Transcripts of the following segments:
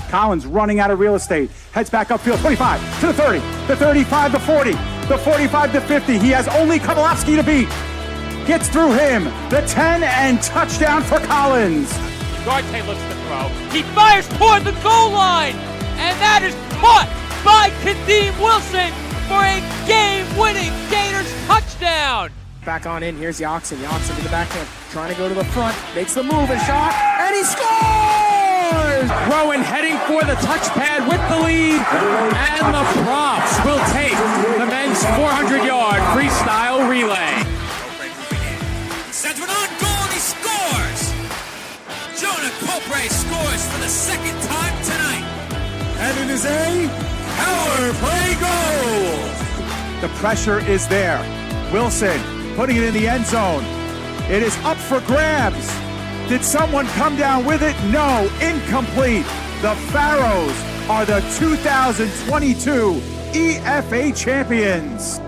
Collins running out of real estate. Heads back upfield. 25 to the 30. The 35 to 40. The 45 to 50. He has only Kovalevsky to beat. Gets through him. The 10 and touchdown for Collins. Duarte looks to throw. He fires toward the goal line. And that is caught by Kadeem Wilson for a game-winning Gators touchdown. Back on in, here's Yoxon. Yoxon to the backhand, trying to go to the front, makes the move and shot, and he scores! Rowan heading for the touchpad with the lead, and the props will take the men's 400-yard freestyle relay. Sends one on goal and he scores! Jonah Copray scores for the second time tonight. And it is a power play goal! The pressure is there. Wilson putting it in the end zone. It is up for grabs. Did someone come down with it? No, incomplete. The Pharaohs are the 2022 EFA champions.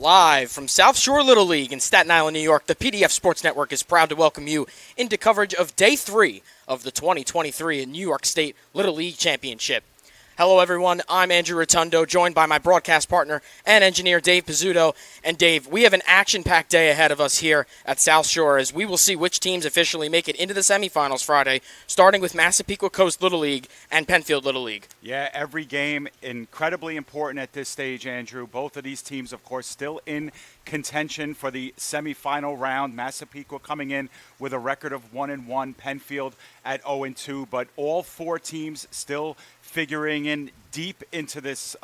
Live from South Shore Little League in Staten Island, New York, the PDF Sports Network is proud to welcome you into coverage of Day 3 of the 2023 New York State Little League Championship. Hello, everyone. I'm Andrew Rotundo, joined by my broadcast partner and engineer, Dave Pizzuto. And Dave, we have an action-packed day ahead of us here at South Shore as we will see which teams officially make it into the semifinals Friday, starting with Massapequa Coast Little League and Penfield Little League. Yeah, every game incredibly important at this stage, Andrew. Both of these teams, of course, still in contention for the semifinal round. Massapequa coming in with a record of 1-1, Penfield at 0-2, but all four teams still figuring in deep into this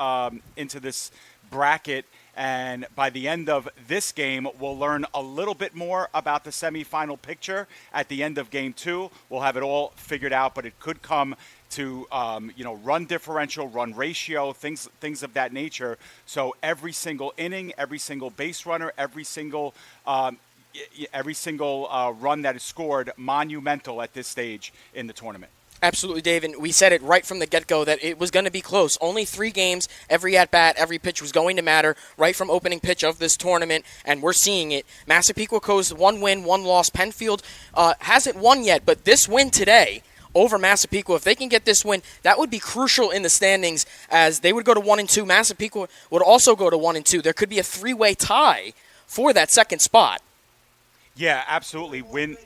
bracket. And by the end of this game, we'll learn a little bit more about the semifinal picture. At the end of game 2, we'll have it all figured out, but it could come to run differential, run ratio, things of that nature. So every single inning, every single base runner, every single run that is scored, monumental at this stage in the tournament. Absolutely, Dave, and we said it right from the get-go that it was going to be close. Only 3 games, every at-bat, every pitch was going to matter right from opening pitch of this tournament, and we're seeing it. Massapequa Coast, 1 win, 1 loss. Penfield hasn't won yet, but this win today over Massapequa, if they can get this win, that would be crucial in the standings as they would go to 1-2. Massapequa would also go to 1-2. There could be a 3-way tie for that second spot. Yeah, absolutely. Win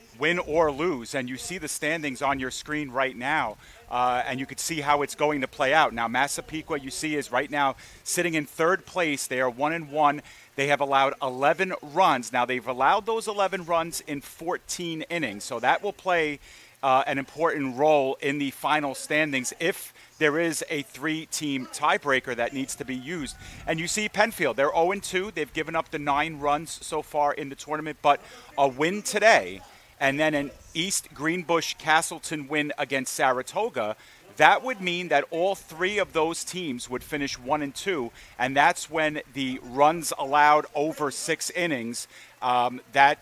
or lose. And you see the standings on your screen right now, and you could see how it's going to play out. Now, Massapequa, you see, is right now sitting in 3rd place. They are 1-1. They have allowed 11 runs. Now, they've allowed those 11 runs in 14 innings. So that will play an important role in the final standings if there is a 3-team tiebreaker that needs to be used. And you see Penfield, they're 0-2. They've given up the 9 runs so far in the tournament, but a win today and then an East Greenbush Castleton win against Saratoga, that would mean that all 3 of those teams would finish 1-2, and that's when the runs allowed over 6 innings, that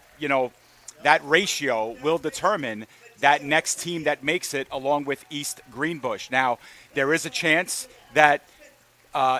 ratio will determine that next team that makes it, along with East Greenbush. Now, there is a chance that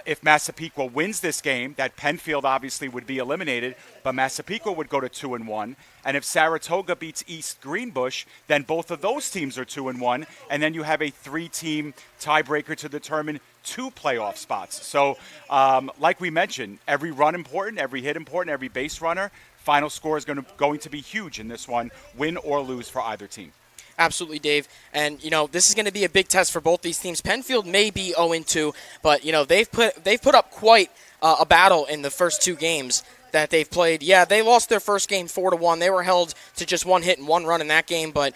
if Massapequa wins this game, that Penfield obviously would be eliminated, but Massapequa would go to 2-1. And if Saratoga beats East Greenbush, then both of those teams are 2-1, and then you have a 3-team tiebreaker to determine 2 playoff spots. So, like we mentioned, every run important, every hit important, every base runner. Final score is going to be huge in this one, win or lose for either team. Absolutely, Dave. And, this is going to be a big test for both these teams. Penfield may be 0-2, but, they've put up quite a battle in the first 2 games that they've played. Yeah, they lost their first game 4-1. They were held to just 1 hit and 1 run in that game. But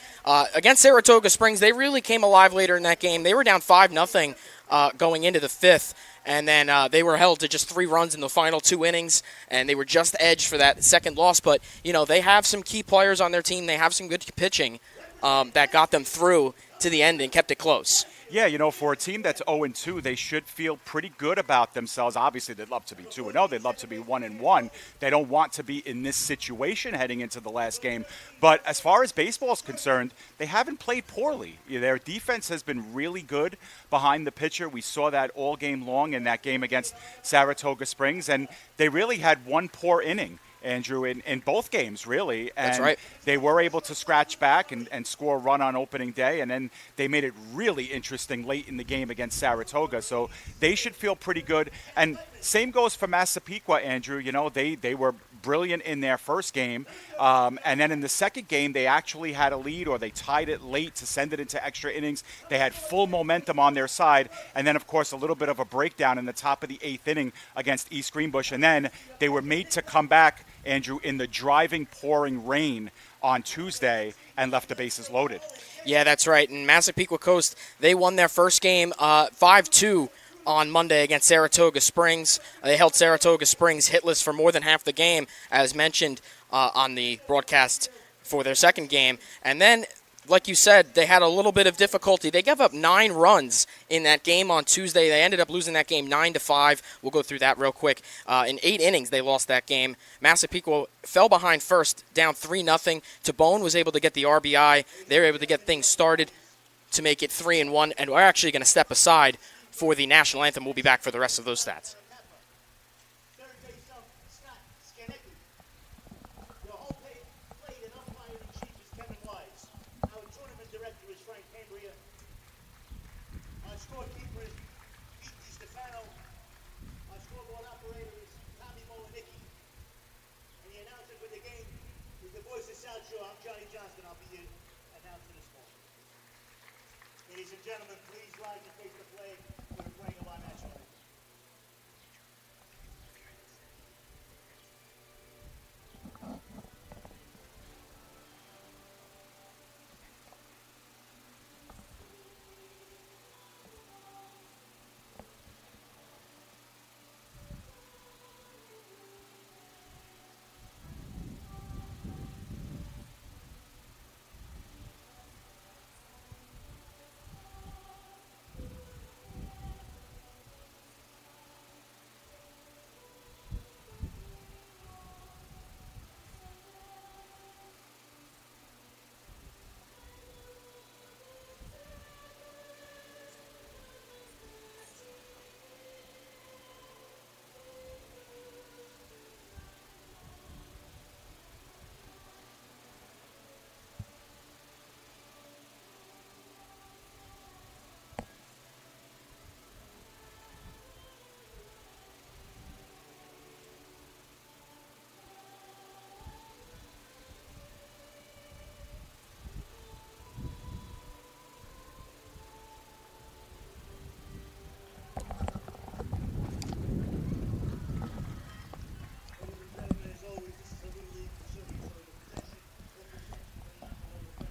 against Saratoga Springs, they really came alive later in that game. They were down 5-0 going into the 5th. And then they were held to just 3 runs in the final 2 innings, and they were just edged for that second loss. But, they have some key players on their team. They have some good pitching that got them through to the end and kept it close. Yeah, you know, for a team that's 0-2, they should feel pretty good about themselves. Obviously, they'd love to be 2-0. They'd love to be 1-1. They don't want to be in this situation heading into the last game. But as far as baseball is concerned, they haven't played poorly. Their defense has been really good behind the pitcher. We saw that all game long in that game against Saratoga Springs, and they really had one poor inning, Andrew, in both games, really. And that's right. They were able to scratch back and score a run on opening day, and then they made it really interesting late in the game against Saratoga. So they should feel pretty good. And same goes for Massapequa, Andrew. You know, they were brilliant in their first game. And then in the second game, they actually had a lead, or they tied it late to send it into extra innings. They had full momentum on their side. And then, of course, a little bit of a breakdown in the top of the 8th inning against East Greenbush. And then they were made to come back, Andrew, in the driving, pouring rain on Tuesday and left the bases loaded. Yeah, that's right. And Massapequa Coast, they won their first game 5-2 on Monday against Saratoga Springs. They held Saratoga Springs hitless for more than half the game, as mentioned on the broadcast for their second game. And then, like you said, they had a little bit of difficulty. They gave up 9 runs in that game on Tuesday. They ended up losing that game 9-5. We'll go through that real quick. In 8 innings, they lost that game. Massapequa fell behind first, down 3-0. Tabone was able to get the RBI. They were able to get things started to make it 3-1, and we're actually going to step aside for the national anthem. We'll be back for the rest of those stats. Ladies and gentlemen, please rise and face the flag for the playing of our national anthem.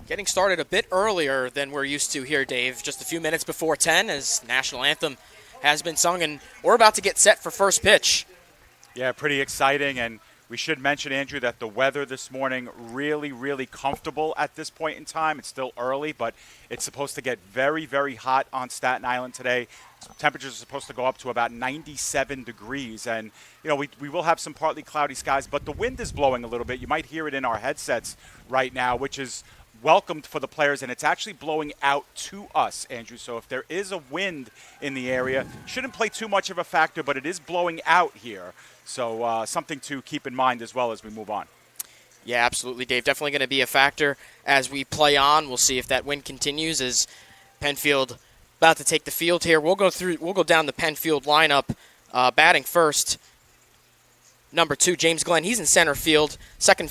Getting started a bit earlier than we're used to here, Dave. Just a few minutes before 10 as national anthem has been sung, and we're about to get set for first pitch. Yeah, pretty exciting, and we should mention, Andrew, that the weather this morning really, really comfortable at this point in time. It's still early, but it's supposed to get very, very hot on Staten Island today. Temperatures are supposed to go up to about 97 degrees, and you know we will have some partly cloudy skies, but the wind is blowing a little bit. You might hear it in our headsets right now, which is welcomed for the players, and it's actually blowing out to us, Andrew. So if there is a wind in the area, shouldn't play too much of a factor, but it is blowing out here. So something to keep in mind as well as we move on. Yeah, absolutely, Dave. Definitely going to be a factor as we play on. We'll see if that wind continues as Penfield about to take the field here. We'll go down the Penfield lineup. Batting first, number 2, James Glenn. He's in center field. Second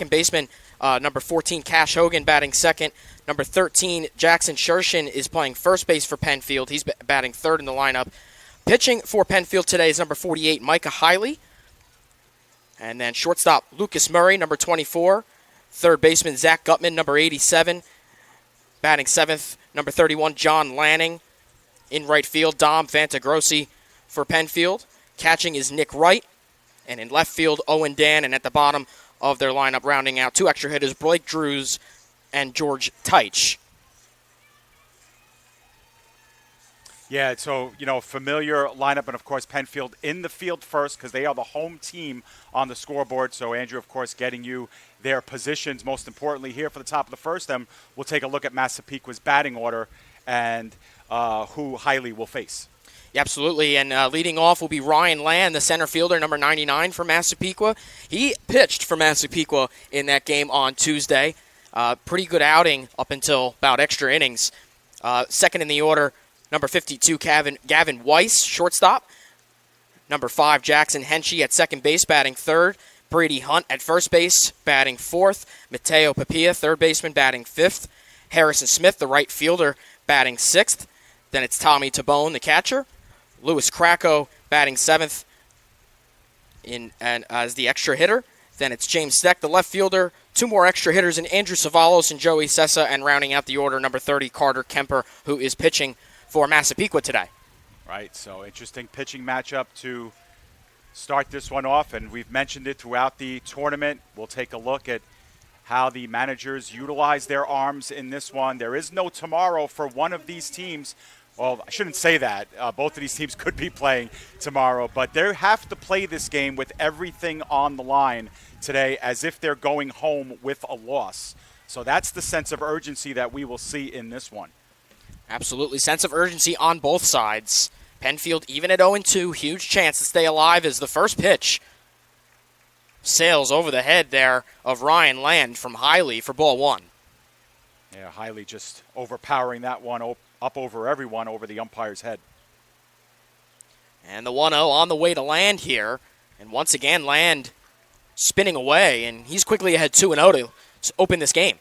baseman, number 14, Cash Hogan, batting second. Number 13, Jackson Shershin is playing first base for Penfield. He's batting third in the lineup. Pitching for Penfield today is number 48, Micah Hiley. And then shortstop, Lucas Murray, number 24. Third baseman, Zach Gutman, number 87. Batting seventh, number 31, John Lanning. In right field, Dom Fantagrossi for Penfield. Catching is Nick Wright. And in left field, Owen Dan. And at the bottom of their lineup, rounding out 2 extra hitters, Blake Drews and George Teich. Yeah, so, familiar lineup, and of course Penfield in the field first because they are the home team on the scoreboard. So Andrew, of course, getting you their positions most importantly here for the top of the first. Then we'll take a look at Massapequa's batting order and who Hiley will face. Yeah, absolutely, and leading off will be Ryan Land, the center fielder, number 99 for Massapequa. He pitched for Massapequa in that game on Tuesday. Pretty good outing up until about extra innings. Second in the order, number 52, Gavin Weiss, shortstop. Number 5, Jackson Henchy at second base, batting third. Brady Hunt at first base, batting fourth. Mateo Papilla, third baseman, batting fifth. Harrison Smith, the right fielder, batting sixth. Then it's Tommy Tabone, the catcher. Louis Krakow, batting seventh as the extra hitter. Then it's James Steck, the left fielder. 2 more extra hitters in Andrew Savalos and Joey Sessa, and rounding out the order, number 30, Carter Kemper, who is pitching for Massapequa today. Right, so interesting pitching matchup to start this one off, and we've mentioned it throughout the tournament. We'll take a look at how the managers utilize their arms in this one. There is no tomorrow for one of these teams. Well, I shouldn't say that. Both of these teams could be playing tomorrow, but they have to play this game with everything on the line today as if they're going home with a loss. So that's the sense of urgency that we will see in this one. Absolutely. Sense of urgency on both sides. Penfield, even at 0-2, huge chance to stay alive as the first pitch sails over the head there of Ryan Land from Hiley for ball 1. Yeah, Hiley just overpowering that one up over everyone over the umpire's head. And the 1-0 on the way to Land here. And once again, Land spinning away, and he's quickly ahead 2-0 to open this game.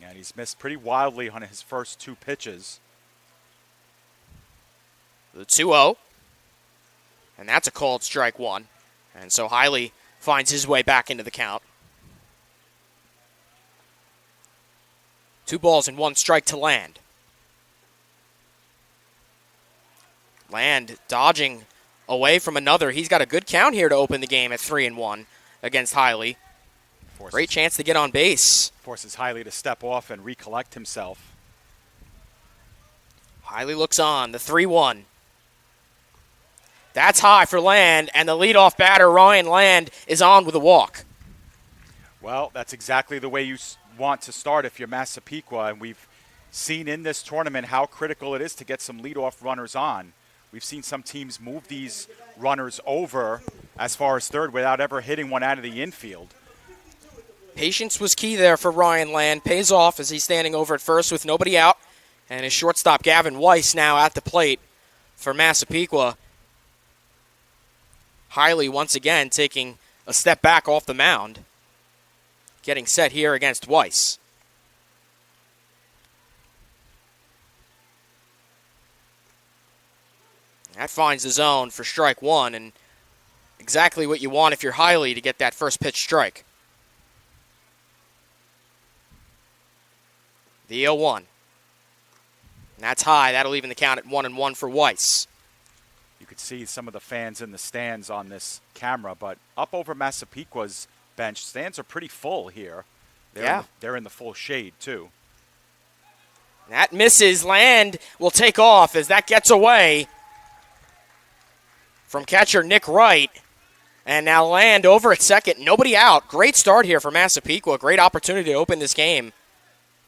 Yeah, and he's missed pretty wildly on his first 2 pitches. The 2-0. And that's a called strike 1. And so Hiley finds his way back into the count. 2 balls and 1 strike to Land. Land dodging away from another. He's got a good count here to open the game at 3-1 against Hiley. Great chance to get on base. Forces Hiley to step off and recollect himself. Hiley looks on, the 3-1. That's high for Land, and the leadoff batter, Ryan Land, is on with a walk. Well, that's exactly the way you want to start if you're Massapequa, and we've seen in this tournament how critical it is to get some leadoff runners on. We've seen some teams move these runners over as far as third without ever hitting one out of the infield. Patience was key there for Ryan Land. Pays off as he's standing over at first with nobody out. And his shortstop, Gavin Weiss, now at the plate for Massapequa. Hiley once again taking a step back off the mound. Getting set here against Weiss. That finds the zone for strike 1, and exactly what you want if you're Hiley to get that first pitch strike. The 0-1. And that's high. That'll even the count at 1-1 for Weiss. You could see some of the fans in the stands on this camera, but up over Massapequa's bench, stands are pretty full here. They're in the full shade, too. That misses. Land will take off as that gets away from catcher Nick Wright. And now Land over at second. Nobody out. Great start here for Massapequa. Great opportunity to open this game.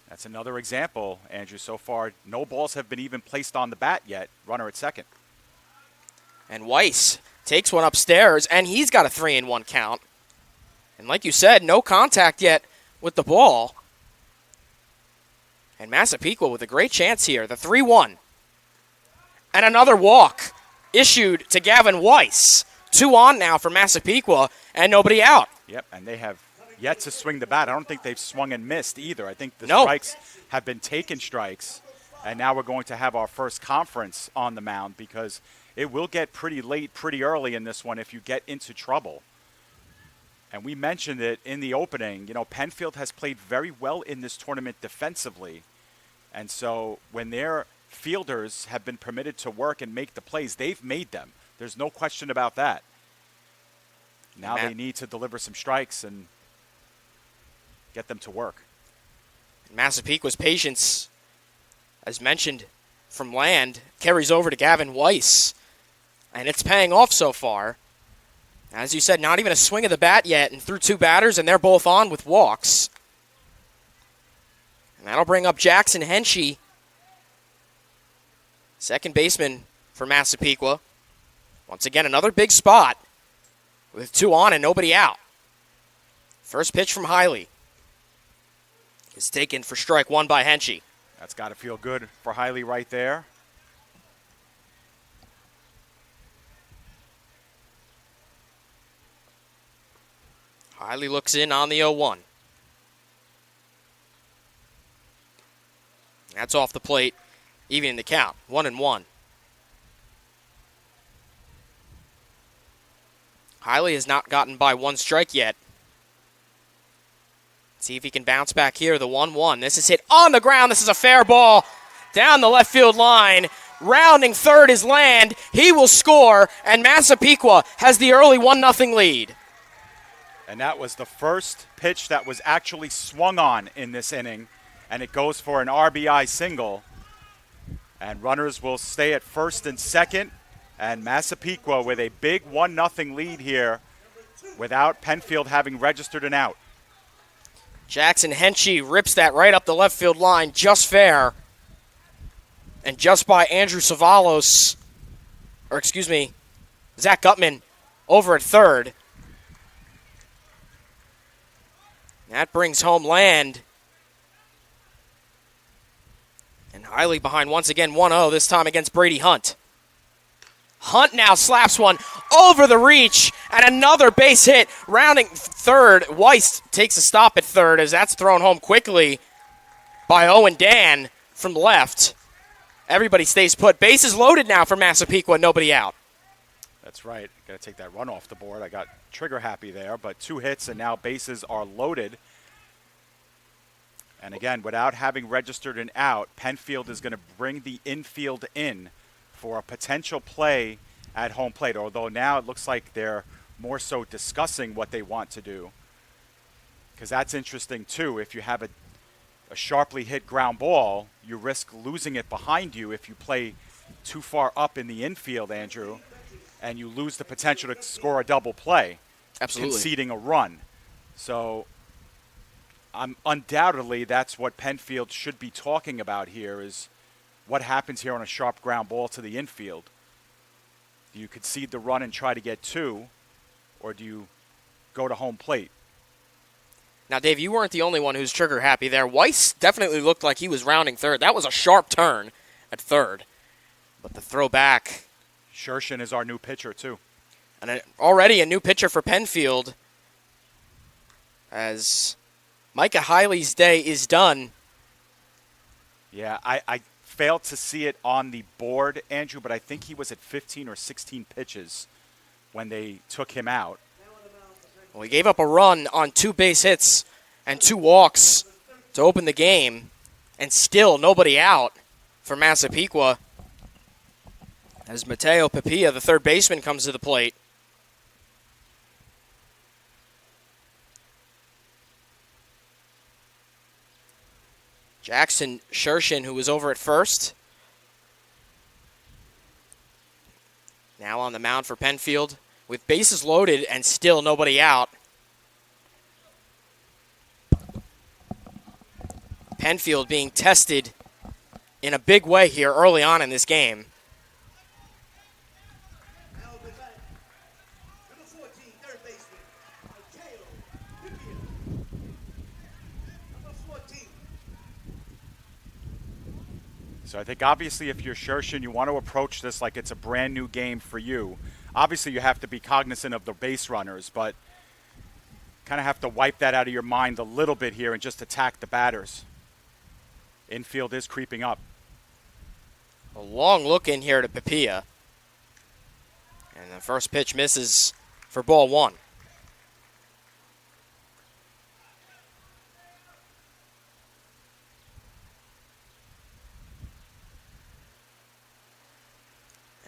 That's another example, Andrew. So far, no balls have been even placed on the bat yet. Runner at second. And Weiss takes one upstairs, and he's got a 3-1 count. And like you said, no contact yet with the ball. And Massapequa with a great chance here. The 3-1. And another walk issued to Gavin Weiss. 2 on now for Massapequa, and nobody out. Yep, and they have yet to swing the bat. I don't think they've swung and missed either. I think the strikes have been taken strikes, and now we're going to have our first conference on the mound because it will get pretty late, pretty early in this one if you get into trouble. And we mentioned it in the opening. You know, Penfield has played very well in this tournament defensively. And so when their fielders have been permitted to work and make the plays, they've made them. There's no question about that. Now they need to deliver some strikes and get them to work. Massapequa's patience, as mentioned, from Land carries over to Gavin Weiss, and it's paying off so far. As you said, not even a swing of the bat yet, and through 2 batters, and they're both on with walks. And that'll bring up Jackson Henshey, second baseman for Massapequa. Once again, another big spot with 2 on and nobody out. First pitch from Hiley is taken for strike 1 by Henshey. That's got to feel good for Hiley right there. Hiley looks in on the 0-1. That's off the plate, even in the count, 1-1. Hiley has not gotten by 1 strike yet. See if he can bounce back here, the 1-1. This is hit on the ground. This is a fair ball down the left field line. Rounding third is Land. He will score, and Massapequa has the early 1-0 lead. And that was the first pitch that was actually swung on in this inning, and it goes for an RBI single. And runners will stay at first and second, and Massapequa with a big 1-0 lead here without Penfield having registered an out. Jackson Henshey rips that right up the left field line, just fair. And just by Andrew Savalos, or excuse me, Zach Gutman over at third. That brings home Land. And Hiley behind once again, 1-0, this time against Brady Hunt. Hunt now slaps one over the reach, and another base hit. Rounding third, Weiss takes a stop at third as that's thrown home quickly by Owen Dan from left. Everybody stays put. Bases loaded now for Massapequa, nobody out. That's right. Got to take that run off the board. I got trigger happy there, but 2 hits and now bases are loaded. And again, without having registered an out, Penfield is going to bring the infield in for a potential play at home plate, although now it looks like they're more so discussing what they want to do. Because that's interesting, too. If you have a sharply hit ground ball, you risk losing it behind you if you play too far up in the infield, Andrew, and you lose the potential to score a double play. Absolutely. Conceding a run. So undoubtedly that's what Penfield should be talking about here is what happens here on a sharp ground ball to the infield. Do you concede the run and try to get 2, or do you go to home plate? Now, Dave, you weren't the only one who's trigger happy there. Weiss definitely looked like he was rounding third. That was a sharp turn at third. But the throw back. Shershin is our new pitcher, too. And already a new pitcher for Penfield as Micah Hiley's day is done. Yeah, I failed to see it on the board, Andrew, but I think he was at 15 or 16 pitches when they took him out. Well, he gave up a run on 2 base hits and 2 walks to open the game, and still nobody out for Massapequa as Mateo Papilla, the third baseman, comes to the plate. Jackson Shershin, who was over at first, now on the mound for Penfield with bases loaded and still nobody out. Penfield being tested in a big way here early on in this game. So I think obviously if you're Shershin, you want to approach this like it's a brand new game for you. Obviously you have to be cognizant of the base runners, but kind of have to wipe that out of your mind a little bit here and just attack the batters. Infield is creeping up. A long look in here to Papilla. And the first pitch misses for ball 1.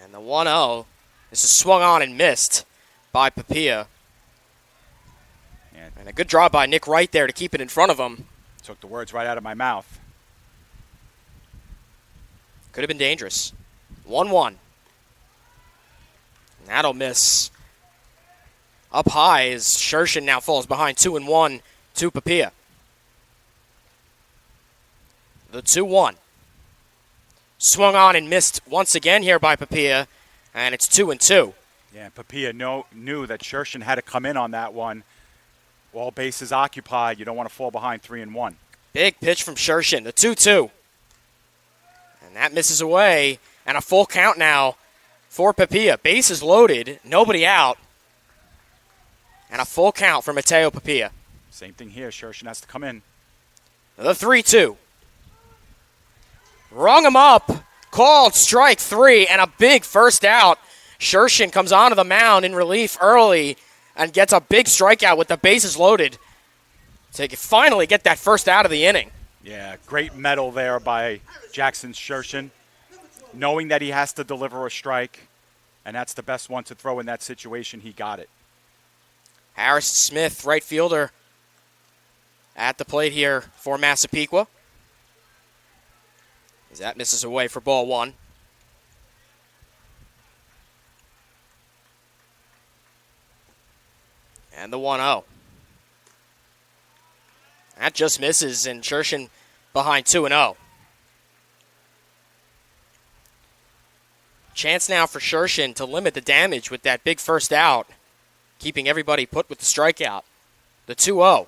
And the 1-0, this is swung on and missed by Papilla. And a good draw by Nick Wright there to keep it in front of him. Took the words right out of my mouth. Could have been dangerous. 1-1. That'll miss. Up high as Shershin now falls behind 2-1 to Papia. The 2-1. Swung on and missed once again here by Papia, and it's 2-2. Yeah, Papia knew that Shershin had to come in on that one. All bases occupied. You don't want to fall behind 3-1. Big pitch from Shershin, the 2-2. And that misses away, and a full count now for Papia. Bases loaded, nobody out. And a full count for Mateo Papia. Same thing here. Shershin has to come in. The 3-2. Rung him up, called strike 3, and a big first out. Shershin comes onto the mound in relief early and gets a big strikeout with the bases loaded to finally get that first out of the inning. Yeah, great mettle there by Jackson Shershin, knowing that he has to deliver a strike, and that's the best one to throw in that situation. He got it. Harrison Smith, right fielder, at the plate here for Massapequa. As that misses away for ball 1. And the 1-0. That just misses, and Shershin behind 2-0. Chance now for Shershin to limit the damage with that big first out, keeping everybody put with the strikeout. The 2-0.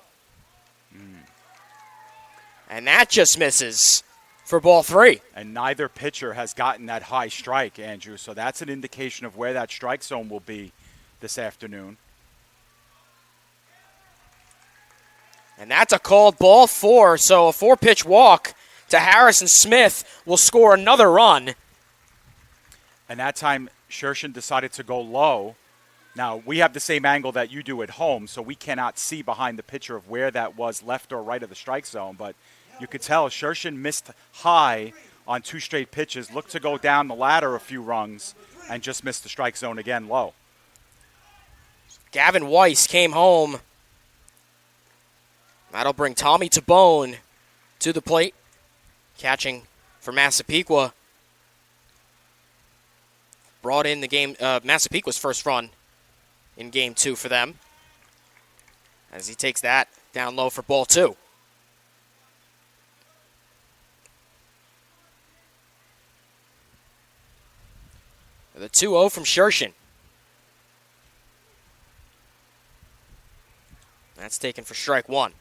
And that just misses for ball 3. And neither pitcher has gotten that high strike, Andrew, so that's an indication of where that strike zone will be this afternoon. And that's a called ball 4, so a 4-pitch walk to Harrison Smith will score another run. And that time, Shershin decided to go low. Now, we have the same angle that you do at home, so we cannot see behind the pitcher of where that was, left or right of the strike zone. But you could tell Shershin missed high on 2 straight pitches, looked to go down the ladder a few rungs, and just missed the strike zone again low. Gavin Weiss came home. That'll bring Tommy Tabone to the plate. Catching for Massapequa. Brought in the game, Massapequa's first run in game 2 for them. As he takes that down low for ball 2. The 2-0 from Shershin. That's taken for strike 1.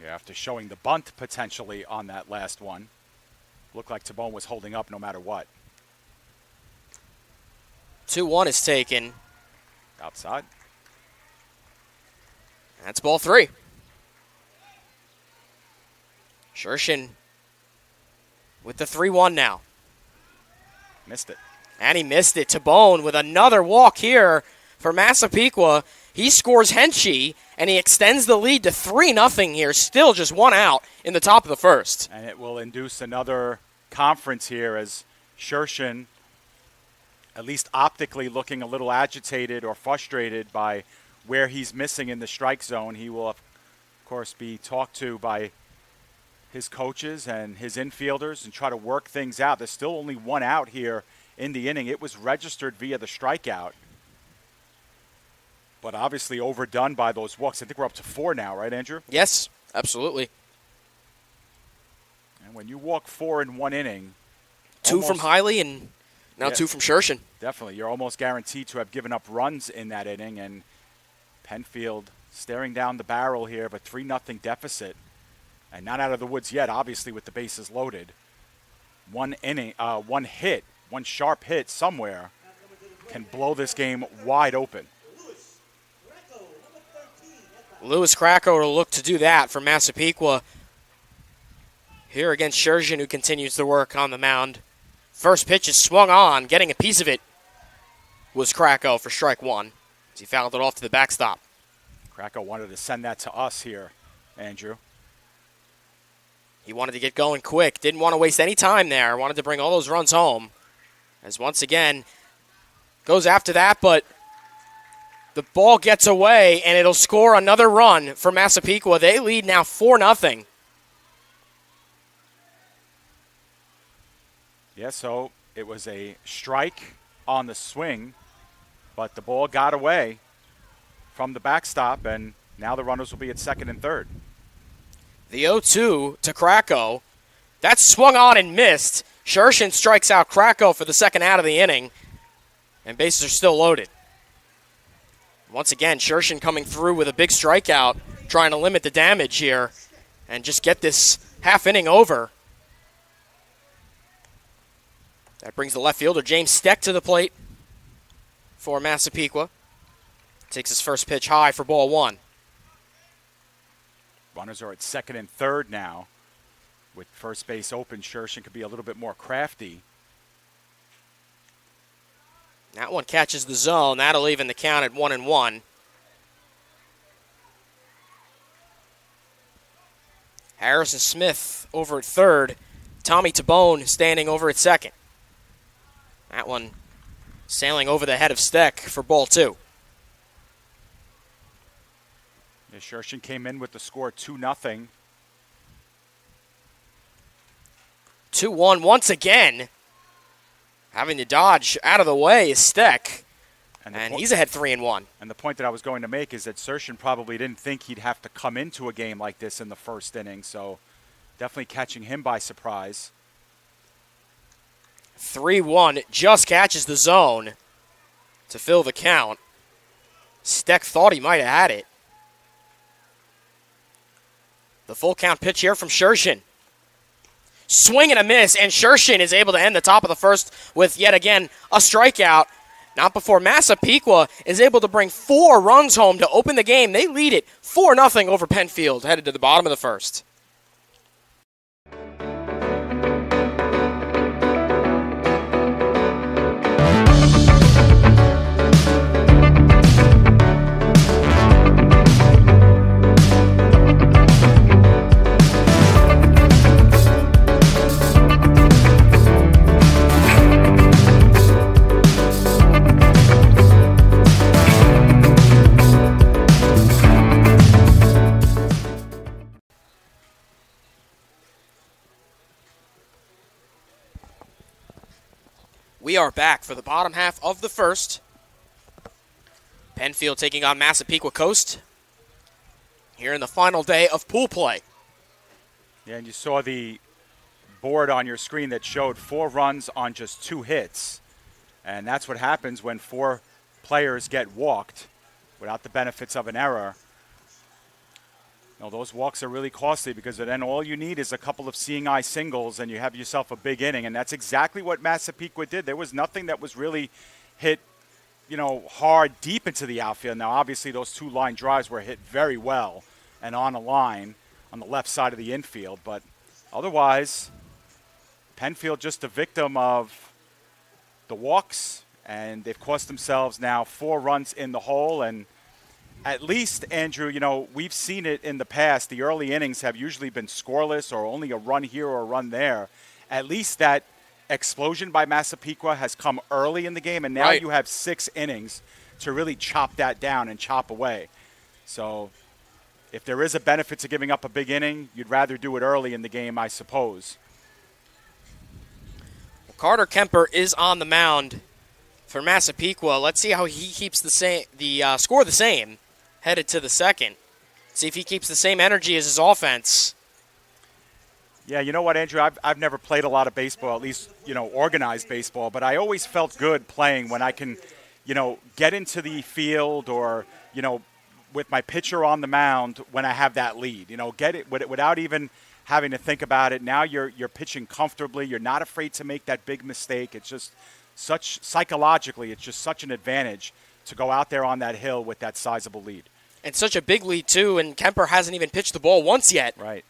Yeah, after showing the bunt potentially on that last one. Looked like Tabone was holding up no matter what. 2-1 is taken. Outside. That's ball 3. Shershin with the 3-1 now. Missed it. And he missed it. Tabone with another walk here for Massapequa. He scores Henchy, and he extends the lead to 3-0 here. Still just 1 out in the top of the first. And it will induce another conference here as Shershin, at least optically, looking a little agitated or frustrated by where he's missing in the strike zone. He will, of course, be talked to by his coaches and his infielders and try to work things out. There's still only 1 out here in the inning. It was registered via the strikeout, but obviously overdone by those walks. I think we're up to 4 now, right, Andrew? Yes, absolutely. And when you walk 4 in 1 inning, 2 from Hiley and now 2 from Shershin. Definitely. You're almost guaranteed to have given up runs in that inning, and Penfield staring down the barrel here of a 3-0 deficit, and not out of the woods yet, obviously, with the bases loaded. 1 inning, 1 hit, 1 sharp hit somewhere can blow this game wide open. Lewis Krakow will look to do that for Massapequa here against Shershin, who continues to work on the mound. First pitch is swung on. Getting a piece of it was Krakow for strike 1 as he fouled it off to the backstop. Krakow wanted to send that to us here, Andrew. He wanted to get going quick. Didn't want to waste any time there. Wanted to bring all those runs home. As once again, goes after that, but the ball gets away, and it'll score another run for Massapequa. They lead now 4-0. Yeah, so it was a strike on the swing, but the ball got away from the backstop, and now the runners will be at second and third. The 0-2 to Krakow. That swung on and missed. Shershin strikes out Krakow for the second out of the inning, and bases are still loaded. Once again, Shershin coming through with a big strikeout, trying to limit the damage here and just get this half inning over. That brings the left fielder, James Steck, to the plate for Massapequa. Takes his first pitch high for ball one. Runners are at second and third now. With first base open, Shershin could be a little bit more crafty. That one catches the zone. That'll even the count at 1-1. Harrison Smith over at third. Tommy Tabone standing over at second. That one sailing over the head of Steck for ball two. Yeah, Shershin came in with the score 2-0. 2-1 once again. Having to dodge out of the way is Steck. And he's ahead 3-1. And the point that I was going to make is that Shershin probably didn't think he'd have to come into a game like this in the first inning. So definitely catching him by surprise. 3-1 just catches the zone to fill the count. Steck thought he might have had it. The full count pitch here from Shershin. Swing and a miss, and Shershin is able to end the top of the first with yet again a strikeout. Not before Massapequa is able to bring 4 runs home to open the game. They lead it 4-0 over Penfield, headed to the bottom of the first. We are back for the bottom half of the first. Penfield taking on Massapequa Coast here in the final day of pool play. Yeah, and you saw the board on your screen that showed 4 runs on just 2 hits. And that's what happens when 4 players get walked without the benefits of an error. No, those walks are really costly because then all you need is a couple of seeing eye singles and you have yourself a big inning. And that's exactly what Massapequa did. There was nothing that was really hit, hard deep into the outfield. Now, obviously, those 2 line drives were hit very well and on a line on the left side of the infield. But otherwise, Penfield just a victim of the walks, and they've cost themselves now 4 runs in the hole. And at least, Andrew, we've seen it in the past. The early innings have usually been scoreless or only a run here or a run there. At least that explosion by Massapequa has come early in the game, and now you have 6 innings to really chop that down and chop away. So if there is a benefit to giving up a big inning, you'd rather do it early in the game, I suppose. Well, Carter Kemper is on the mound for Massapequa. Let's see how he keeps the score the same. Headed to the second. See if he keeps the same energy as his offense. Yeah, you know what, Andrew? I've never played a lot of baseball, at least, organized baseball, but I always felt good playing when I can, get into the field or, with my pitcher on the mound when I have that lead. Get it without even having to think about it. Now you're pitching comfortably. You're not afraid to make that big mistake. It's just psychologically, it's just such an advantage to go out there on that hill with that sizable lead. And such a big lead, too, and Kemper hasn't even pitched the ball once yet. Right.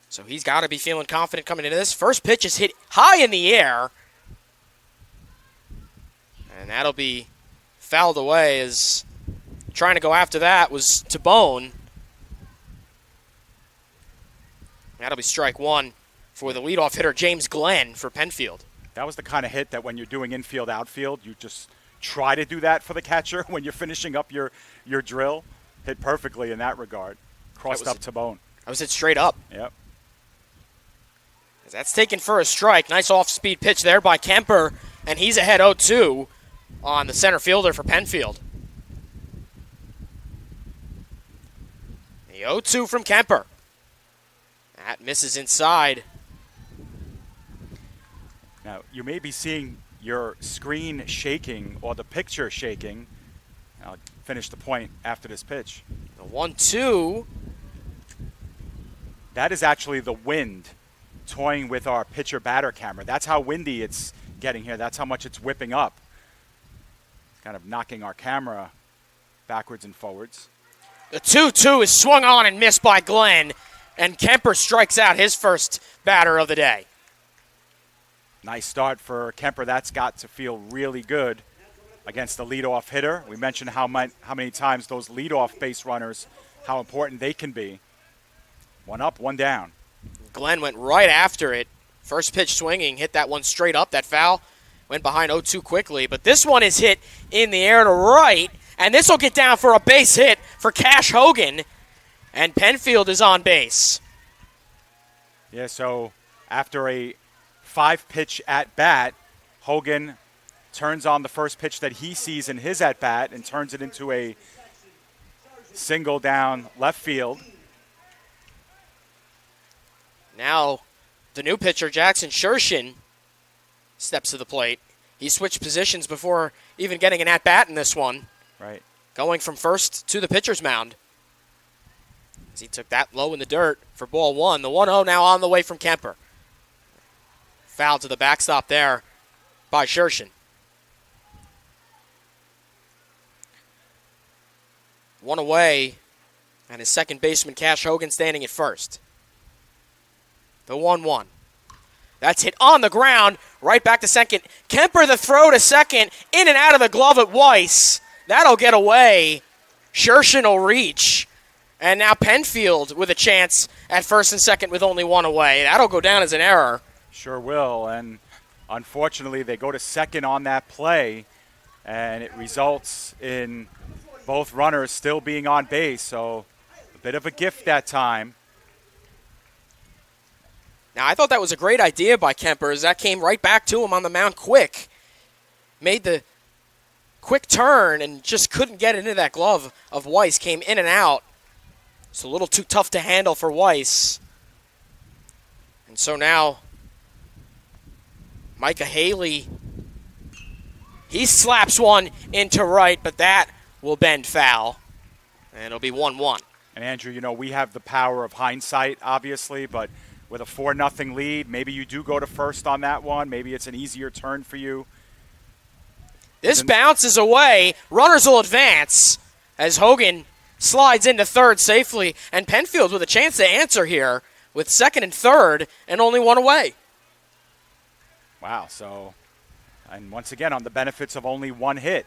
So he's got to be feeling confident coming into this. First pitch is hit high in the air. And that'll be fouled away as trying to go after that was Tabone. That'll be strike one for the leadoff hitter, James Glenn, for Penfield. That was the kind of hit that when you're doing infield, outfield, you just try to do that for the catcher when you're finishing up your drill. Hit perfectly in that regard. Crossed up to bone. I was hit straight up. Yep. That's taken for a strike. Nice off-speed pitch there by Kemper, and he's ahead 0-2 on the center fielder for Penfield. The 0-2 from Kemper. That misses inside. Now, you may be seeing your screen shaking or the picture shaking. I'll finish the point after this pitch. The 1-2. That is actually the wind toying with our pitcher-batter camera. That's how windy it's getting here. That's how much it's whipping up. Kind of knocking our camera backwards and forwards. The 2-2 is swung on and missed by Glenn, and Kemper strikes out his first batter of the day. Nice start for Kemper. That's got to feel really good against the leadoff hitter. We mentioned how many times those leadoff base runners, how important they can be. One up, one down. Glenn went right after it. First pitch swinging, hit that one straight up. That foul went behind 0-2 quickly. But this one is hit in the air to right, and this will get down for a base hit for Cash Hogan, and Penfield is on base. Yeah, so after a 5-pitch at-bat, Hogan turns on the first pitch that he sees in his at-bat and turns it into a single down left field. Now, the new pitcher, Jackson Shershin, steps to the plate. He switched positions before even getting an at-bat in this one. Right. Going from first to the pitcher's mound. As he took that low in the dirt for ball one. The 1-0 now on the way from Kemper. Foul to the backstop there by Shershin. One away, and his second baseman, Cash Hogan, standing at first. The 1-1. That's hit on the ground, right back to second. Kemper the throw to second, in and out of the glove at Weiss. That'll get away. Shershin will reach. And now Penfield with a chance at first and second with only one away. That'll go down as an error. Sure will, and unfortunately they go to second on that play, and it results in both runners still being on base, so a bit of a gift that time. Now, I thought that was a great idea by Kemper as that came right back to him on the mound quick. Made the quick turn and just couldn't get into that glove of Weiss. Came in and out. It's a little too tough to handle for Weiss. And so now, Micah Haley, he slaps one into right, but that will bend foul. And it'll be 1-1. And Andrew, you know, we have the power of hindsight, obviously, but with a 4-0 lead, maybe you do go to first on that one. Maybe it's an easier turn for you. This bounces away. Runners will advance as Hogan slides into third safely. And Penfield with a chance to answer here with second and third and only one away. Wow, so, and once again, on the benefits of only one hit.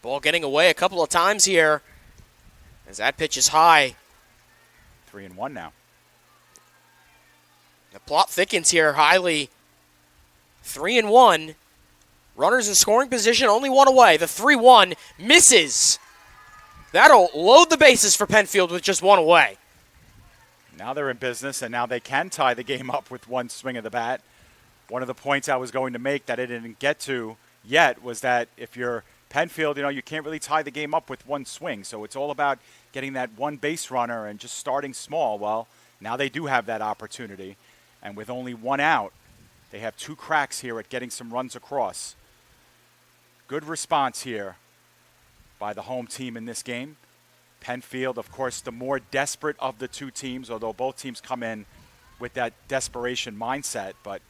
Ball getting away a couple of times here as that pitch is high. 3-1 now. The plot thickens here highly. 3-1. Runners in scoring position, only one away. The 3-1 misses. That'll load the bases for Penfield with just one away. Now they're in business, and now they can tie the game up with one swing of the bat. One of the points I was going to make that I didn't get to yet was that if you're Penfield, you know, you can't really tie the game up with one swing. So it's all about getting that one base runner and just starting small. Well, now they do have that opportunity. And with only one out, they have two cracks here at getting some runs across. Good response here by the home team in this game. Penfield, of course, the more desperate of the two teams, although both teams come in with that desperation mindset. But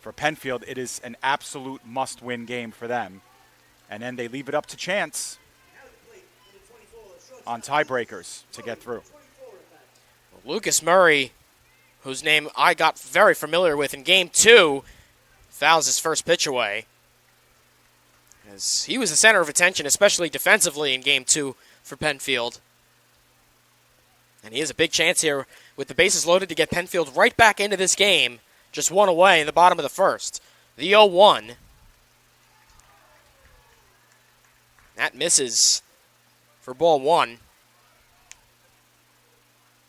for Penfield, it is an absolute must-win game for them. And then they leave it up to chance on tiebreakers to get through. Lucas Murray, whose name I got very familiar with in Game 2, fouls his first pitch away. As he was the center of attention, especially defensively in Game 2 for Penfield. And he has a big chance here with the bases loaded to get Penfield right back into this game. Just one away in the bottom of the first. The 0-1. That misses for ball one.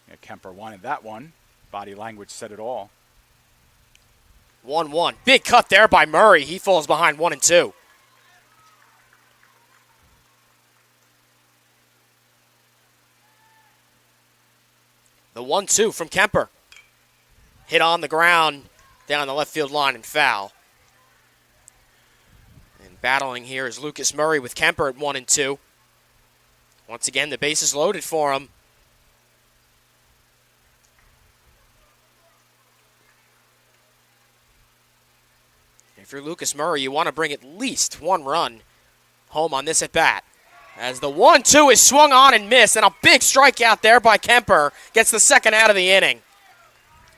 Yeah, Kemper wanted that one. body language said it all. 1-1. Big cut there by Murray. He falls behind 1-2. The 1-2 from Kemper. Hit on the ground down the left field line and foul. And battling here is Lucas Murray with Kemper at 1-2. Once again, the base is loaded for him. If you're Lucas Murray, you want to bring at least one run home on this at bat. As the 1-2 is swung on and missed, and a big strikeout there by Kemper gets the second out of the inning.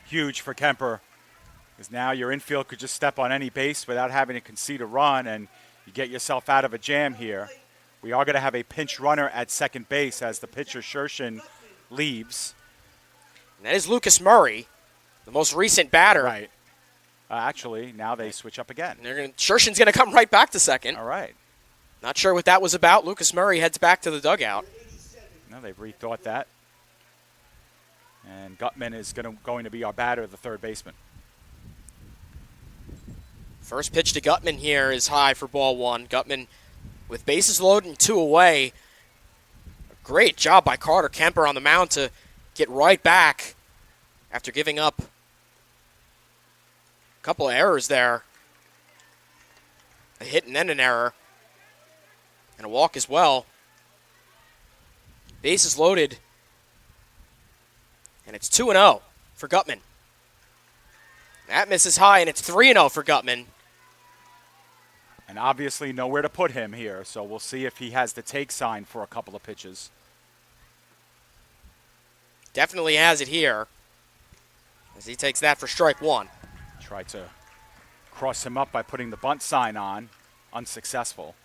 Huge for Kemper, because now your infield could just step on any base without having to concede a run, and you get yourself out of a jam here. We are going to have a pinch runner at second base as the pitcher Shershin leaves. And that is Lucas Murray, the most recent batter. Right. Actually, now they switch up again. Shershin's going to come right back to second. All right. Not sure what that was about. Lucas Murray heads back to the dugout. No, they've rethought that. And Gutman is going to be our batter, the third baseman. First pitch to Gutman here is high for ball one. Gutman with bases loaded and 2 away. A great job by Carter Kemper on the mound to get right back after giving up a couple of errors there. A hit and then an error. And a walk as well. Bases loaded. And it's 2-0 for Gutman. That misses high, and it's 3-0 for Gutman. And obviously nowhere to put him here, so we'll see if he has the take sign for a couple of pitches. Definitely has it here, as he takes that for strike one. Tried to cross him up by putting the bunt sign on. Unsuccessful.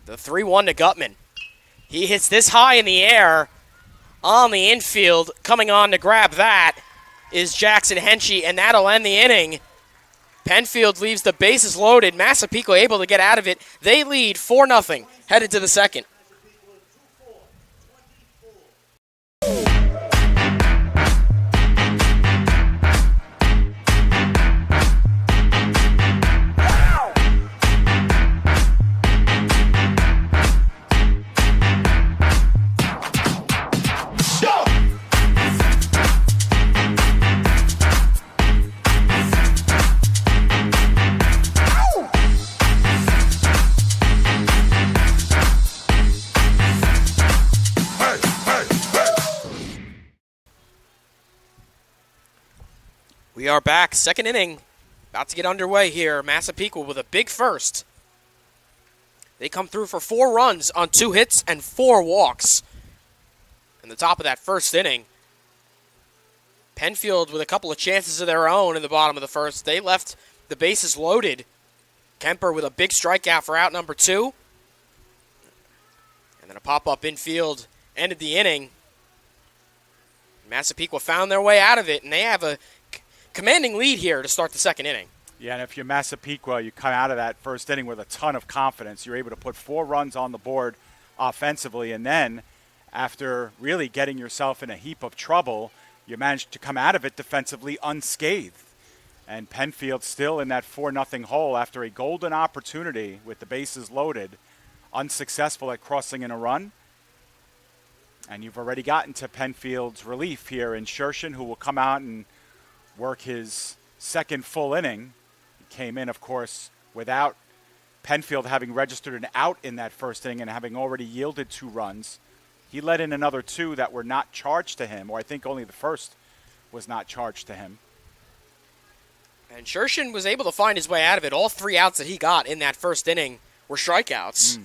The 3-1 to Gutman. He hits this high in the air on the infield. Coming on to grab that is Jackson Henschey, and that'll end the inning. Penfield leaves the bases loaded. Massapequa able to get out of it. They lead 4-0, headed to the second. We are back, second inning, about to get underway here. Massapequa with a big first. They come through for 4 runs on 2 hits and 4 walks. In the top of that first inning, Penfield with a couple of chances of their own in the bottom of the first. They left the bases loaded. Kemper with a big strikeout for out number 2. And then a pop-up infield ended the inning. Massapequa found their way out of it, and they have a commanding lead here to start the second inning. Yeah, and if you're Massapequa, you come out of that first inning with a ton of confidence. You're able to put 4 runs on the board offensively, and then after really getting yourself in a heap of trouble, you managed to come out of it defensively unscathed. And Penfield still in that 4-0 hole after a golden opportunity with the bases loaded, unsuccessful at crossing in a run. And you've already gotten to Penfield's relief here in Shershin, who will come out and work his second full inning. He came in, of course, without Penfield having registered an out in that first inning and having already yielded 2 runs. He let in another 2 that were not charged to him, or I think only the first was not charged to him. And Shershin was able to find his way out of it. All 3 outs that he got in that first inning were strikeouts.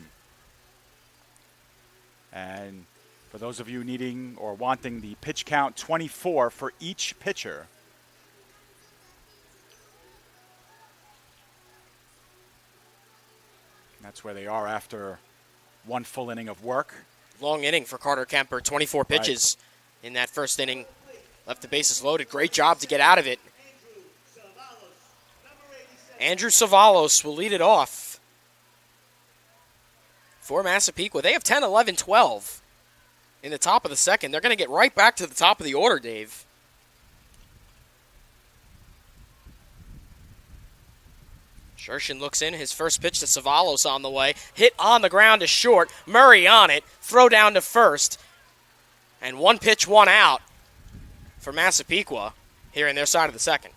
And for those of you needing or wanting the pitch count, 24 for each pitcher. That's where they are after 1 full inning of work. Long inning for Carter Kemper, 24 pitches in that first inning. Left the bases loaded. Great job to get out of it. Andrew Savalos will lead it off for Massapequa. They have 10, 11, 12. in the top of the second. They're going to get right back to the top of the order, Dave. Shershin looks in. His first pitch to Savalos on the way. Hit on the ground to short. Murray on it. Throw down to first. And one pitch, one out for Massapequa here in their side of the second.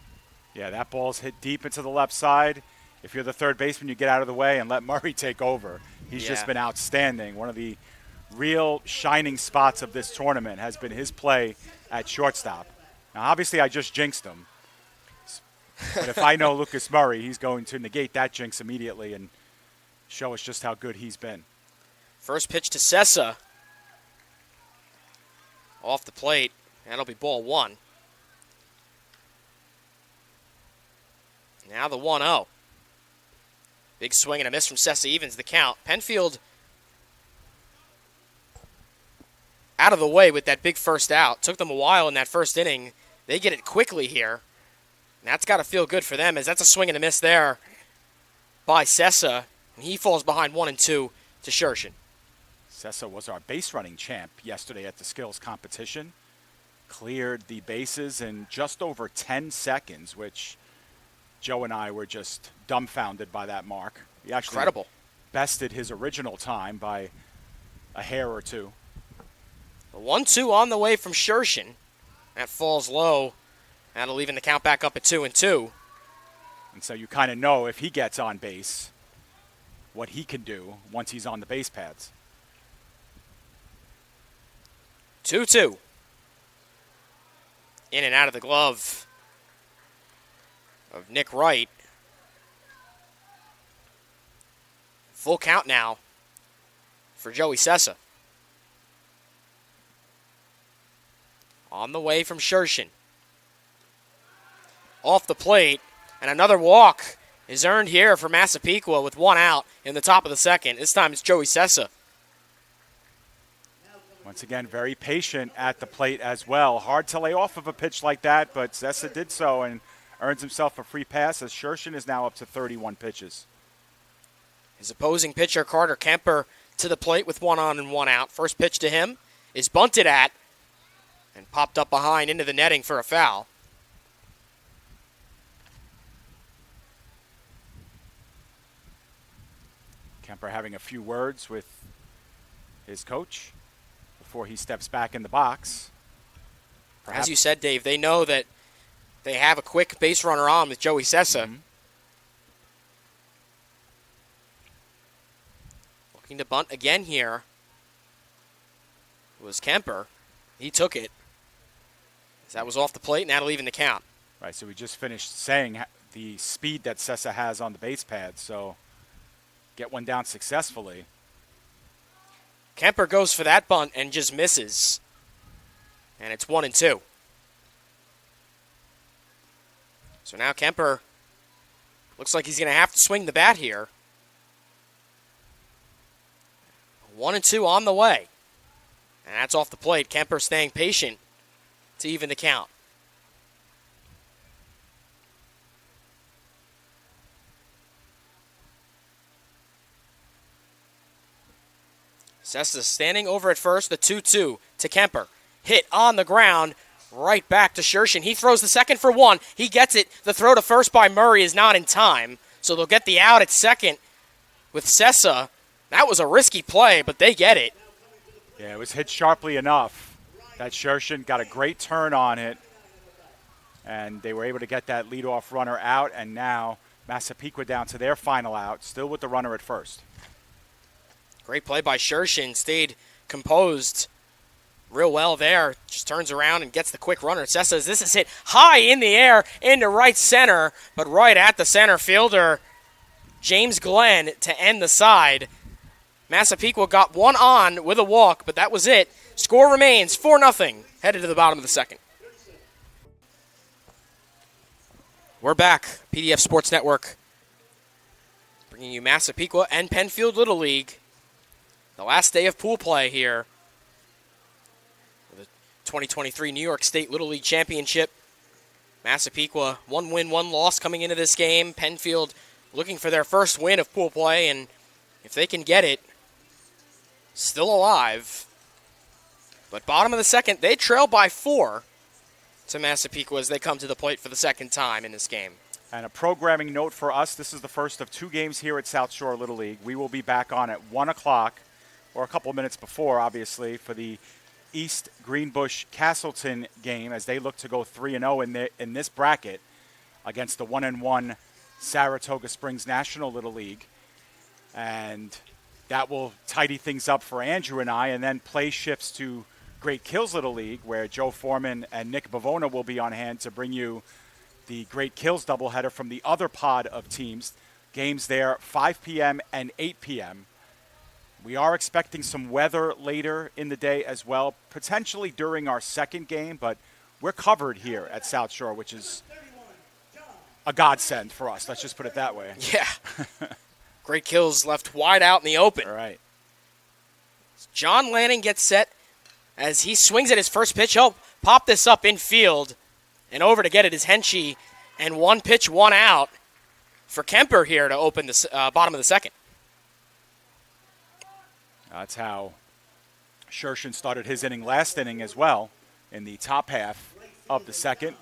Yeah, that ball's hit deep into the left side. If you're the third baseman, you get out of the way and let Murray take over. He's just been outstanding. One of the real shining spots of this tournament has been his play at shortstop. Now, obviously, I just jinxed him. But if I know Lucas Murray, he's going to negate that jinx immediately and show us just how good he's been. First pitch to Sessa. Off the plate. That'll be ball one. Now the 1-0. Big swing and a miss from Sessa evens the count. Penfield out of the way with that big first out. Took them a while in that first inning. They get it quickly here. And that's got to feel good for them, as that's a swing and a miss there by Sessa. And he falls behind 1-2 to Shershin. Sessa was our base running champ yesterday at the skills competition. Cleared the bases in just over 10 seconds, which Joe and I were just dumbfounded by that mark. He actually Incredible. Bested his original time by a hair or two. The 1-2 on the way from Shershin. That falls low. That'll even the count back up at 2-2. And so you kind of know if he gets on base what he can do once he's on the base pads. 2-2. In and out of the glove of Nick Wright. Full count now for Joey Sessa. On the way from Shershin. Off the plate, and another walk is earned here for Massapequa with one out in the top of the second. This time it's Joey Sessa. Once again, very patient at the plate as well. Hard to lay off of a pitch like that, but Sessa did so and earns himself a free pass as Shershin is now up to 31 pitches. His opposing pitcher, Carter Kemper, to the plate with one on and one out. First pitch to him is bunted at and popped up behind into the netting for a foul. Kemper having a few words with his coach before he steps back in the box. As you said, Dave, they know that they have a quick base runner on with Joey Sessa. Mm-hmm. Looking to bunt again here was Kemper. He took it. That was off the plate, and that'll even the count. Right, so we just finished saying the speed that Sessa has on the base pad, so get one down successfully. Kemper goes for that bunt and just misses. And it's 1-2. So now Kemper looks like he's going to have to swing the bat here. 1-2 on the way. And that's off the plate. Kemper staying patient to even the count. Sessa standing over at first, the 2-2 to Kemper. Hit on the ground, right back to Shershin. He throws the second for one. He gets it. The throw to first by Murray is not in time, so they'll get the out at second with Sessa. That was a risky play, but they get it. Yeah, it was hit sharply enough that Shershin got a great turn on it, and they were able to get that leadoff runner out, and now Massapequa down to their final out, still with the runner at first. Great play by Shershin. Stayed composed real well there. Just turns around and gets the quick runner. Sessa says this is hit high in the air into right center, but right at the center fielder, James Glenn, to end the side. Massapequa got one on with a walk, but that was it. Score remains 4-0, headed to the bottom of the second. We're back. PDF Sports Network bringing you Massapequa and Penfield Little League. The last day of pool play here for the 2023 New York State Little League Championship. Massapequa, 1 win, 1 loss coming into this game. Penfield looking for their first win of pool play, and if they can get it, still alive. But bottom of the second, they trail by 4 to Massapequa as they come to the plate for the second time in this game. And a programming note for us, this is the first of 2 games here at South Shore Little League. We will be back on at 1 o'clock, or a couple of minutes before, obviously, for the East Greenbush Castleton game as they look to go 3-0 in this bracket against the 1-1 Saratoga Springs National Little League. And that will tidy things up for Andrew and I, and then play shifts to Great Kills Little League, where Joe Foreman and Nick Bavona will be on hand to bring you the Great Kills doubleheader from the other pod of teams. Games there 5 p.m. and 8 p.m. We are expecting some weather later in the day as well, potentially during our second game, but we're covered here at South Shore, which is a godsend for us. Let's just put it that way. Yeah. Great Kills left wide out in the open. All right. John Lanning gets set as he swings at his first pitch. He'll pop this up in field, and over to get it is Henchy, and 1 pitch, 1 out for Kemper here to open the bottom of the second. That's how Shershin started his inning last inning as well, in the top half of the second.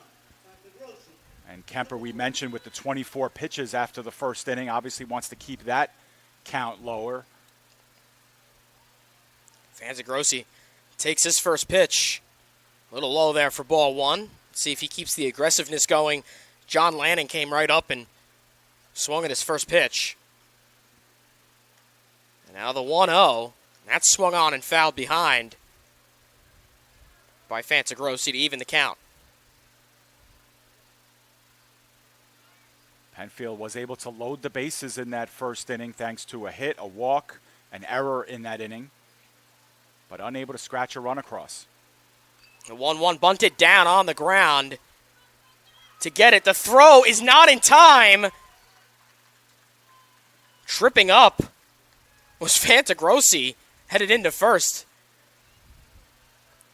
And Kemper, we mentioned, with the 24 pitches after the first inning, obviously wants to keep that count lower. Fanzagrossi takes his first pitch. A little low there for ball 1. See if he keeps the aggressiveness going. John Lanning came right up and swung at his first pitch. And now the 1-0. That's swung on and fouled behind by Fanzagrossi to even the count. Penfield was able to load the bases in that first inning thanks to a hit, a walk, an error in that inning, but unable to scratch a run across. The 1-1 bunted down on the ground to get it. The throw is not in time. Tripping up was Fantagrossi, headed into first.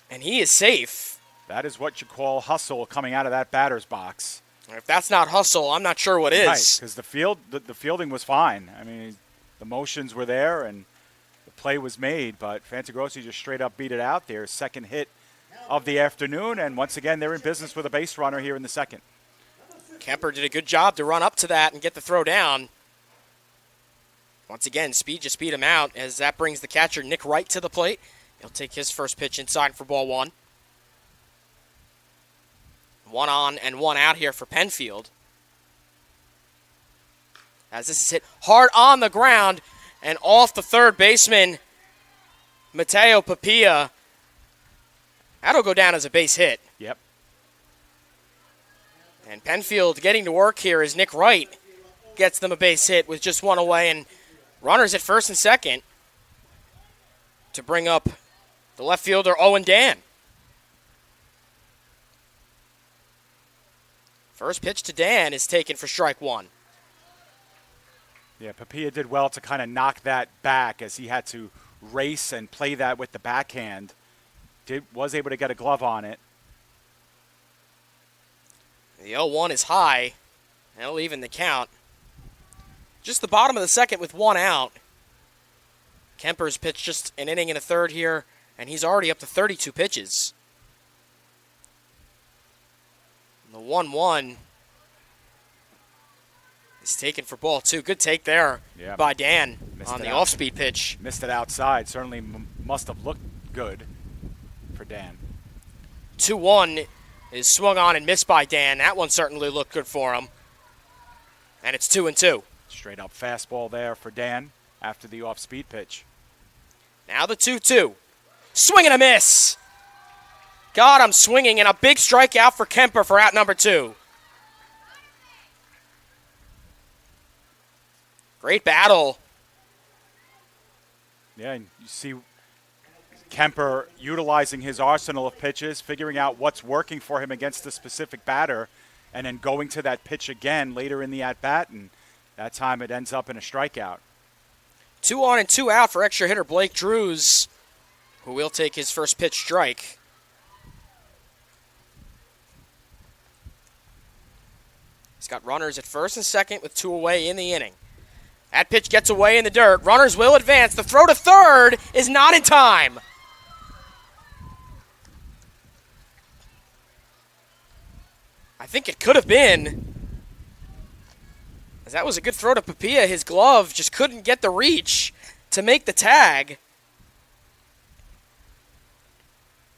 And he is safe. That is what you call hustle coming out of that batter's box. If that's not hustle, I'm not sure what is. Right, because the fielding was fine. I mean, the motions were there and the play was made, but Fantagrossi just straight up beat it out there. Second hit of the afternoon, and once again, they're in business with a base runner here in the second. Kemper did a good job to run up to that and get the throw down. Once again, speed just beat him out as that brings the catcher Nick Wright to the plate. He'll take his first pitch inside for ball 1. 1 on and 1 out here for Penfield. As this is hit hard on the ground and off the third baseman, Mateo Papilla. That'll go down as a base hit. Yep. And Penfield getting to work here as Nick Wright gets them a base hit with just 1 away, and runners at first and second to bring up the left fielder Owen Dan. First pitch to Dan is taken for strike 1. Yeah, Papilla did well to kind of knock that back as he had to race and play that with the backhand. Was able to get a glove on it. The 0-1 is high. That'll even the count. Just the bottom of the second with 1 out. Kemper's pitched just an inning and a third here, and he's already up to 32 pitches. The 1-1 is taken for ball 2. Good take there by Dan on the off-speed pitch. Missed it outside. Certainly must have looked good for Dan. 2-1 is swung on and missed by Dan. That one certainly looked good for him. And it's 2-2. Straight up fastball there for Dan after the off-speed pitch. Now the 2-2. Swing and a miss. Got him swinging, and a big strikeout for Kemper for out number 2. Great battle. Yeah, and you see Kemper utilizing his arsenal of pitches, figuring out what's working for him against the specific batter, and then going to that pitch again later in the at-bat, and that time it ends up in a strikeout. 2 on and 2 out for extra hitter Blake Drews, who will take his first pitch strike. He's got runners at first and second with 2 away in the inning. That pitch gets away in the dirt. Runners will advance. The throw to third is not in time. think it could have been. As that was a good throw to Papilla. His glove just couldn't get the reach to make the tag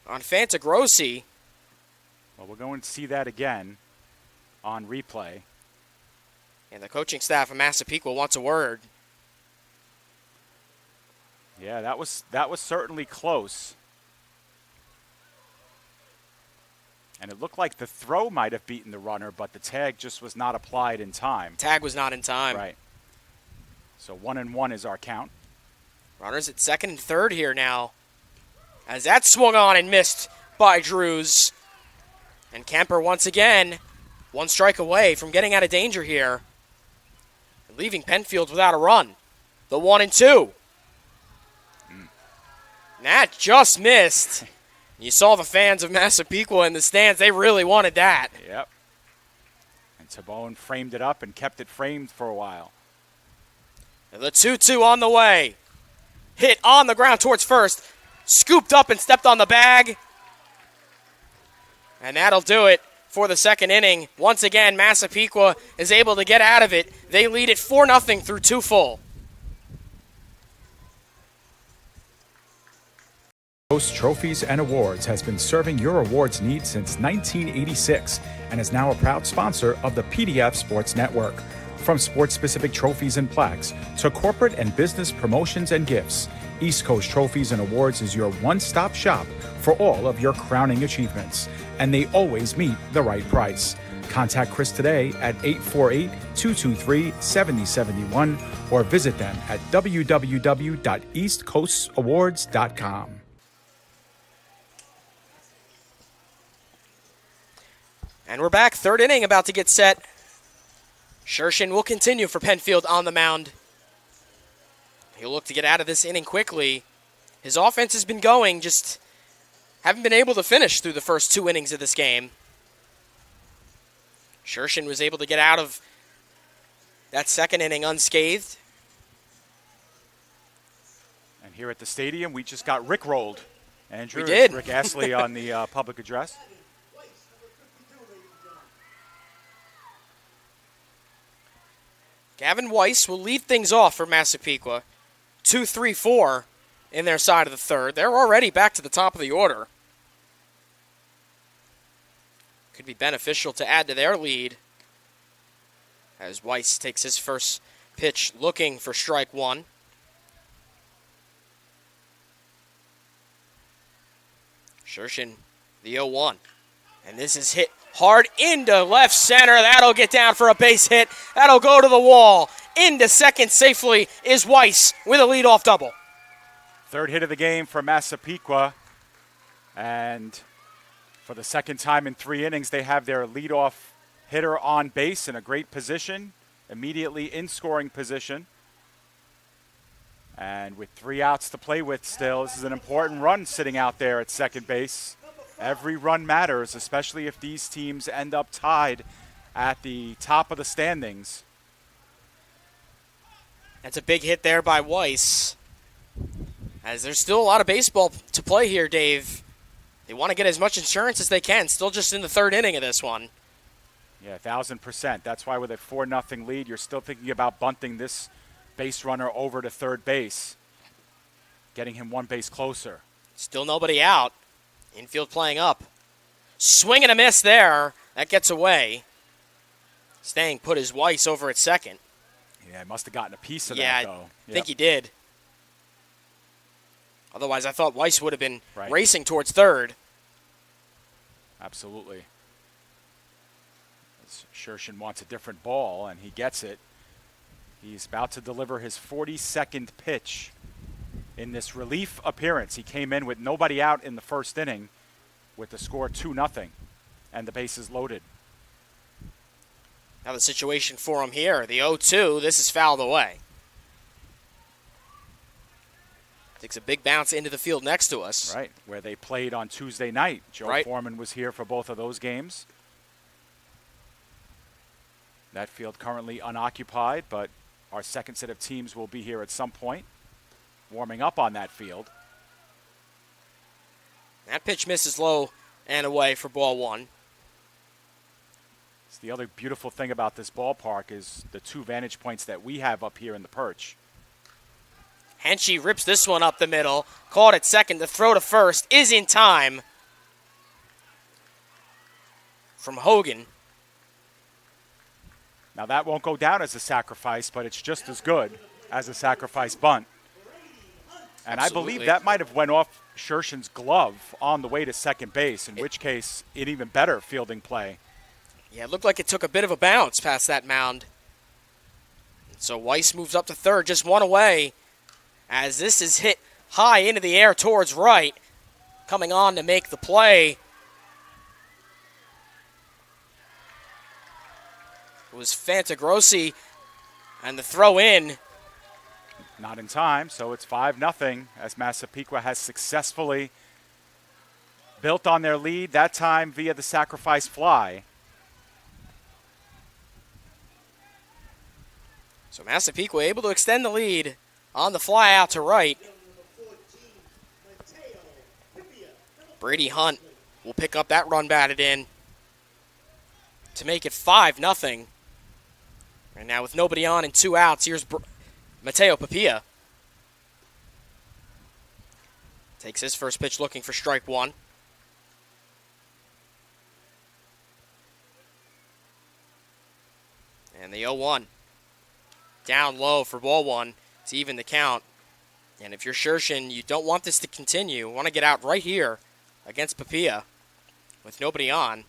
on Fantagrossi. Well, we're going to see that again on replay. And the coaching staff of Massapequa wants a word. Yeah, that was certainly close. And it looked like the throw might have beaten the runner, but the tag just was not applied in time. Tag was not in time. Right. So 1-1 is our count. Runners at second and third here now. As that swung on and missed by Drews. And Kemper once again, one strike away from getting out of danger here. Leaving Penfield without a run. The 1-2. That just missed. You saw the fans of Massapequa in the stands. They really wanted that. Yep. And Tabone framed it up and kept it framed for a while. And the 2-2 on the way. Hit on the ground towards first. Scooped up and stepped on the bag. And that'll do it for the second inning. Once again, Massapequa is able to get out of it. They lead it 4-0 through 2 full. Host Trophies and Awards has been serving your awards needs since 1986 and is now a proud sponsor of the PDF Sports Network. From sports-specific trophies and plaques to corporate and business promotions and gifts, East Coast Trophies and Awards is your one-stop shop for all of your crowning achievements, and they always meet the right price. Contact Chris today at 848-223-7071 or visit them at www.eastcoastawards.com. And we're back. Third inning about to get set. Shershin will continue for Penfield on the mound. He'll look to get out of this inning quickly. His offense has been going, just haven't been able to finish through the first 2 innings of this game. Shershin was able to get out of that second inning unscathed. And here at the stadium, we just got rickrolled. Andrew, We did. Rick Astley on the public address. Gavin Weiss will lead things off for Massapequa. 2-3-4 in their side of the third. They're already back to the top of the order. Could be beneficial to add to their lead as Weiss takes his first pitch looking for strike one. Shershin, the 0-1. And this is hit hard into left center. That'll get down for a base hit. That'll go to the wall. Into second safely is Weiss with a leadoff double. Third hit of the game for Massapequa. And for the second time in 3 innings, they have their leadoff hitter on base in a great position, immediately in scoring position. And with 3 outs to play with still, this is an important run sitting out there at second base. Every run matters, especially if these teams end up tied at the top of the standings. That's a big hit there by Weiss. As there's still a lot of baseball to play here, Dave. They want to get as much insurance as they can. Still just in the third inning of this one. Yeah, 1,000%. That's why with a 4-0 lead, you're still thinking about bunting this base runner over to third base, getting him 1 base closer. Still nobody out. Infield playing up. Swing and a miss there. That gets away. Stang put his Weiss over at second. Yeah, must have gotten a piece of Yeah, that, though. I think he did. Otherwise, I thought Weiss would have been racing towards third. Absolutely. Shershin wants a different ball, and he gets it. He's about to deliver his 42nd pitch in this relief appearance. He came in with nobody out in the first inning with the score 2-0 and the bases loaded. Now the situation for him here. The 0-2, this is fouled away. Takes a big bounce into the field next to us. Right, where they played on Tuesday night. Joe Foreman was here for both of those games. That field currently unoccupied, but our second set of teams will be here at some point, warming up on that field. That pitch misses low and away for ball one. So the other beautiful thing about this ballpark is the 2 vantage points that we have up here in the perch. Henchy rips this one up the middle. Caught at second. The throw to first is in time from Hogan. Now that won't go down as a sacrifice, but it's just as good as a sacrifice bunt. And Absolutely. I believe that might have went off Shershen's glove on the way to second base, in which case, an even better fielding play. Yeah, it looked like it took a bit of a bounce past that mound. So Weiss moves up to third, just one away, as this is hit high into the air towards right. Coming on to make the play it was Fantagrossi, and the throw in. Not in time, so it's 5-0 as Massapequa has successfully built on their lead, that time via the sacrifice fly. So Massapequa able to extend the lead on the fly out to right. Brady Hunt will pick up that run batted in to make it 5-0. And now with nobody on and 2 outs, here's Mateo Papilla. Takes his first pitch looking for strike 1. And the 0-1. Down low for ball 1 to even the count. And if you're Shershen, you don't want this to continue. You want to get out right here against Papilla with nobody on.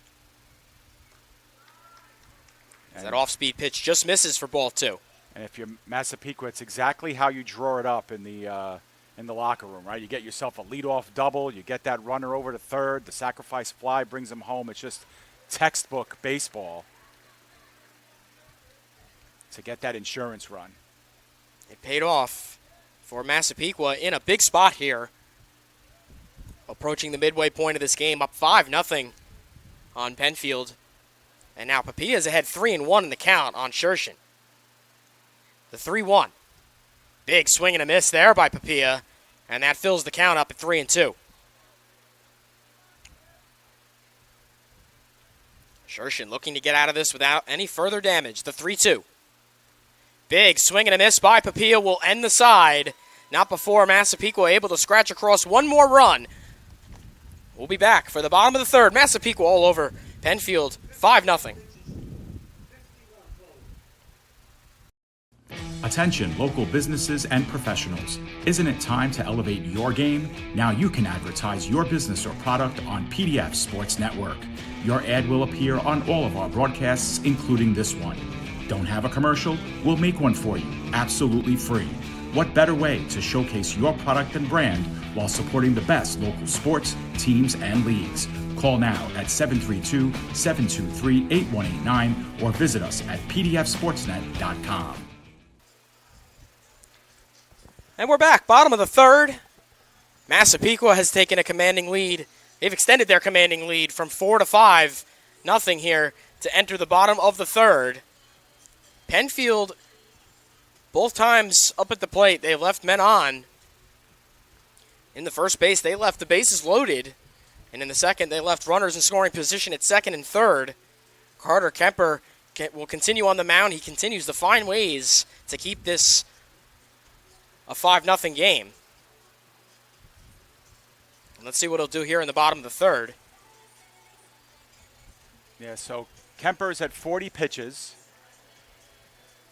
That off-speed pitch just misses for ball 2. And if you're Massapequa, it's exactly how you draw it up in the locker room, right? You get yourself a leadoff double, you get that runner over to third, the sacrifice fly brings him home. It's just textbook baseball to get that insurance run. It paid off for Massapequa in a big spot here. Approaching the midway point of this game, up 5-0 on Penfield. And now Papilla's ahead 3-1 in the count on Shershen. The 3-1. Big swing and a miss there by Papilla, and that fills the count up at 3-2. Shershen looking to get out of this without any further damage. The 3-2. Big swing and a miss by Papilla will end the side. Not before Massapequa able to scratch across one more run. We'll be back for the bottom of the third. Massapequa all over Penfield, 5-0. Attention local businesses and professionals. Isn't it time to elevate your game? Now you can advertise your business or product on PDF Sports Network. Your ad will appear on all of our broadcasts, including this one. Don't have a commercial? We'll make one for you, absolutely free. What better way to showcase your product and brand while supporting the best local sports, teams, and leagues? Call now at 732-723-8189 or visit us at pdfsportsnet.com. And we're back, bottom of the third. Massapequa has taken a commanding lead. They've extended their commanding lead from 4 to 5-0 here to enter the bottom of the third. Penfield, both times up at the plate, they left men on. In the first base, they left the bases loaded. And in the second, they left runners in scoring position at second and third. Carter Kemper will continue on the mound. He continues to find ways to keep this a 5-0 game. And let's see what he'll do here in the bottom of the third. Yeah, so Kemper's at 40 pitches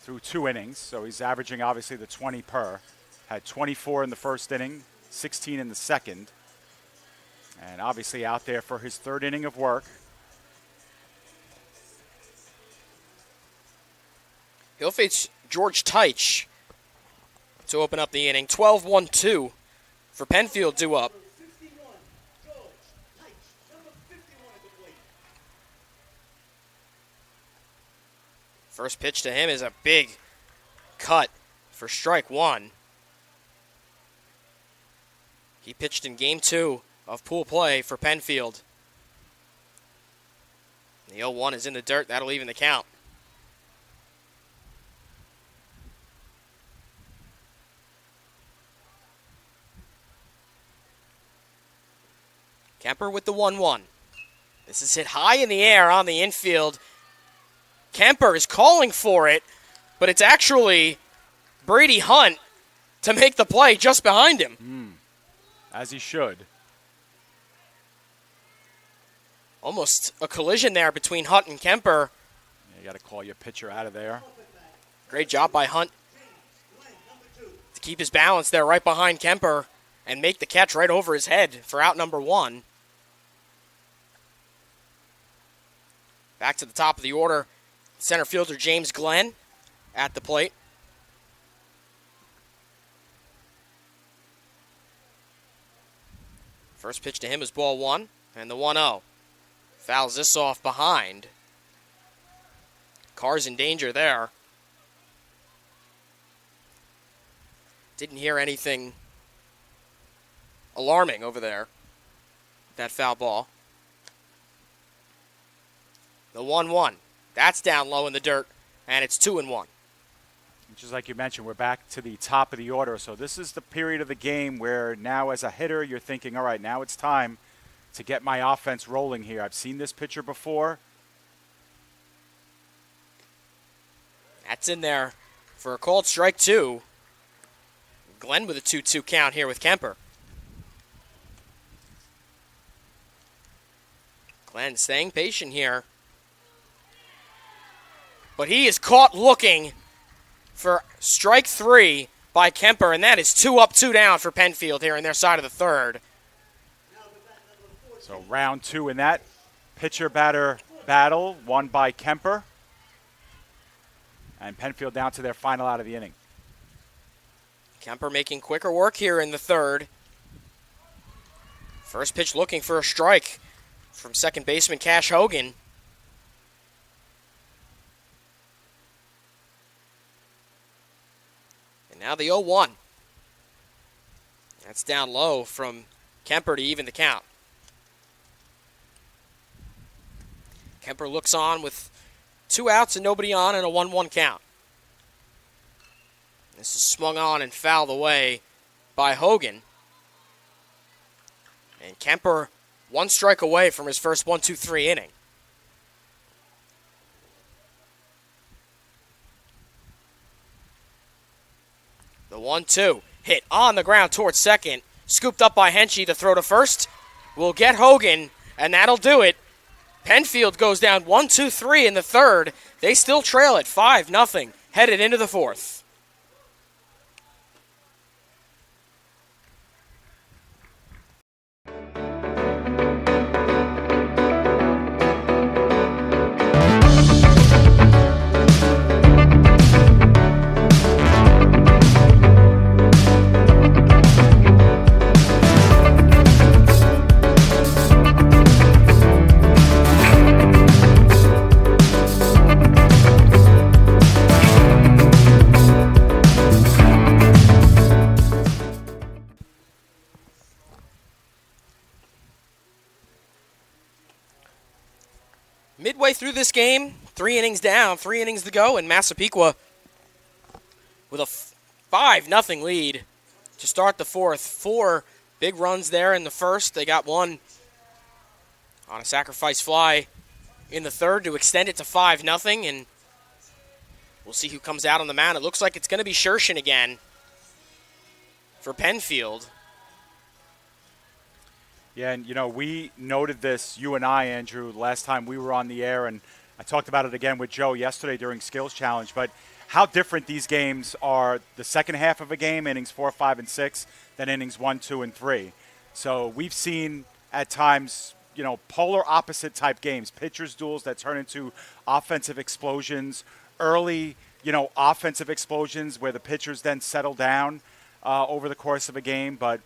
through 2 innings, so he's averaging obviously the 20 per. Had 24 in the first inning, 16 in the second, and obviously out there for his third inning of work. He'll face George Teich to open up the inning. 12-1-2 for Penfield due up. First pitch to him is a big cut for strike 1. He pitched in game 2 of pool play for Penfield. The 0-1 is in the dirt. That'll even the count. Kemper with the 1-1. This is hit high in the air on the infield. Kemper is calling for it, but it's actually Brady Hunt to make the play just behind him. As he should. Almost a collision there between Hunt and Kemper. You got to call your pitcher out of there. Great job by Hunt to keep his balance there right behind Kemper and make the catch right over his head for out number 1. Back to the top of the order, center fielder James Glenn at the plate. First pitch to him is ball 1, and the 1-0. Fouls this off behind. Carr's in danger there. Didn't hear anything alarming over there. That foul ball. The 1-1. That's down low in the dirt, and it's 2-1. Just like you mentioned, we're back to the top of the order. So this is the period of the game where now as a hitter, you're thinking, all right, now it's time to get my offense rolling here. I've seen this pitcher before. That's in there for a called strike 2. Glenn with a 2-2 count here with Kemper. Glenn staying patient here. But he is caught looking for strike 3 by Kemper, and that is 2 up, 2 down for Penfield here in their side of the third. So round 2 in that pitcher-batter battle, won by Kemper. And Penfield down to their final out of the inning. Kemper making quicker work here in the third. First pitch looking for a strike from second baseman Cash Hogan. And now the 0-1. That's down low from Kemper to even the count. Kemper looks on with 2 outs and nobody on and a 1-1 count. This is swung on and fouled away by Hogan. And Kemper 1 strike away from his first 1-2-3 inning. The 1-2 hit on the ground towards second. Scooped up by Henchy to throw to first. Will get Hogan, and that'll do it. Penfield goes down 1-2-3 in the third. They still trail it 5-0, headed into the fourth. Midway through this game, 3 innings down, 3 innings to go, and Massapequa with a 5-0 lead to start the fourth. 4 big runs there in the first. They got 1 on a sacrifice fly in the third to extend it to 5-0, and we'll see who comes out on the mound. It looks like it's going to be Shershin again for Penfield. Yeah, and, you know, we noted this, you and I, Andrew, last time we were on the air, and I talked about it again with Joe yesterday during Skills Challenge, but how different these games are, the second half of a game, innings 4, 5, and 6, than innings 1, 2, and 3. So we've seen at times, you know, polar opposite type games, pitchers' duels that turn into offensive explosions, early, you know, offensive explosions where the pitchers then settle down over the course of a game, but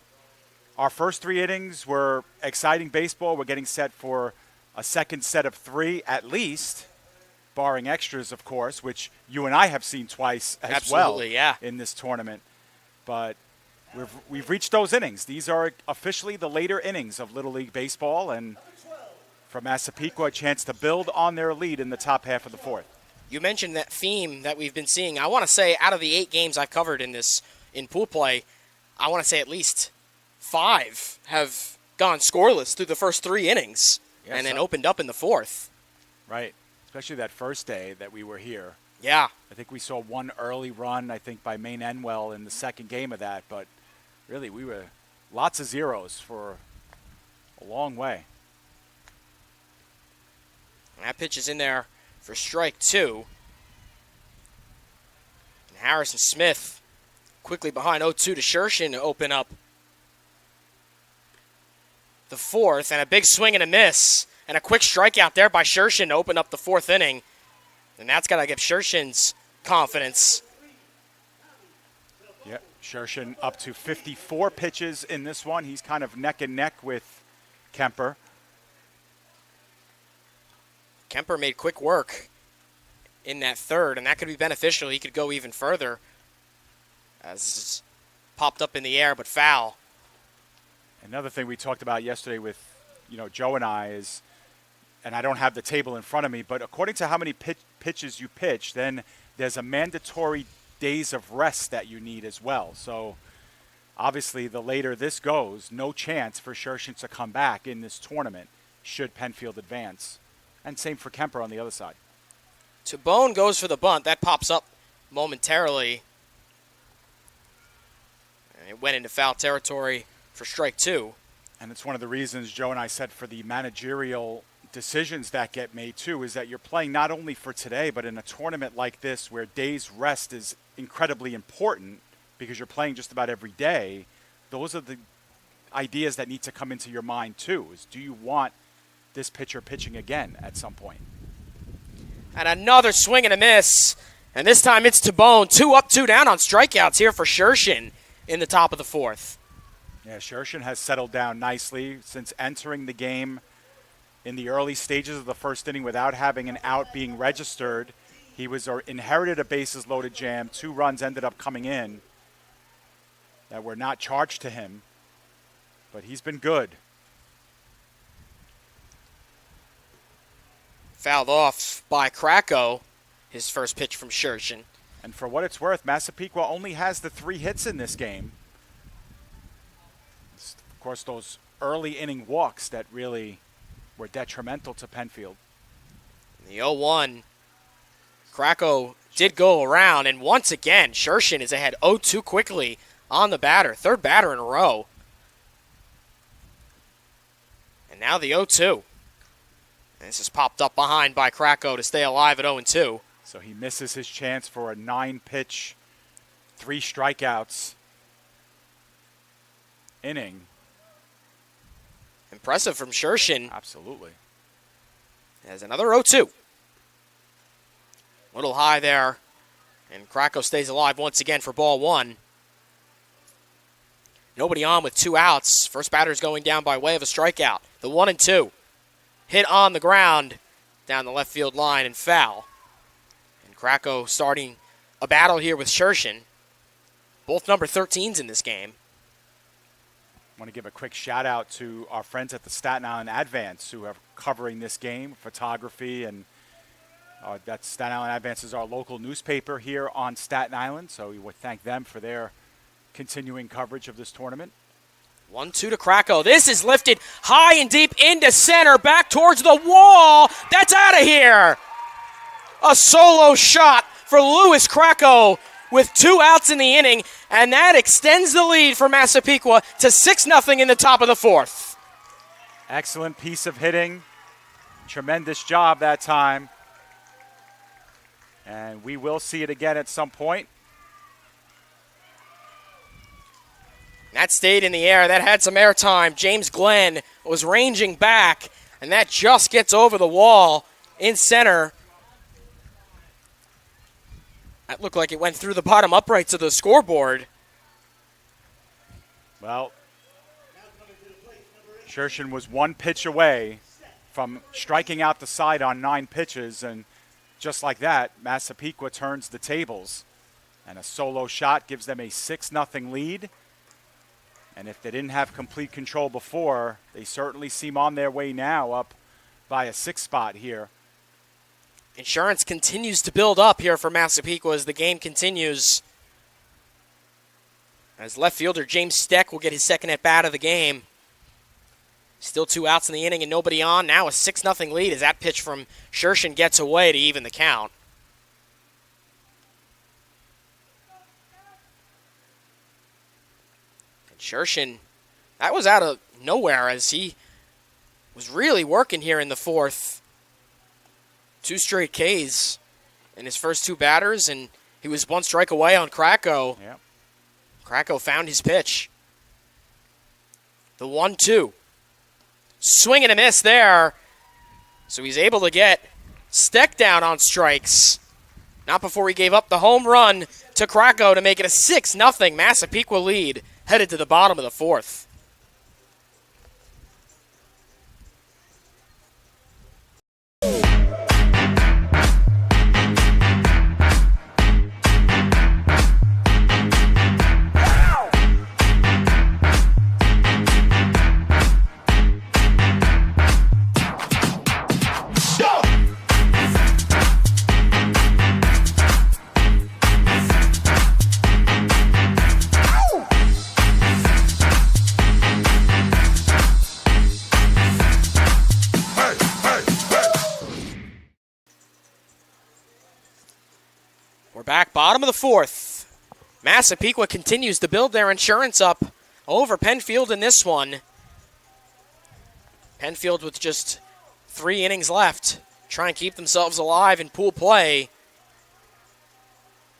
our first 3 innings were exciting baseball. We're getting set for a second set of 3 at least, barring extras, of course, which you and I have seen twice as Absolutely, well yeah. in this tournament. But we've reached those innings. These are officially the later innings of Little League Baseball, and for Massapequa, a chance to build on their lead in the top half of the fourth. You mentioned that theme that we've been seeing. I want to say out of the 8 games I've covered in pool play, I want to say at least 5 have gone scoreless through the first 3 innings and then opened up in the fourth. Right. especially that first day that we were here. Yeah. I think we saw one early run, I think, by Maine Enwell in the second game of that. But really, we were lots of zeros for a long way. That pitch is in there for strike 2. And Harrison Smith quickly behind 0-2 to Shershin to open up the 4th. And a big swing and a miss. And a quick strikeout there by Shershin to open up the 4th inning. And that's got to give Shershin's confidence. Yep, Shershin up to 54 pitches in this one. He's kind of neck and neck with Kemper. Kemper made quick work in that 3rd, and that could be beneficial. He could go even further. As this is popped up in the air, but foul. Another thing we talked about yesterday with, Joe and I is, and I don't have the table in front of me, but according to how many pitches you pitch, then there's a mandatory days of rest that you need as well. So obviously the later this goes, no chance for Shershin to come back in this tournament should Penfield advance. And same for Kemper on the other side. Tabone goes for the bunt. That pops up momentarily. And it went into foul territory for strike 2. And it's one of the reasons Joe and I said for the managerial decisions that get made too, is that you're playing not only for today, but in a tournament like this where days rest is incredibly important because you're playing just about every day. Those are the ideas that need to come into your mind too, is do you want this pitcher pitching again at some point? And another swing and a miss. And this time it's Tabone. 2 up, 2 down on strikeouts here for Shershin in the top of the 4th. Yeah, Shershin has settled down nicely since entering the game in the early stages of the first inning without having an out being registered. He was inherited a bases loaded jam. 2 runs ended up coming in that were not charged to him. But he's been good. Fouled off by Krakow, his first pitch from Shershin. And for what it's worth, Massapequa only has the 3 hits in this game. It's, of course, those early inning walks that really were detrimental to Penfield. The 0-1, Krakow did go around, and once again, Shershin is ahead 0-2 quickly on the batter. 3rd batter in a row. And now the 0-2. This is popped up behind by Krakow to stay alive at 0-2. So he misses his chance for a 9-pitch, 3 strikeouts inning. Impressive from Shershin. Absolutely. As another 0-2. Little high there. And Krakow stays alive once again for ball 1. Nobody on with 2 outs. First batter's going down by way of a strikeout. The 1-2. Hit on the ground down the left field line and foul. And Krakow starting a battle here with Shershin. Both number 13s in this game. I want to give a quick shout out to our friends at the Staten Island Advance who are covering this game, photography, and that Staten Island Advance is our local newspaper here on Staten Island. So we would thank them for their continuing coverage of this tournament. 1-2 to Krakow. This is lifted high and deep into center, back towards the wall. That's out of here. A solo shot for Lewis Krakow with 2 outs in the inning, and that extends the lead for Massapequa to 6-0 in the top of the 4th. Excellent piece of hitting. Tremendous job that time. And we will see it again at some point. That stayed in the air. That had some airtime. James Glenn was ranging back, and that just gets over the wall in center. That looked like it went through the bottom uprights of the scoreboard. Well, Shershin was 1 pitch away from striking out the side on 9 pitches, and just like that, Massapequa turns the tables. And a solo shot gives them a 6-0 lead. And if they didn't have complete control before, they certainly seem on their way now up by a 6 spot here. Insurance continues to build up here for Massapequa as the game continues. As left fielder James Steck will get his second at bat of the game. Still 2 outs in the inning and nobody on. Now a 6-0 lead as that pitch from Shershin gets away to even the count. And Shershin, that was out of nowhere as he was really working here in the fourth. 2 straight Ks in his first 2 batters, and he was 1 strike away on Krakow. Yep. Krakow found his pitch. The 1-2. Swing and a miss there. So he's able to get Steck down on strikes. Not before he gave up the home run to Krakow to make it a 6-0 Massapequa lead headed to the bottom of the fourth. Back bottom of the fourth. Massapequa continues to build their insurance up over Penfield in this one. Penfield with just 3 innings left, trying to keep themselves alive in pool play.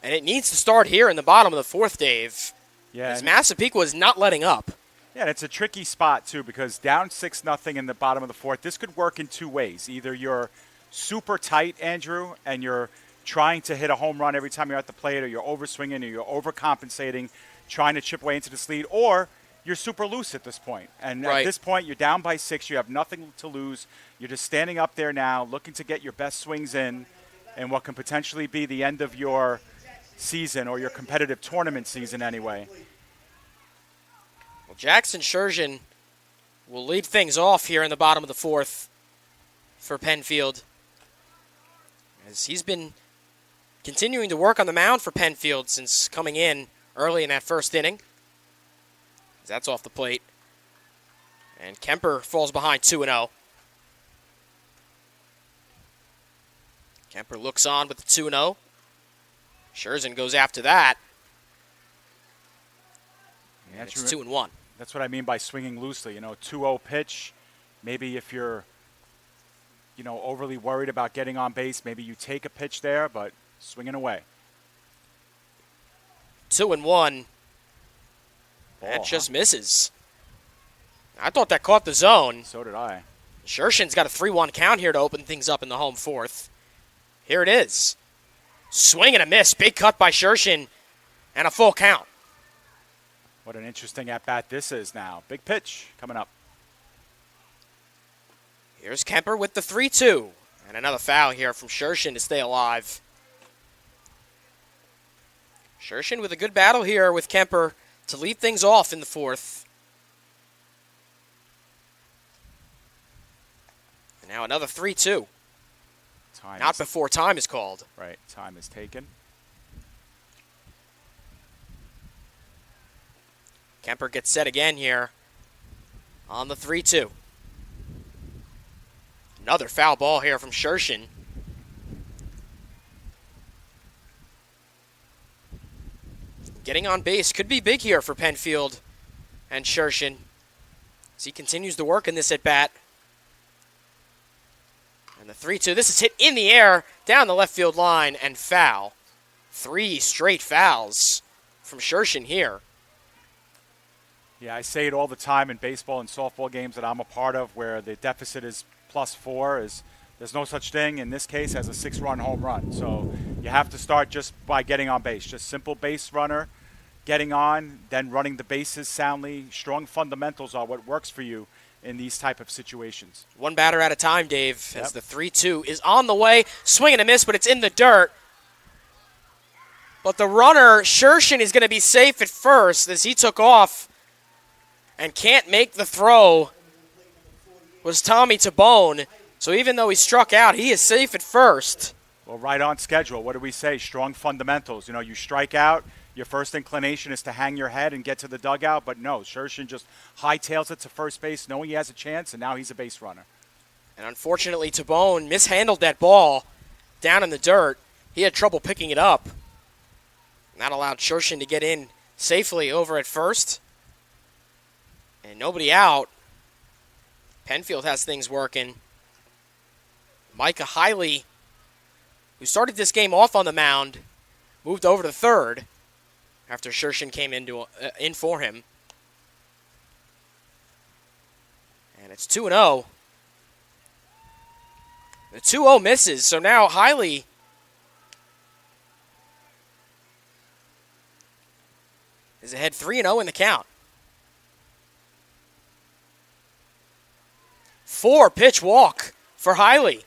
And it needs to start here in the bottom of the fourth, Dave. Yeah. As Massapequa is not letting up. Yeah, and it's a tricky spot, too, because down 6-0 in the bottom of the fourth, this could work in 2 ways. Either you're super tight, Andrew, and you're trying to hit a home run every time you're at the plate, or you're overswinging, or you're overcompensating, trying to chip away into this lead, or you're super loose at this point. And right. At this point, you're down by 6. You have nothing to lose. You're just standing up there now, looking to get your best swings in what can potentially be the end of your season, or your competitive tournament season anyway. Well, Jackson Shershin will lead things off here in the bottom of the fourth for Penfield, as he's been continuing to work on the mound for Penfield since coming in early in that first inning. That's off the plate. And Kemper falls behind 2-0. Kemper looks on with the 2-0. Shershin goes after that. Yeah, and it's 2-1. That's what I mean by swinging loosely. 2-0 pitch. Maybe if you're, overly worried about getting on base, maybe you take a pitch there, but swinging away. 2-1. That just misses. I thought that caught the zone. So did I. Shershin's got a 3-1 count here to open things up in the home fourth. Here it is. Swing and a miss. Big cut by Shershin and a full count. What an interesting at-bat this is now. Big pitch coming up. Here's Kemper with the 3-2. And another foul here from Shershin to stay alive. Shershin with a good battle here with Kemper to lead things off in the fourth. And now another 3-2. Not before time is called. Right, time is taken. Kemper gets set again here on the 3-2. Another foul ball here from Shershin. Getting on base could be big here for Penfield and Shershin as he continues to work in this at-bat. And the 3-2, this is hit in the air down the left field line and foul. 3 straight fouls from Shershin here. Yeah, I say it all the time in baseball and softball games that I'm a part of where the deficit is +4. There's no such thing in this case as a 6-run home run. So you have to start just by getting on base. Just simple base runner, getting on, then running the bases soundly. Strong fundamentals are what works for you in these type of situations. One batter at a time, Dave, as the 3-2 is on the way. Swing and a miss, but it's in the dirt. But the runner, Shershin, is going to be safe at first as he took off and can't make the throw. Was Tommy Tabone. So even though he struck out, he is safe at first. Well, Well, right on schedule. What do we say? Strong fundamentals. You know, you strike out. Your first inclination is to hang your head and get to the dugout, but no, Shershin just hightails it to first base, knowing he has a chance, and now he's a base runner. And unfortunately, Tabone mishandled that ball down in the dirt. He had trouble picking it up. And that allowed Shershin to get in safely over at first. And nobody out. Penfield has things working. Micah Hiley, who started this game off on the mound, moved over to third after Shershin came in for him. And it's 2-0. The 2-0 misses, so now Hiley is ahead 3-0 in the count. 4-pitch walk for Hiley.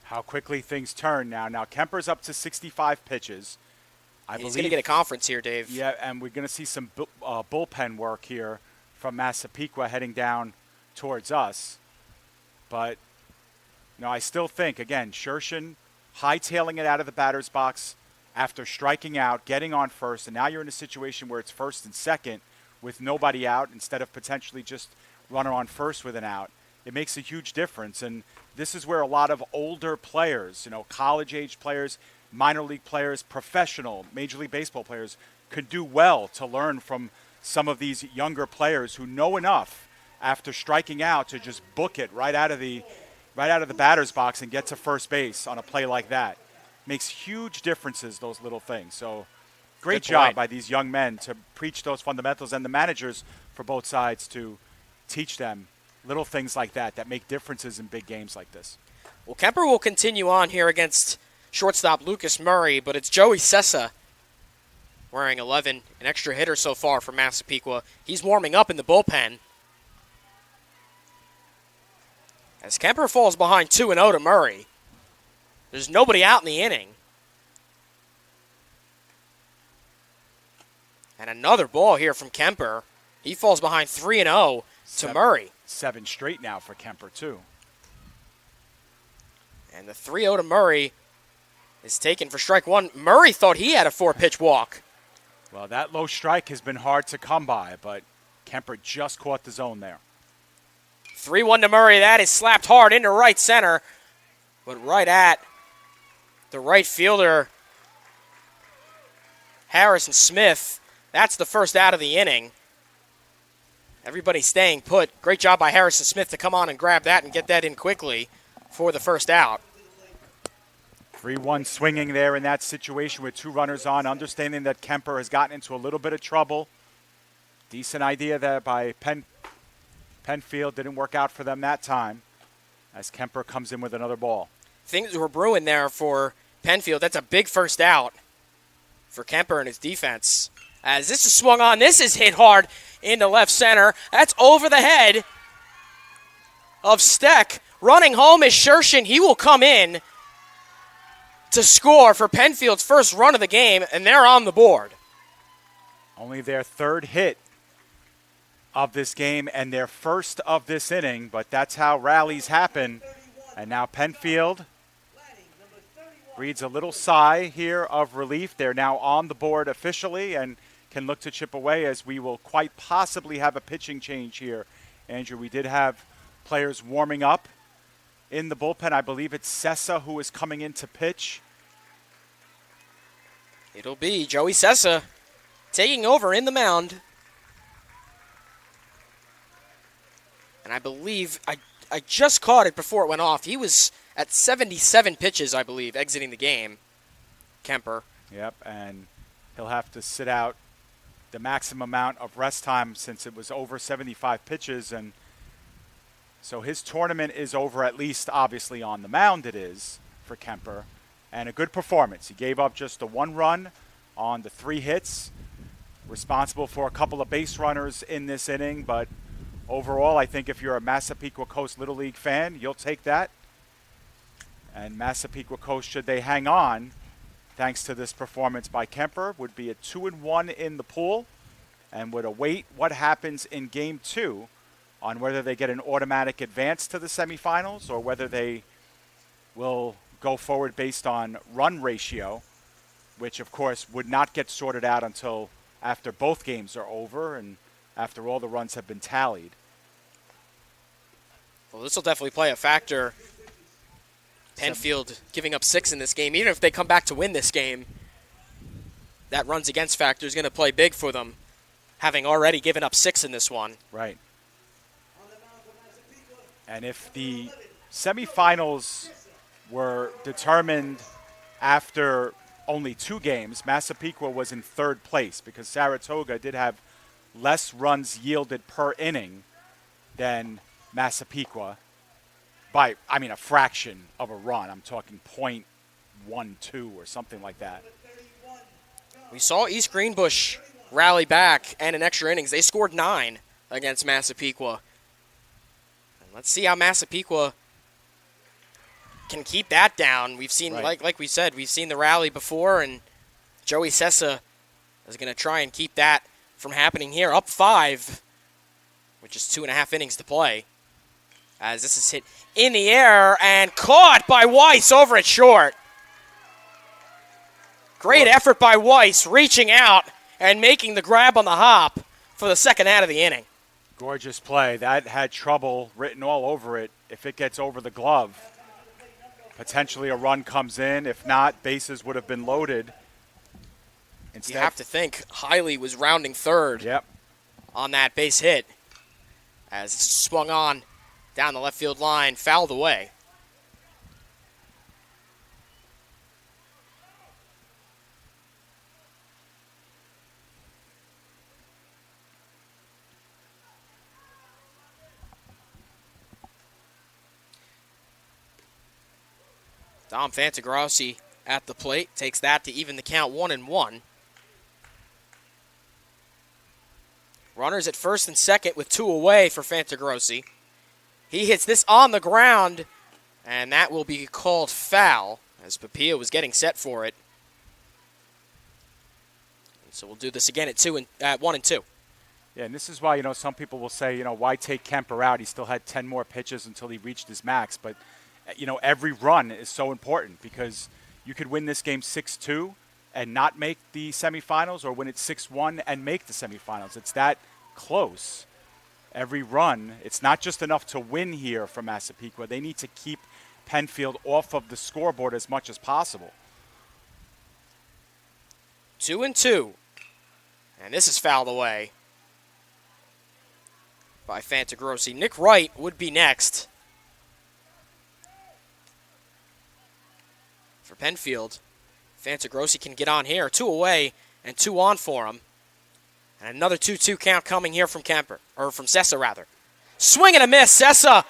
How quickly things turn now. Now Kemper's up to 65 pitches. He's going to get a conference here, Dave. Yeah, and we're going to see some bullpen work here from Massapequa heading down towards us. But, you know, I still think, again, Shershin hightailing it out of the batter's box after striking out, getting on first, and now you're in a situation where it's first and second with nobody out instead of potentially just runner on first with an out. It makes a huge difference, and this is where a lot of older players, you know, college-age players, minor league players, professional, Major League Baseball players could do well to learn from some of these younger players who know enough after striking out to just book it right out of the batter's box and get to first base on a play like that. Makes huge differences, those little things. So great job by these young men to preach those fundamentals, and the managers for both sides to teach them little things like that make differences in big games like this. Well, Kemper will continue on here against shortstop Lucas Murray, but it's Joey Sessa wearing 11, an extra hitter so far for Massapequa. He's warming up in the bullpen. As Kemper falls behind 2-0 to Murray, there's nobody out in the inning. And another ball here from Kemper. He falls behind 3-0 to Murray. 7 straight now for Kemper, too. And the 3-0 to Murray is taken for strike one. Murray thought he had a 4-pitch walk. Well, that low strike has been hard to come by, but Kemper just caught the zone there. 3-1 to Murray. That is slapped hard into right center, but right at the right fielder, Harrison Smith. That's the first out of the inning. Everybody staying put. Great job by Harrison Smith to come on and grab that and get that in quickly for the first out. 3-1 swinging there in that situation with 2 runners on, understanding that Kemper has gotten into a little bit of trouble. Decent idea there by Penfield. Didn't work out for them that time as Kemper comes in with another ball. Things were brewing there for Penfield. That's a big first out for Kemper and his defense. As this is swung on, this is hit hard into left center. That's over the head of Steck. Running home is Shershin. He will come in to score for Penfield's first run of the game, and they're on the board. Only their 3rd hit of this game and their first of this inning, but that's how rallies happen. And now Penfield breathes a little sigh here of relief. They're now on the board officially and can look to chip away, as we will quite possibly have a pitching change here. Andrew, we did have players warming up in the bullpen. I believe it's Sessa who is coming in to pitch. It'll be Joey Sessa taking over in the mound. And I believe, I just caught it before it went off. He was at 77 pitches, I believe, exiting the game, Kemper. Yep, and he'll have to sit out the maximum amount of rest time since it was over 75 pitches. And so his tournament is over, at least obviously on the mound it is for Kemper. And a good performance. He gave up just the 1 run on the 3 hits, responsible for a couple of base runners in this inning. But overall, I think if you're a Massapequa Coast Little League fan, you'll take that. And Massapequa Coast, should they hang on, thanks to this performance by Kemper, would be a 2-1 in the pool and would await what happens in Game 2 on whether they get an automatic advance to the semifinals or whether they will go forward based on run ratio, which of course would not get sorted out until after both games are over and after all the runs have been tallied. Well, this will definitely play a factor. Penfield giving up 6 in this game. Even if they come back to win this game, that runs against factor is going to play big for them, having already given up 6 in this one. Right. And if the semifinals were determined after only 2 games, Massapequa was in 3rd place because Saratoga did have less runs yielded per inning than Massapequa by, a fraction of a run. I'm talking .12 or something like that. We saw East Greenbush rally back and in extra innings. They scored 9 against Massapequa. And let's see how Massapequa can keep that down. We've seen, like we said, we've seen the rally before, and Joey Sessa is going to try and keep that from happening here. Up 5, which is 2.5 innings to play. As this is hit in the air and caught by Weiss over at short. Great effort by Weiss, reaching out and making the grab on the hop for the second out of the inning. Gorgeous play. That had trouble written all over it. If it gets over the glove, potentially a run comes in. If not, bases would have been loaded. Instead, you have to think Hiley was rounding third on that base hit as it swung on down the left field line, fouled away. Dom Fantagrossi at the plate, takes that to even the count 1-1. Runners at first and second with 2 away for Fantagrossi. He hits this on the ground, and that will be called foul as Papilla was getting set for it. And so we'll do this again at 1 and 2. Yeah, and this is why, some people will say, why take Kemper out? He still had 10 more pitches until he reached his max. But, every run is so important because you could win this game 6-2 and not make the semifinals, or win it 6-1 and make the semifinals. It's that close. Every run, it's not just enough to win here for Massapequa. They need to keep Penfield off of the scoreboard as much as possible. 2 and 2. And this is fouled away by Fantagrossi. Nick Wright would be next for Penfield. Fantagrossi can get on here. 2 away and 2 on for him. And another 2-2 count coming here from Sessa rather. Swing and a miss. Sessa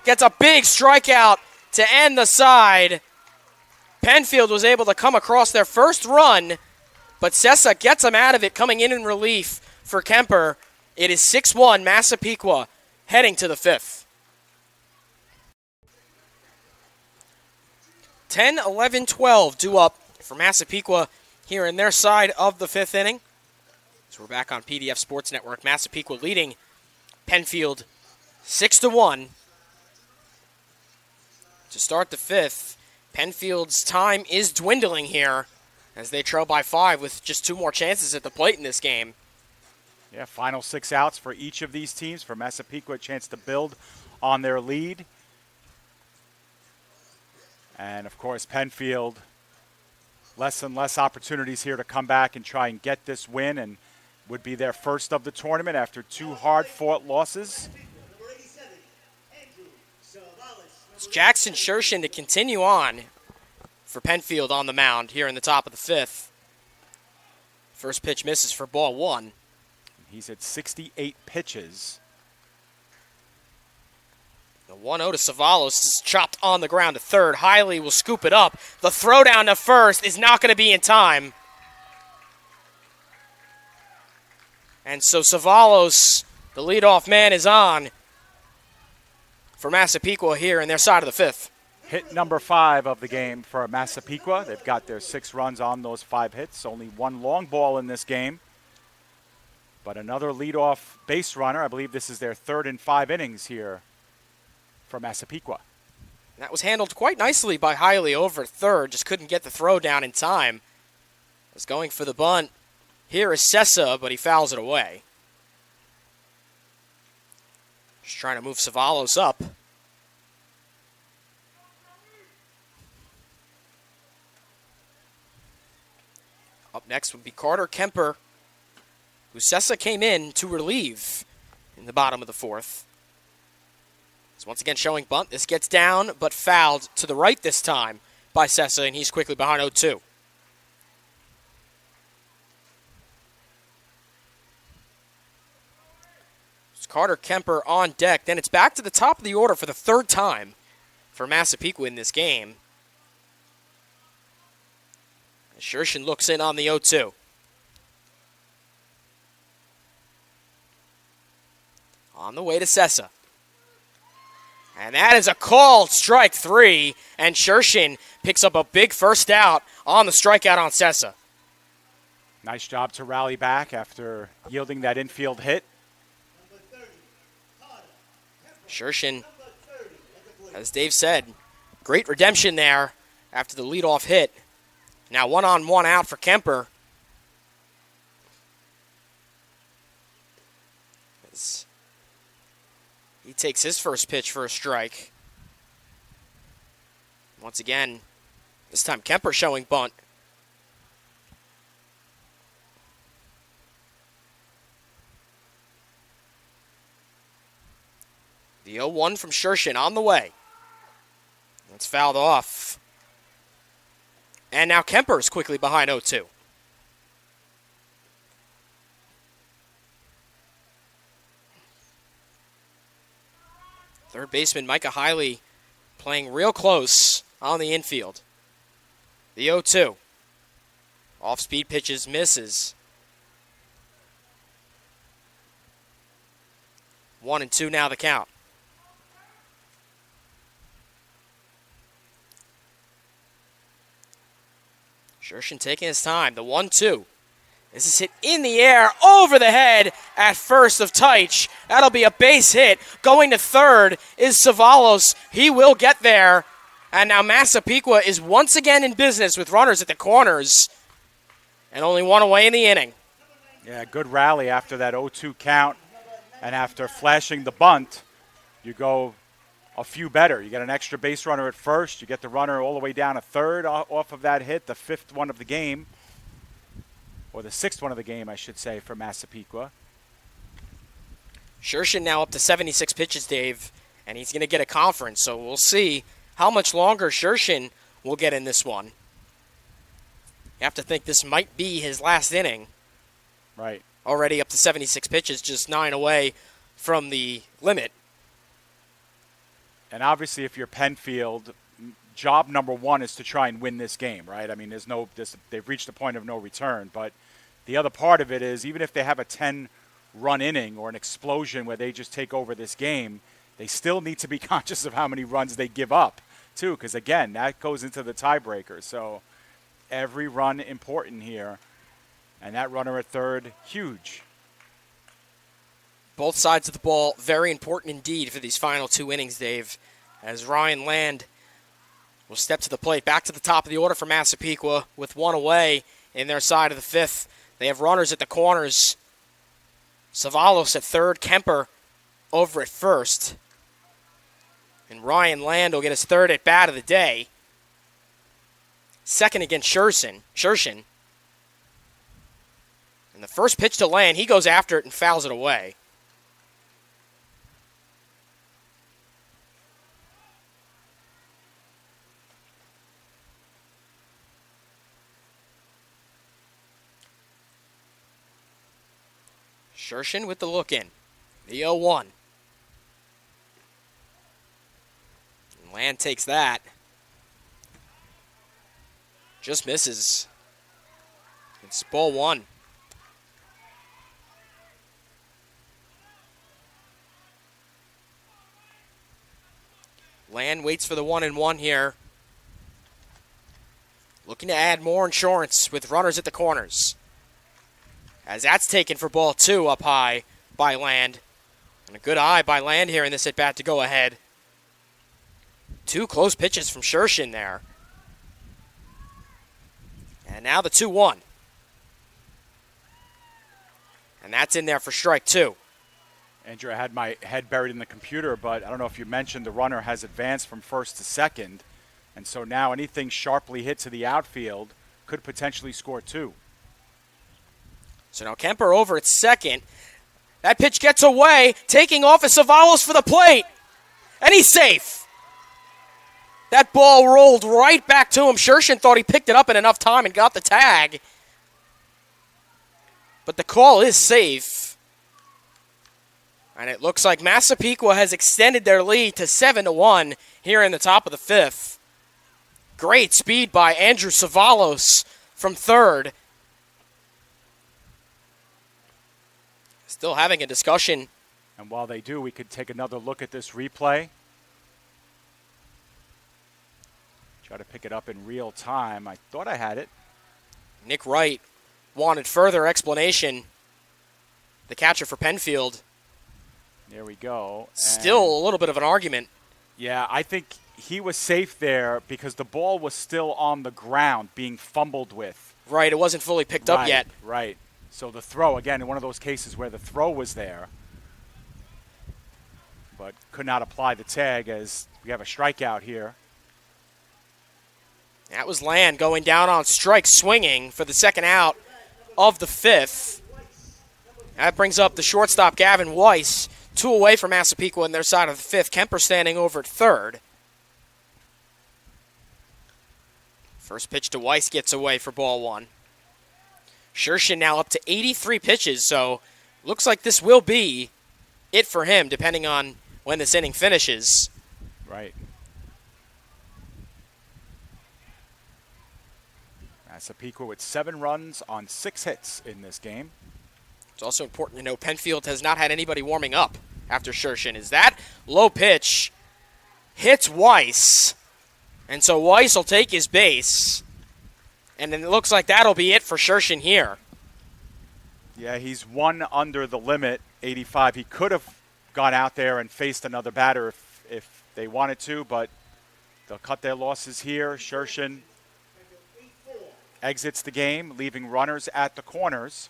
gets a big strikeout to end the side. Penfield was able to come across their first run, but Sessa gets them out of it, coming in relief for Kemper. It is 6-1 Massapequa heading to the 5th. 10, 11, 12 due up for Massapequa here in their side of the 5th inning. So we're back on PDF Sports Network. Massapequa leading Penfield 6-1. To start the 5th, Penfield's time is dwindling here as they trail by 5 with just 2 more chances at the plate in this game. Yeah, final 6 outs for each of these teams. For Massapequa, a chance to build on their lead. And, of course, Penfield, less and less opportunities here to come back and try and get this win, and would be their first of the tournament after 2 hard-fought losses. It's Jackson Shershin to continue on for Penfield on the mound here in the top of the 5th. First pitch misses for ball 1. He's at 68 pitches. The 1-0 to Savalos is chopped on the ground to third. Hiley will scoop it up. The throw down to first is not going to be in time. And so Savalos, the leadoff man, is on for Massapequa here in their side of the 5th. Hit number 5 of the game for Massapequa. They've got their 6 runs on those 5 hits. Only 1 long ball in this game. But another leadoff base runner. I believe this is their 3rd in 5 innings here for Massapequa. That was handled quite nicely by Hiley over third. Just couldn't get the throw down in time. Was going for the bunt. Here is Sessa, but he fouls it away. Just trying to move Savalos up. Up next would be Carter Kemper, who Sessa came in to relieve in the bottom of the 4th. So once again showing bunt. This gets down, but fouled to the right this time by Sessa, and he's quickly behind 0-2. It's Carter Kemper on deck. Then it's back to the top of the order for the 3rd time for Massapequa in this game. Shershin looks in on the 0-2. On the way to Sessa. And that is a called strike 3, and Shershin picks up a big first out on the strikeout on Sessa. Nice job to rally back after yielding that infield hit. Shershin, as Dave said, great redemption there after the leadoff hit. Now 1-on-1 out for Kemper. As he takes his first pitch for a strike. Once again, this time Kemper showing bunt. The 0-1 from Shershin on the way. It's fouled off. And now Kemper is quickly behind 0-2. Third baseman Micah Hiley playing real close on the infield. The 0-2. Off-speed pitches, misses. 1-2 now the count. Shershin taking his time. The 1-2. This is hit in the air over the head at first of Teich. That'll be a base hit. Going to third is Savalos. He will get there. And now Massapequa is once again in business with runners at the corners. And only one away in the inning. Yeah, good rally after that 0-2 count. And after flashing the bunt, you go a few better. You get an extra base runner at first. You get the runner all the way down to third off of that hit, the 5th one of the game. Or the 6th one of the game, I should say, for Massapequa. Shershin now up to 76 pitches, Dave, and he's going to get a conference. So we'll see how much longer Shershin will get in this one. You have to think this might be his last inning. Right. Already up to 76 pitches, just 9 away from the limit. And obviously, if you're Penfield, job number 1 is to try and win this game, right? I mean, they've reached the point of no return. But the other part of it is, even if they have a 10-run inning or an explosion where they just take over this game, they still need to be conscious of how many runs they give up, too. Because, again, that goes into the tiebreaker. So every run important here. And that runner at third, huge. Both sides of the ball, very important indeed for these final 2 innings, Dave. As Ryan Land will step to the plate. Back to the top of the order for Massapequa with 1 away in their side of the 5th. They have runners at the corners. Savalos at third, Kemper over at first. And Ryan Land will get his 3rd at bat of the day. Second against Shershin. And the first pitch to Land, he goes after it and fouls it away. Shershin with the look in. The 0-1. And Land takes that. Just misses. It's ball 1. Land waits for the 1-1 here. Looking to add more insurance with runners at the corners. As that's taken for ball 2 up high by Land. And a good eye by Land here in this at-bat to go ahead. 2 close pitches from Shershin there. And now the 2-1. And that's in there for strike 2. Andrew, I had my head buried in the computer, but I don't know if you mentioned the runner has advanced from first to second. And so now anything sharply hit to the outfield could potentially score 2. So now Kemper over at second. That pitch gets away. Taking off is Savalos for the plate. And he's safe. That ball rolled right back to him. Shershin thought he picked it up in enough time and got the tag. But the call is safe. And it looks like Massapequa has extended their lead to 7-1 here in the top of the 5th. Great speed by Andrew Savalos from third. Still having a discussion. And while they do, we could take another look at this replay. Try to pick it up in real time. I thought I had it. Nick Wright wanted further explanation. The catcher for Penfield. There we go. Still a little bit of an argument. Yeah, I think he was safe there because the ball was still on the ground being fumbled with. Right, it wasn't fully picked up yet. Right. So the throw, again, in one of those cases where the throw was there, but could not apply the tag as we have a strikeout here. That was Land going down on strike, swinging for the second out of the 5th. That brings up the shortstop, Gavin Weiss, 2 away from Massapequa on their side of the 5th. Kemper standing over at third. First pitch to Weiss gets away for ball 1. Shershin now up to 83 pitches, so looks like this will be it for him, depending on when this inning finishes. Right. Massapequa with 7 runs on 6 hits in this game. It's also important to note Penfield has not had anybody warming up after Shershin. Is that low pitch hits Weiss, and so Weiss will take his base. And then it looks like that'll be it for Shershin here. Yeah, he's 1 under the limit, 85. He could have gone out there and faced another batter if they wanted to, but they'll cut their losses here. Shershin exits the game, leaving runners at the corners.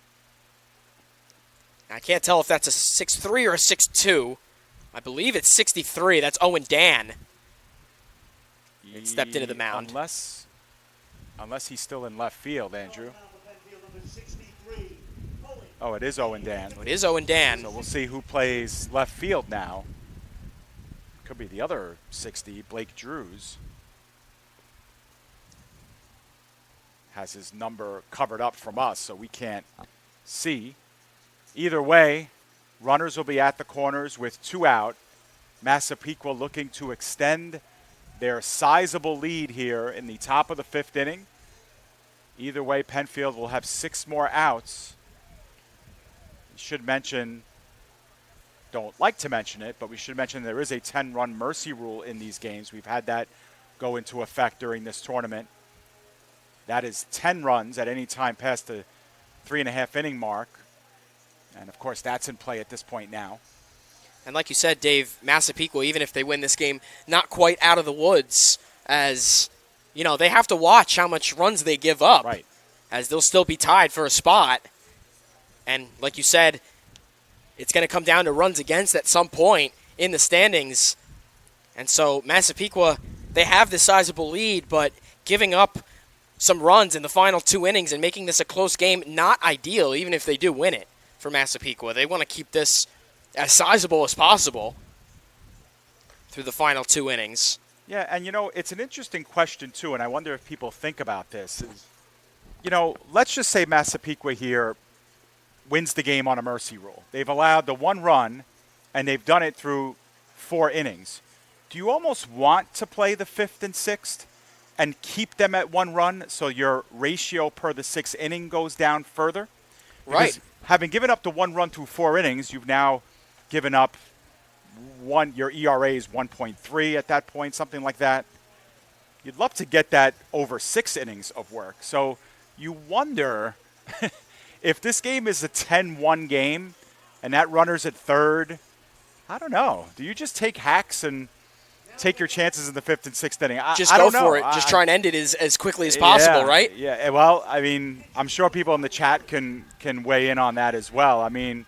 I can't tell if that's a 6'3 or a 6'2. I believe it's 63. That's Owen Dan. It stepped into the mound. Unless he's still in left field, Andrew. Oh, it is Owen Dan. It is Owen Dan. So we'll see who plays left field now. Could be the other 60, Blake Drews. Has his number covered up from us, so we can't see. Either way, runners will be at the corners with 2 out. Massapequa looking to extend their sizable lead here in the top of the 5th inning. Either way, Penfield will have 6 more outs. We should mention, don't like to mention it, but we should mention there is a 10-run mercy rule in these games. We've had that go into effect during this tournament. That is 10 runs at any time past the 3.5 inning mark. And, of course, that's in play at this point now. And like you said, Dave, Massapequa, even if they win this game, not quite out of the woods, as, you know, they have to watch how much runs they give up. Right. As they'll still be tied for a spot. And like you said, it's going to come down to runs against at some point in the standings. And so Massapequa, they have this sizable lead, but giving up some runs in the final 2 innings and making this a close game, not ideal, even if they do win it for Massapequa. They want to keep this as sizable as possible through the final 2 innings. Yeah, and, you know, it's an interesting question, too, and I wonder if people think about this. You know, let's just say Massapequa here wins the game on a mercy rule. They've allowed the 1 run, and they've done it through 4 innings. Do you almost want to play the 5th and 6th and keep them at 1 run so your ratio per the 6th inning goes down further? Right. Because having given up the 1 run through 4 innings, you've now given up your ERA is 1.3 at that point, something like that. You'd love to get that over 6 innings of work. So you wonder if this game is a 10-1 game and that runner's at third, I don't know. Do you just take hacks and take your chances in the 5th and 6th inning? Just I go don't know. for it. Just try and end it as quickly as possible, right? Yeah. Well, I mean, I'm sure people in the chat can weigh in on that as well. I mean,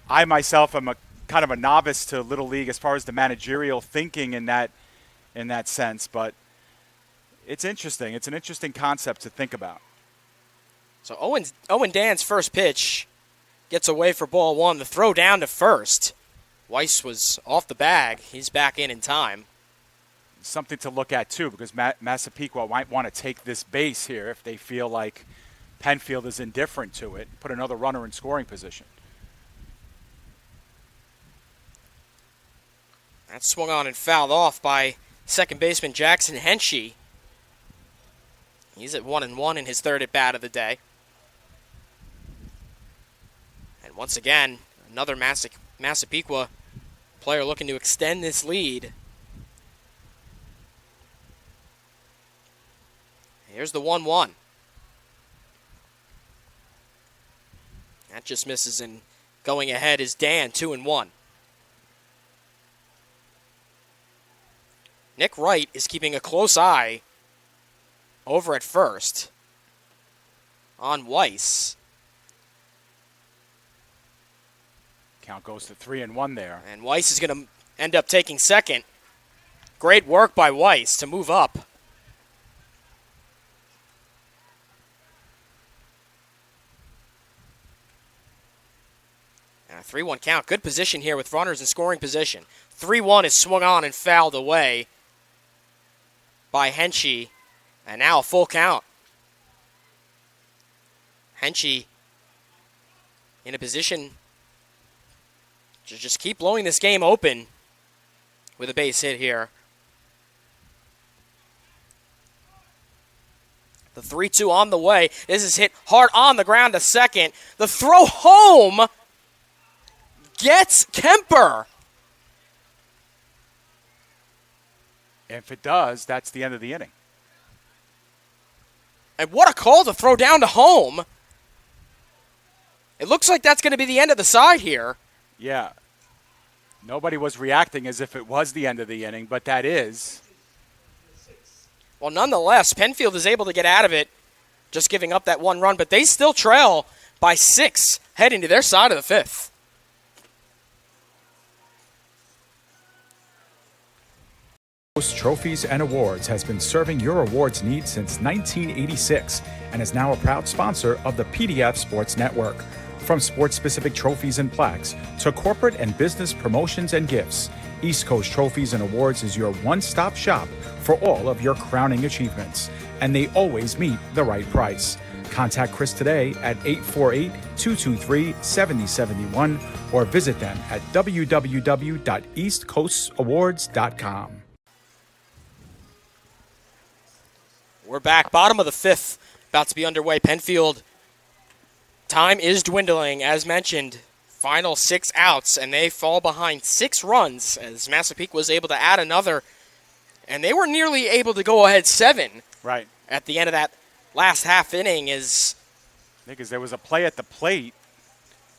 I myself am a kind of a novice to Little League as far as the managerial thinking in that sense, but it's interesting. It's an interesting concept to think about. So Owen Dan's first pitch gets away for ball 1. The throw down to first. Weiss was off the bag. He's back in time. Something to look at, too, because Massapequa might want to take this base here if they feel like Penfield is indifferent to it. Put another runner in scoring position. That swung on and fouled off by second baseman Jackson Henshey. He's at 1-1 in his third at bat of the day. And once again, another Massapequa player looking to extend this lead. Here's the 1-1. That just misses, and going ahead is Dan, 2-1. Nick Wright is keeping a close eye over at first on Weiss. Count goes to 3-1 there. And Weiss is going to end up taking second. Great work by Weiss to move up. And a 3-1 count. Good position here with runners in scoring position. 3-1 is swung on and fouled away by Henshey. And now a full count. Henshey in a position to just keep blowing this game open with a base hit here. The 3-2 on the way. This is hit hard on the ground to second. The throw home gets Kemper. If it does, that's the end of the inning. And what a call to throw down to home. It looks like that's going to be the end of the side here. Yeah. Nobody was reacting as if it was the end of the inning, but that is. Well, nonetheless, Penfield is able to get out of it, just giving up that 1 run, but they still trail by 6 heading to their side of the 5th. Trophies and Awards has been serving your awards needs since 1986 and is now a proud sponsor of the PDF Sports Network. From sports-specific trophies and plaques to corporate and business promotions and gifts, East Coast Trophies and Awards is your one-stop shop for all of your crowning achievements, and they always meet the right price. Contact Chris today at 848-223-7071 or visit them at www.eastcoastawards.com. We're back, bottom of the 5th, about to be underway. Penfield, time is dwindling, as mentioned. Final 6 outs, and they fall behind 6 runs as Massapequa was able to add another, and they were nearly able to go ahead 7. Right. At the end of that last half inning because there was a play at the plate,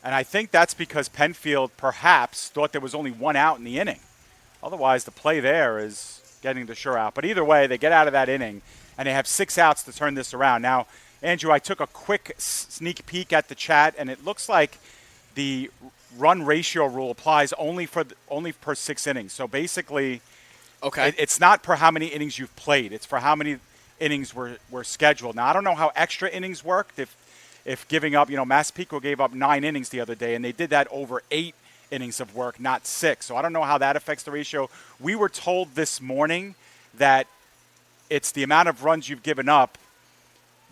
and I think that's because Penfield perhaps thought there was only 1 out in the inning. Otherwise, the play there is getting the sure out. But either way, they get out of that inning, and they have 6 outs to turn this around. Now, Andrew, I took a quick sneak peek at the chat, and it looks like the run ratio rule applies only per 6 innings. So basically, okay, it's not per how many innings you've played. It's for how many innings were scheduled. Now, I don't know how extra innings worked. If giving up, Massapequa gave up 9 innings the other day, and they did that over 8 innings of work, not 6. So I don't know how that affects the ratio. We were told this morning that it's the amount of runs you've given up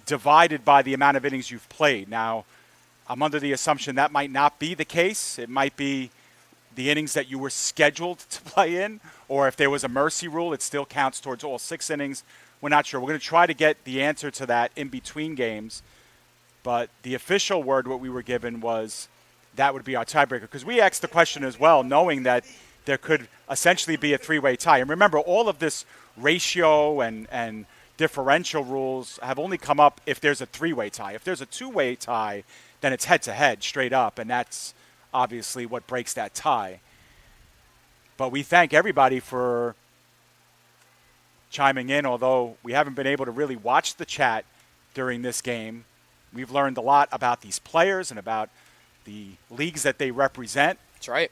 divided by the amount of innings you've played. Now, I'm under the assumption that might not be the case. It might be the innings that you were scheduled to play in, or if there was a mercy rule, it still counts towards all 6 innings. We're not sure. We're going to try to get the answer to that in between games. But the official word, what we were given, was that would be our tiebreaker. Because we asked the question as well, knowing that there could essentially be a 3-way tie. And remember, all of this ratio and differential rules have only come up if there's a three-way tie. If there's a two-way tie, then it's head-to-head straight up, and that's obviously what breaks that tie. But we thank everybody for chiming in, although we haven't been able to really watch the chat during this game. We've learned a lot about these players and about the leagues that they represent. That's right.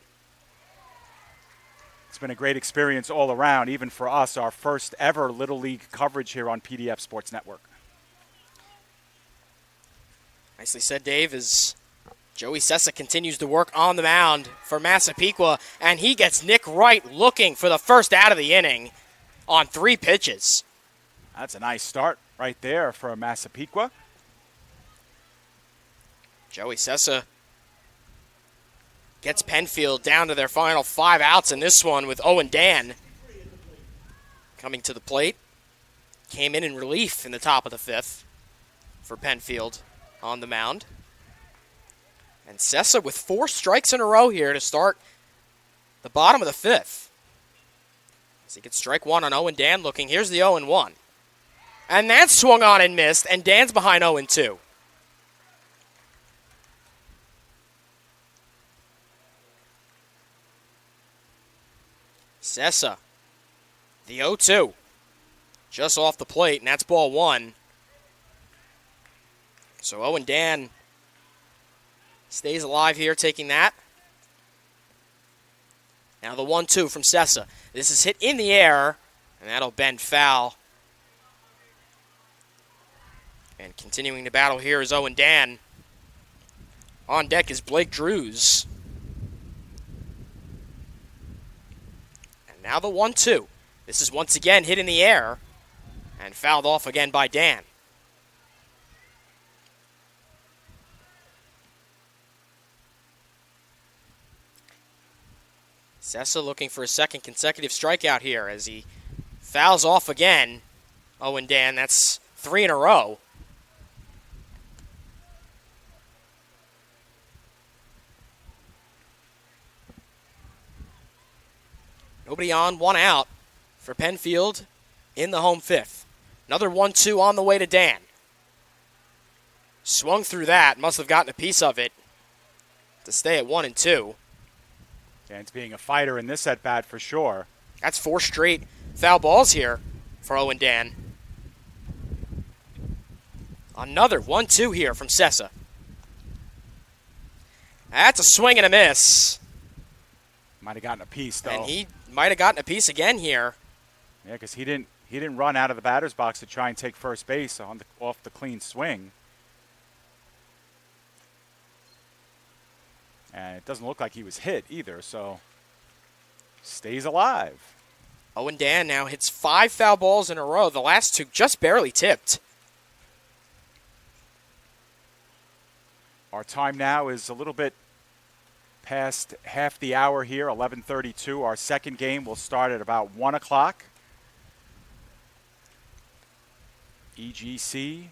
It's been a great experience all around, even for us, our first ever Little League coverage here on PDF Sports Network. Nicely said, Dave, as Joey Sessa continues to work on the mound for Massapequa, and he gets Nick Wright looking for the first out of the inning on 3 pitches. That's a nice start right there for Massapequa. Joey Sessa gets Penfield down to their final 5 outs in this one with Owen Dan coming to the plate. Came in relief in the top of the 5th for Penfield on the mound. And Sessa with 4 strikes in a row here to start the bottom of the 5th. As he gets strike 1 on Owen Dan looking. Here's the 0-1. And that's swung on and missed, and Dan's behind 0-2. Sessa, the 0-2, just off the plate, and that's ball 1. So Owen Dan stays alive here, taking that. Now the 1-2 from Sessa. This is hit in the air, and that'll bend foul. And continuing the battle here is Owen Dan. On deck is Blake Drews. Now the 1-2. This is once again hit in the air and fouled off again by Dan. Sessa looking for a second consecutive strikeout here as he fouls off again. Owen Dan, that's 3 in a row. Nobody on, 1 out for Penfield in the home 5th. Another 1-2 on the way to Dan. Swung through that, must have gotten a piece of it to stay at 1-2. Dan's being a fighter in this at-bat for sure. That's 4 straight foul balls here for Owen Dan. Another 1-2 here from Sessa. That's a swing and a miss. Might have gotten a piece, though. And he might have gotten a piece again here. Yeah, because he didn't run out of the batter's box to try and take first base off the clean swing. And it doesn't look like he was hit either, so stays alive. Owen Dan now hits 5 foul balls in a row. The last 2 just barely tipped. Our time now is a little bit past half the hour here, 11:32. Our second game will start at about 1 o'clock. EGC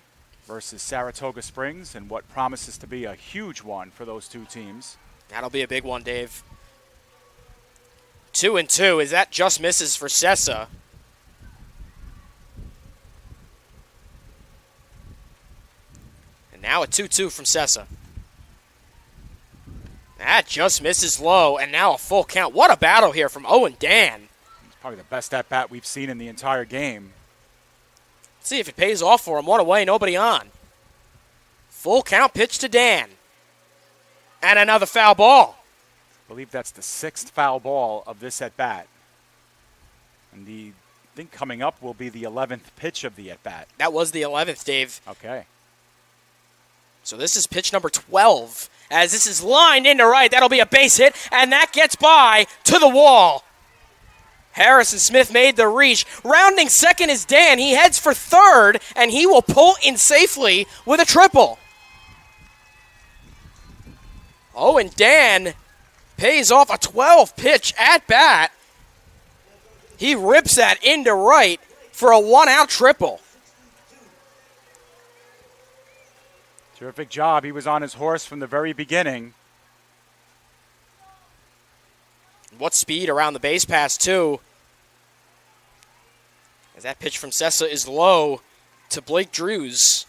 versus Saratoga Springs, and what promises to be a huge one for those two teams. That'll be a big one, Dave. 2-2, as that just misses for Sessa. And now a 2-2 from Sessa. That just misses low, and now a full count. What a battle here from Owen Dan. It's probably the best at-bat we've seen in the entire game. Let's see if it pays off for him. 1 away, nobody on. Full count pitch to Dan. And another foul ball. I believe that's the 6th foul ball of this at-bat. And I think coming up will be the 11th pitch of the at-bat. That was the 11th, Dave. Okay. So this is pitch number 12. As this is lined into right, that'll be a base hit, and that gets by to the wall. Harrison Smith made the reach. Rounding second is Dan. He heads for third, and he will pull in safely with a triple. Oh, and Dan pays off a 12-pitch at-bat. He rips that into right for a 1-out triple. Terrific job. He was on his horse from the very beginning. What speed around the base pass, too. As that pitch from Sessa is low to Blake Drews.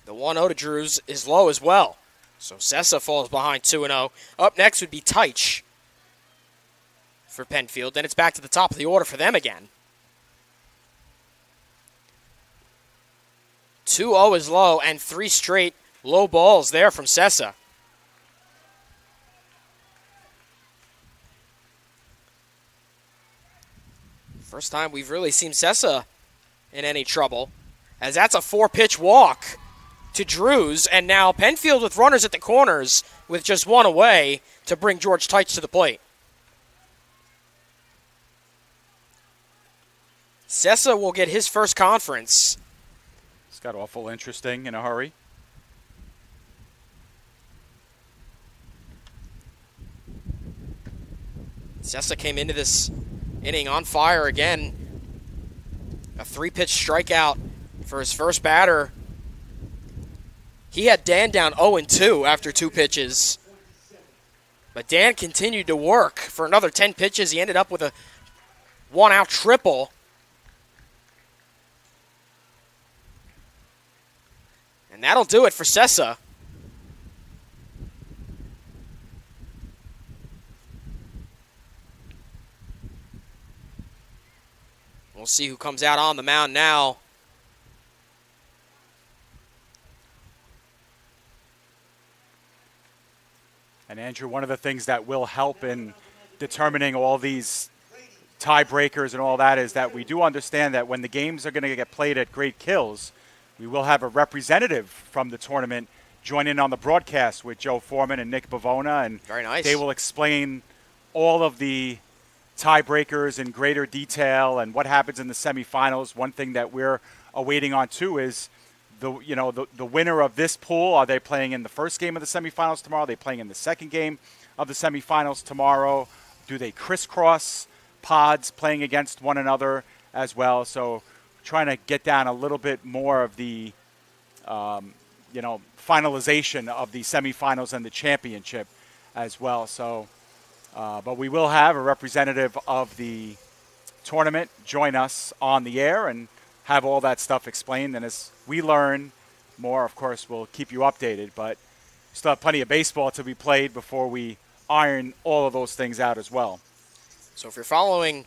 The 1-0 to Drews is low as well. So Sessa falls behind 2-0. Up next would be Teich for Penfield. Then it's back to the top of the order for them again. 2-0 is low, and 3 straight low balls there from Sessa. First time we've really seen Sessa in any trouble, as that's a 4-pitch walk to Drews, and now Penfield with runners at the corners with just 1 away to bring George Teich to the plate. Sessa will get his first conference. It's got awful interesting in a hurry. Sessa came into this inning on fire again. A 3-pitch strikeout for his first batter. He had Dan down 0-2 after 2 pitches. But Dan continued to work for another 10 pitches. He ended up with a 1-out triple. And that'll do it for Sessa. We'll see who comes out on the mound now. And Andrew, one of the things that will help in determining all these tiebreakers and all that is that we do understand that when the games are going to get played at Great Kills, we will have a representative from the tournament join in on the broadcast with Joe Foreman and Nick Bavona, and very nice. They will explain all of the tiebreakers in greater detail and what happens in the semifinals. One thing that we're awaiting on too is the winner of this pool. Are they playing in the first game of the semifinals tomorrow? Are they playing in the second game of the semifinals tomorrow? Do they crisscross pods playing against one another as well? So trying to get down a little bit more of the finalization of the semifinals and the championship as well. So but we will have a representative of the tournament join us on the air and have all that stuff explained. And as we learn more, of course, we'll keep you updated. But still have plenty of baseball to be played before we iron all of those things out as well. So if you're following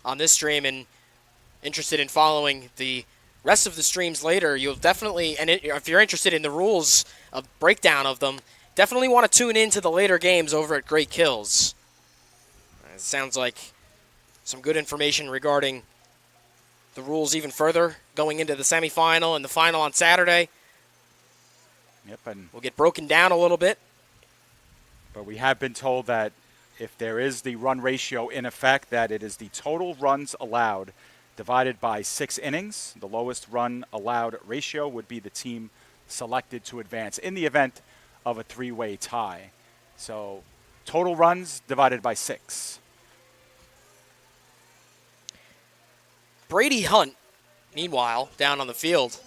on this stream and interested in following the rest of the streams later, you'll definitely, and if you're interested in the rules of breakdown of them, definitely want to tune into the later games over at Great Kills. It sounds like some good information regarding the rules even further going into the semifinal and the final on Saturday. Yep, and will get broken down a little bit. But we have been told that if there is the run ratio in effect, that it is the total runs allowed divided by 6 innings. The lowest run allowed ratio would be the team selected to advance in the event of a 3-way tie. So total runs divided by 6. Brady Hunt, meanwhile, down on the field,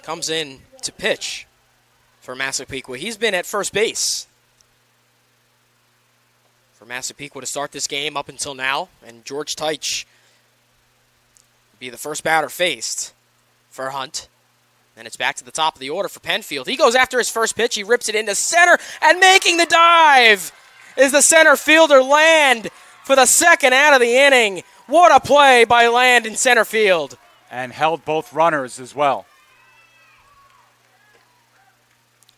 comes in to pitch for Massapequa. He's been at first base for Massapequa to start this game up until now, and George Teich will be the first batter faced for Hunt. Then it's back to the top of the order for Penfield. He goes after his first pitch. He rips it into center, and making the dive is the center fielder, Land, for the second out of the inning. What a play by Land in center field. And held both runners as well.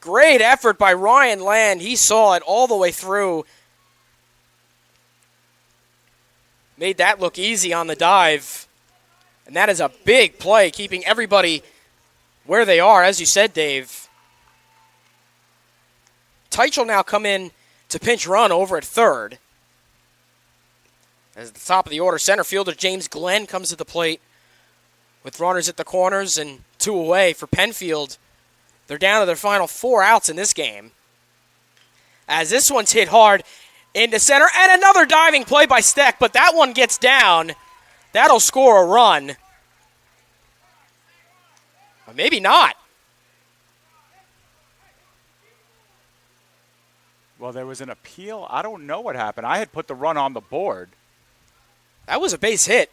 Great effort by Ryan Land. He saw it all the way through. Made that look easy on the dive. And that is a big play, keeping everybody where they are, as you said, Dave. Teich will now come in to pinch run over at third. As at the top of the order, center fielder James Glenn comes to the plate with runners at the corners and 2 away for Penfield. They're down to their final 4 outs in this game. As this one's hit hard into center, and another diving play by Steck, but that one gets down. That'll score a run. Or maybe not. Well, there was an appeal. I don't know what happened. I had put the run on the board. That was a base hit.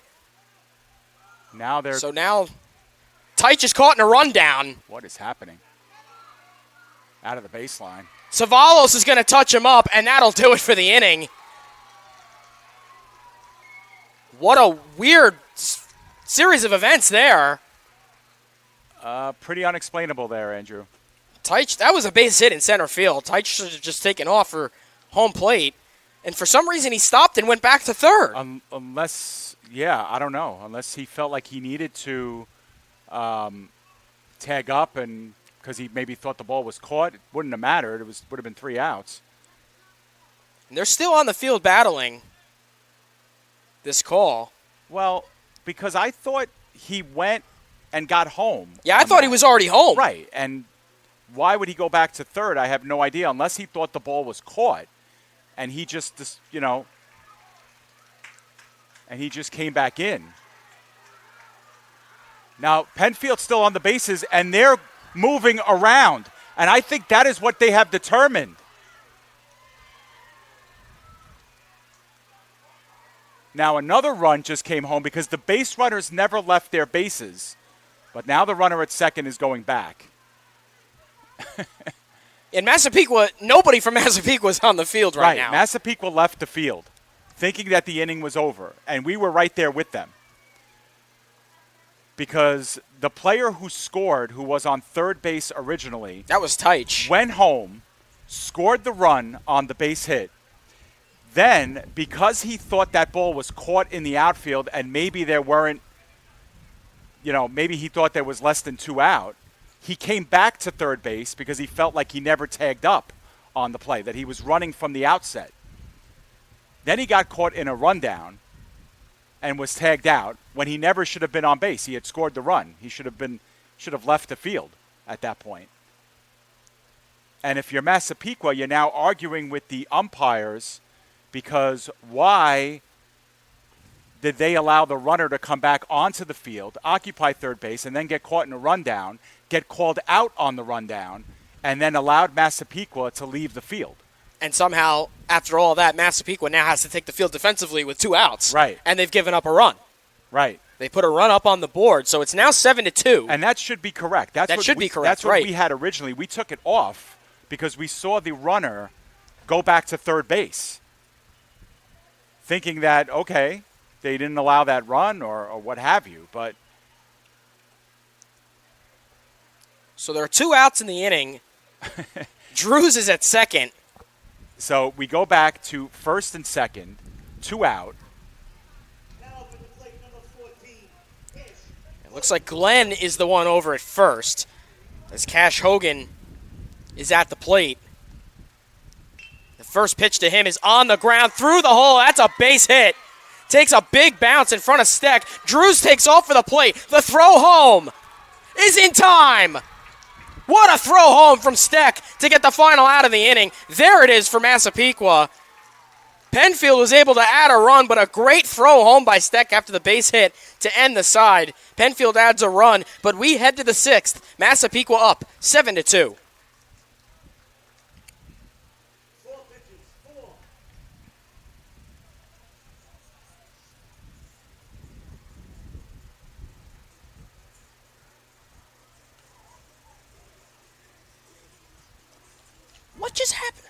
Now they're... So now Teich is caught in a rundown. What is happening? Out of the baseline. Savalos is going to touch him up, and that'll do it for the inning. What a weird series of events there. Pretty unexplainable there, Andrew. Teich, that was a base hit in center field. Teich should have just taken off for home plate. And for some reason, he stopped and went back to third. Unless, yeah, I don't know. Unless he felt like he needed to tag up and because he maybe thought the ball was caught. It wouldn't have mattered. Would have been 3 outs. And they're still on the field battling this call. Well, because I thought he went and got home. Yeah, I thought he was already home. Right, and why would he go back to third? I have no idea, unless he thought the ball was caught, and he just, and he just came back in. Now, Penfield's still on the bases, and they're moving around, and I think that is what they have determined. Now, another run just came home because the base runners never left their bases, but now the runner at second is going back. In Massapequa, nobody from Massapequa is on the field right now. Massapequa left the field thinking that the inning was over, and we were right there with them. Because the player who scored, who was on third base originally, that was Teich, went home, scored the run on the base hit. Then, because he thought that ball was caught in the outfield and maybe there weren't, maybe he thought there was less than 2 out, he came back to third base because he felt like he never tagged up on the play, that he was running from the outset. Then he got caught in a rundown and was tagged out when he never should have been on base. He had scored the run. He should have left the field at that point. And if you're Massapequa, you're now arguing with the umpires because why did they allow the runner to come back onto the field, occupy third base, and then get caught in a rundown, get called out on the rundown, and then allowed Massapequa to leave the field? And somehow, after all that, Massapequa now has to take the field defensively with 2 outs. Right. And they've given up a run. Right. They put a run up on the board, so it's now 7-2. And that should be correct. That should be correct, That's what we had originally. We took it off because we saw the runner go back to third base, thinking that, okay, they didn't allow that run or what have you. But so there are 2 outs in the inning. Drews is at second. So we go back to first and second, 2 out. It looks like Glenn is the one over at first, as Cash Hogan is at the plate. The first pitch to him is on the ground, through the hole. That's a base hit. Takes a big bounce in front of Steck. Drews takes off for the plate. The throw home is in time. What a throw home from Steck to get the final out of the inning. There it is for Massapequa. Penfield was able to add a run, but a great throw home by Steck after the base hit to end the side. Penfield adds a run, but we head to the 6th. Massapequa up 7-2. What just happened?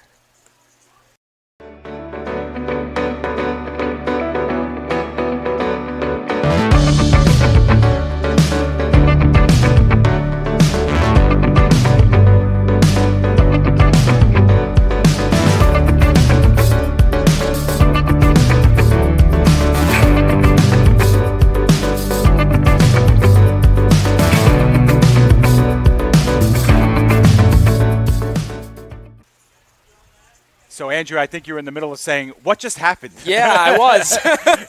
So, Andrew, I think you're in the middle of saying, what just happened? Yeah, I was.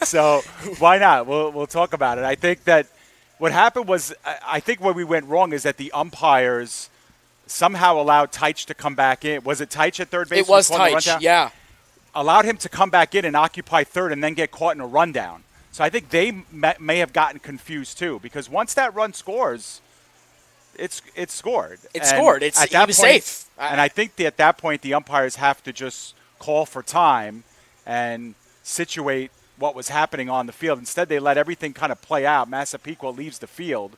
So why not? We'll talk about it. I think that what happened was, I think where we went wrong is that the umpires somehow allowed Teich to come back in. Was it Teich at third base? It was Teich, yeah. Allowed him to come back in and occupy third and then get caught in a rundown. So I think they may have gotten confused too, because once that run scores, it's scored. It's scored. He was safe. And I think at that point the umpires have to just call for time and situate what was happening on the field. Instead, they let everything kind of play out. Massapequa leaves the field.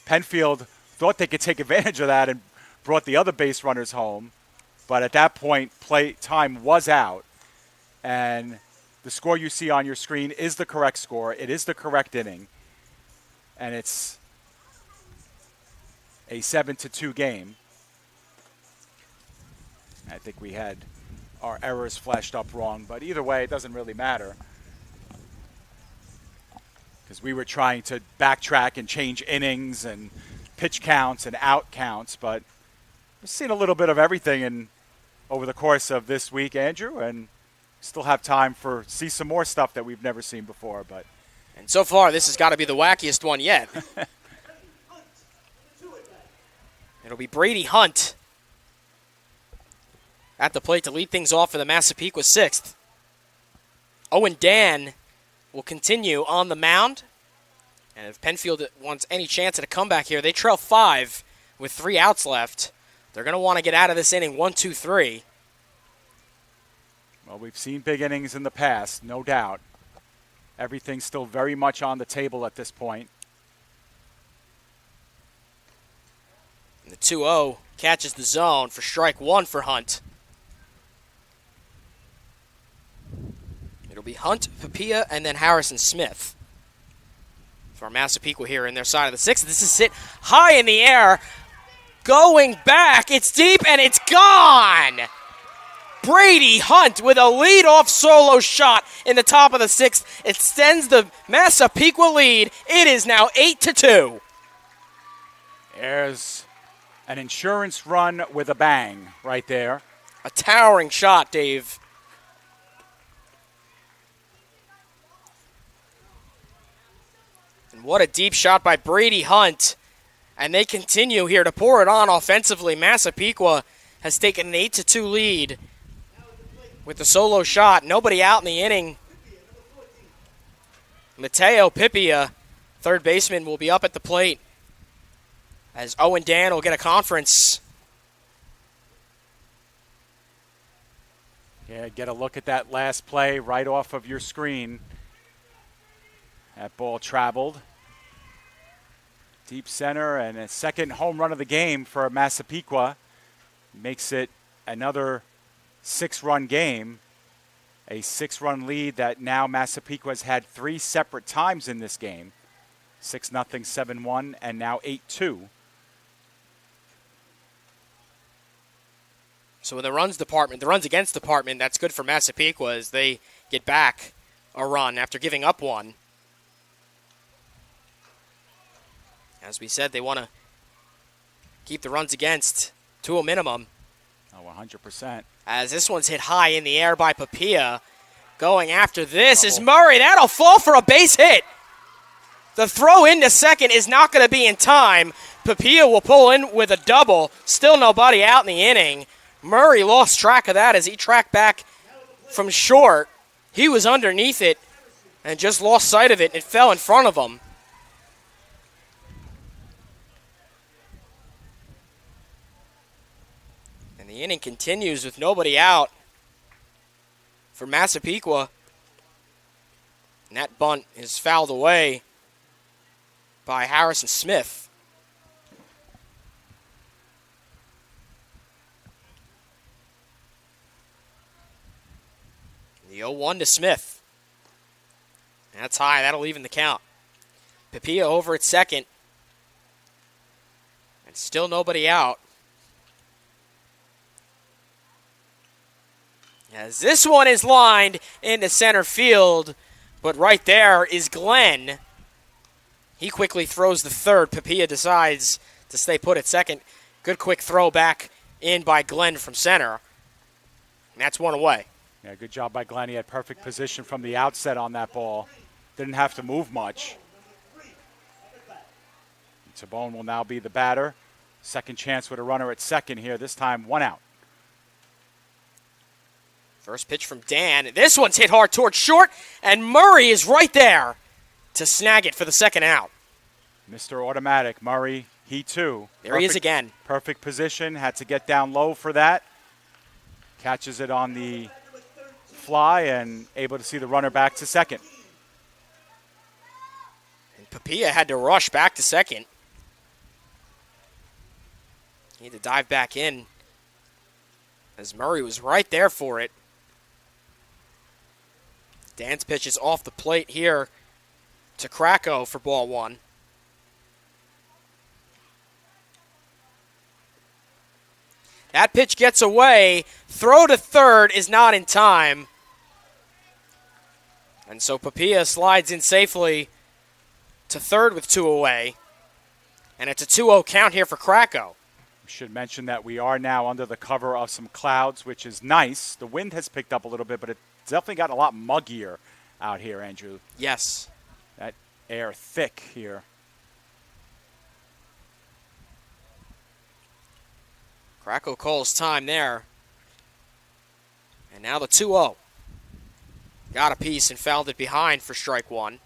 Penfield thought they could take advantage of that and brought the other base runners home. But at that point, play time was out. And the score you see on your screen is the correct score. It is the correct inning. And it's a 7-2 game. I think we had our errors flashed up wrong, but either way, it doesn't really matter. Because we were trying to backtrack and change innings and pitch counts and out counts, but we've seen a little bit of everything over the course of this week, Andrew, and still have time for see some more stuff that we've never seen before. But and so far, this has got to be the wackiest one yet. It'll be Brady Hunt at the plate to lead things off for the Massapequa 6th. Owen Dan will continue on the mound. And if Penfield wants any chance at a comeback here, they trail 5 with 3 outs left. They're going to want to get out of this inning 1-2-3. Well, we've seen big innings in the past, no doubt. Everything's still very much on the table at this point. And the 2-0 catches the zone for strike 1 for Hunt. It'll be Hunt, Papilla, and then Harrison Smith for Massapequa here in their side of the 6th. This is hit high in the air. Going back, it's deep, and it's gone! Brady Hunt with a leadoff solo shot in the top of the 6th extends the Massapequa lead. It is now 8-2. There's an insurance run with a bang right there. A towering shot, Dave. And what a deep shot by Brady Hunt. And they continue here to pour it on offensively. Massapequa has taken an 8-2 lead with the solo shot. Nobody out in the inning. Mateo Pipia, third baseman, will be up at the plate as Owen Dan will get a conference. Yeah, get a look at that last play right off of your screen. That ball traveled deep center, and a second home run of the game for Massapequa. Makes it another 6-run game. A 6-run lead that now Massapequa has had 3 separate times in this game. 6-0, 7-1, and now 8-2. So in the runs against department, that's good for Massapequa as they get back a run after giving up one. As we said, they want to keep the runs against to a minimum. Oh, 100%. As this one's hit high in the air by Papilla. Going after this is Murray. That'll fall for a base hit. The throw into second is not going to be in time. Papilla will pull in with a double. Still nobody out in the inning. Murray lost track of that as he tracked back from short. He was underneath it and just lost sight of it. It fell in front of him. And the inning continues with nobody out for Massapequa. And that bunt is fouled away by Harrison Smith. The 0-1 to Smith. That's high. That'll even the count. Papilla over at second. And still nobody out. As this one is lined into center field, but right there is Glenn. He quickly throws the third. Papilla decides to stay put at second. Good quick throw back in by Glenn from center. And that's one away. Yeah, good job by Glenn. He had perfect position from the outset on that ball. Didn't have to move much. Tabone will now be the batter. Second chance with a runner at second here. This time, 1 out. First pitch from Dan. This one's hit hard towards short, and Murray is right there to snag it for the second out. Mr. Automatic, Murray, He too. There he is again. Perfect position. Had to get down low for that. Catches it on the fly and able to see the runner back to second. And Papilla had to rush back to second. He had to dive back in as Murray was right there for it. Dan's pitch is off the plate here to Krakow for ball one. That pitch gets away. Throw to third is not in time. And so Papilla slides in safely to third with 2 away. And it's a 2-0 count here for Krakow. We should mention that we are now under the cover of some clouds, which is nice. The wind has picked up a little bit, but it's definitely gotten a lot muggier out here, Andrew. Yes. That air thick here. Krakow calls time there. And now the 2-0. Got a piece and fouled it behind for strike one.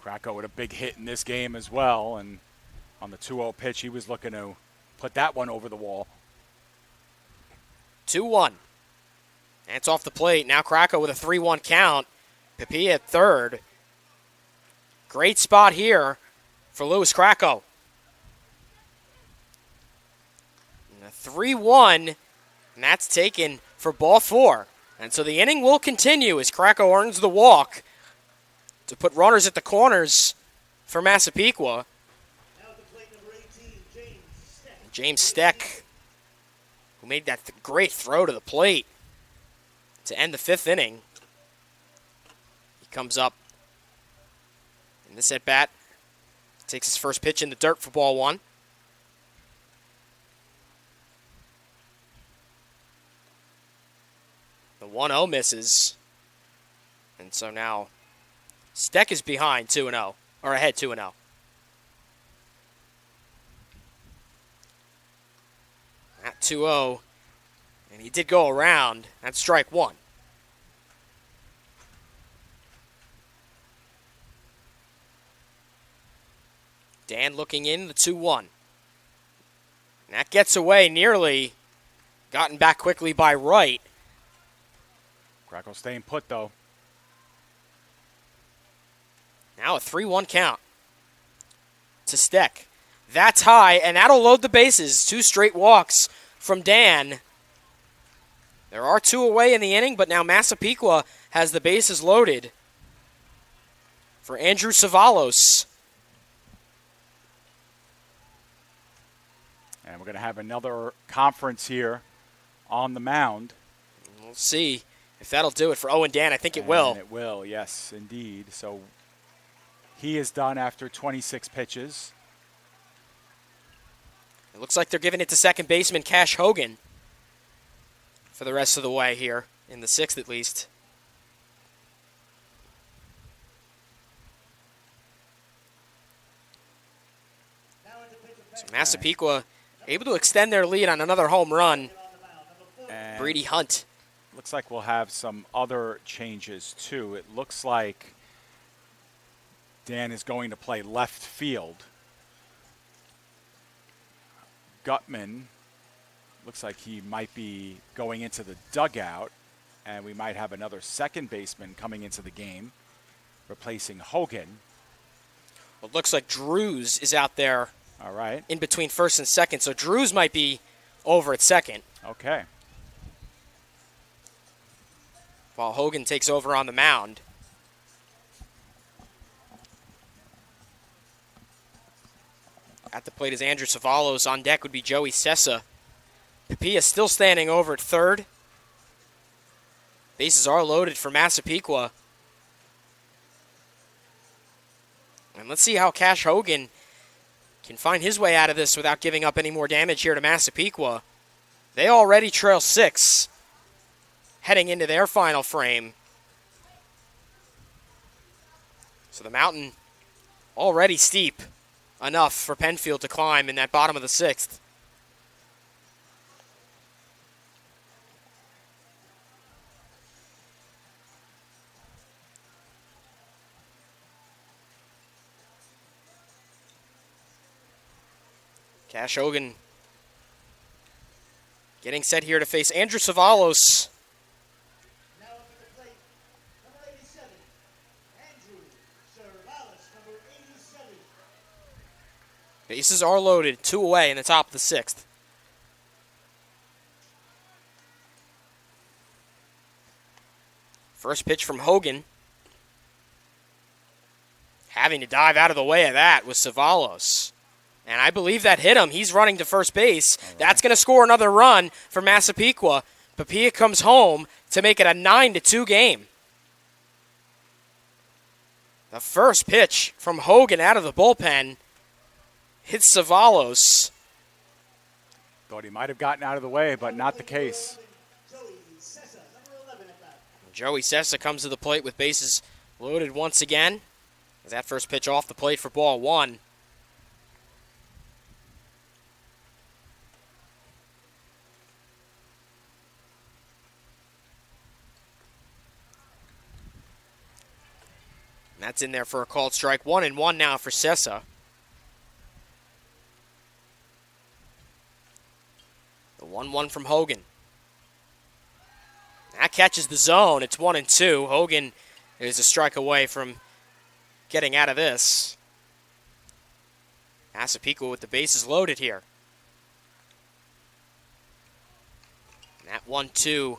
Krakow with a big hit in this game as well. And on the 2-0 pitch, he was looking to put that one over the wall. 2-1. And it's off the plate. Now Krakow with a 3-1 count. Papilla at third. Great spot here for Lewis Krakow. And a 3-1, and that's taken for ball four. And so the inning will continue as Krakow earns the walk to put runners at the corners for Massapequa. Now at the plate, number 18, James Steck. James Steck, who made that great throw to the plate to end the fifth inning. He comes up in this at-bat, takes his first pitch in the dirt for ball one. The 1-0 misses. And so now Steck is behind 2-0, or ahead 2-0. At 2-0, and he did go around. That's strike one. Dan looking in, the 2-1. And that gets away nearly. Gotten back quickly by Wright. Krakow staying put, though. Now a 3-1 count to Steck. That's high, and that'll load the bases. 2 straight walks from Dan. There are 2 away in the inning, but now Massapequa has the bases loaded for Andrew Savalos. And we're going to have another conference here on the mound. We'll see if that'll do it for Owen Dan. I think it will. It will, yes, indeed. So he is done after 26 pitches. It looks like they're giving it to second baseman Cash Hogan for the rest of the way here, in the 6th at least. So Massapequa able to extend their lead on another home run. And Brady Hunt. looks like we'll have some other changes too. It looks like Dan is going to play left field. Gutman looks like he might be going into the dugout, and we might have another second baseman coming into the game, replacing Hogan. Well, it looks like Drews is out there. All right. In between first and second, so Drews might be over at second. Okay. While Hogan takes over on the mound. At the plate is Andrew Savalos. On deck would be Joey Sessa. Papilla still standing over at third. Bases are loaded for Massapequa. And let's see how Cash Hogan can find his way out of this without giving up any more damage here to Massapequa. They already trail 6 heading into their final frame. So the mountain already steep enough for Penfield to climb in that bottom of the 6th. Cash Hogan getting set here to face Andrew Savalos. Now up at the plate, number 87, Andrew Savalos, number 87. Bases are loaded, 2 away in the top of the 6th. First pitch from Hogan. Having to dive out of the way of that was Savalos. And I believe that hit him. He's running to first base. Right. That's going to score another run for Massapequa. Papilla comes home to make it a 9-2 game. The first pitch from Hogan out of the bullpen hits Savalos. Thought he might have gotten out of the way, but not the case. Joey Sessa comes to the plate with bases loaded once again. That first pitch off the plate for ball 1. And that's in there for a called strike. 1-1 now for Sessa. The 1-1 from Hogan. That catches the zone. It's 1-2. Hogan is a strike away from getting out of this. Massapequa with the bases loaded here. And that 1-2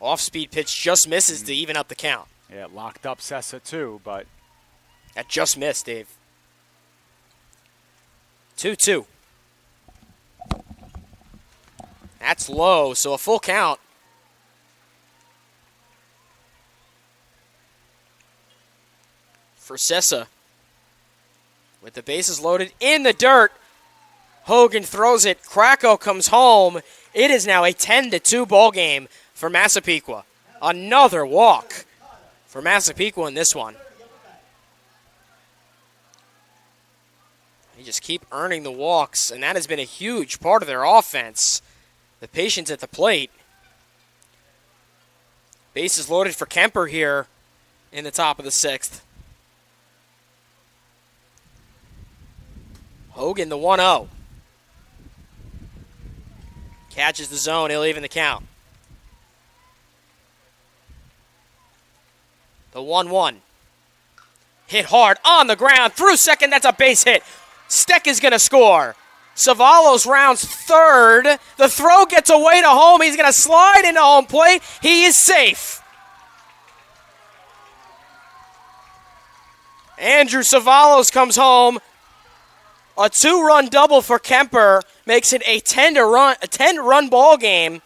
off-speed pitch just misses to even up the count. Yeah, it locked up Sessa too, but that just missed, Dave. 2-2. That's low, so a full count. For Sessa. With the bases loaded in the dirt. Hogan throws it. Krakow comes home. It is now a 10-2 ball game for Massapequa. Another walk for Massapequa in this one. They just keep earning the walks, and that has been a huge part of their offense. The patience at the plate. Bases loaded for Kemper here in the top of the 6th. Hogan, the 1-0. Catches the zone. He'll even the count. The 1-1. Hit hard on the ground. Through second. That's a base hit. Steck is going to score. Savalos rounds third. The throw gets away to home. He's going to slide into home plate. He is safe. Andrew Savalos comes home. A 2-run double for Kemper makes it a 10-run ball game.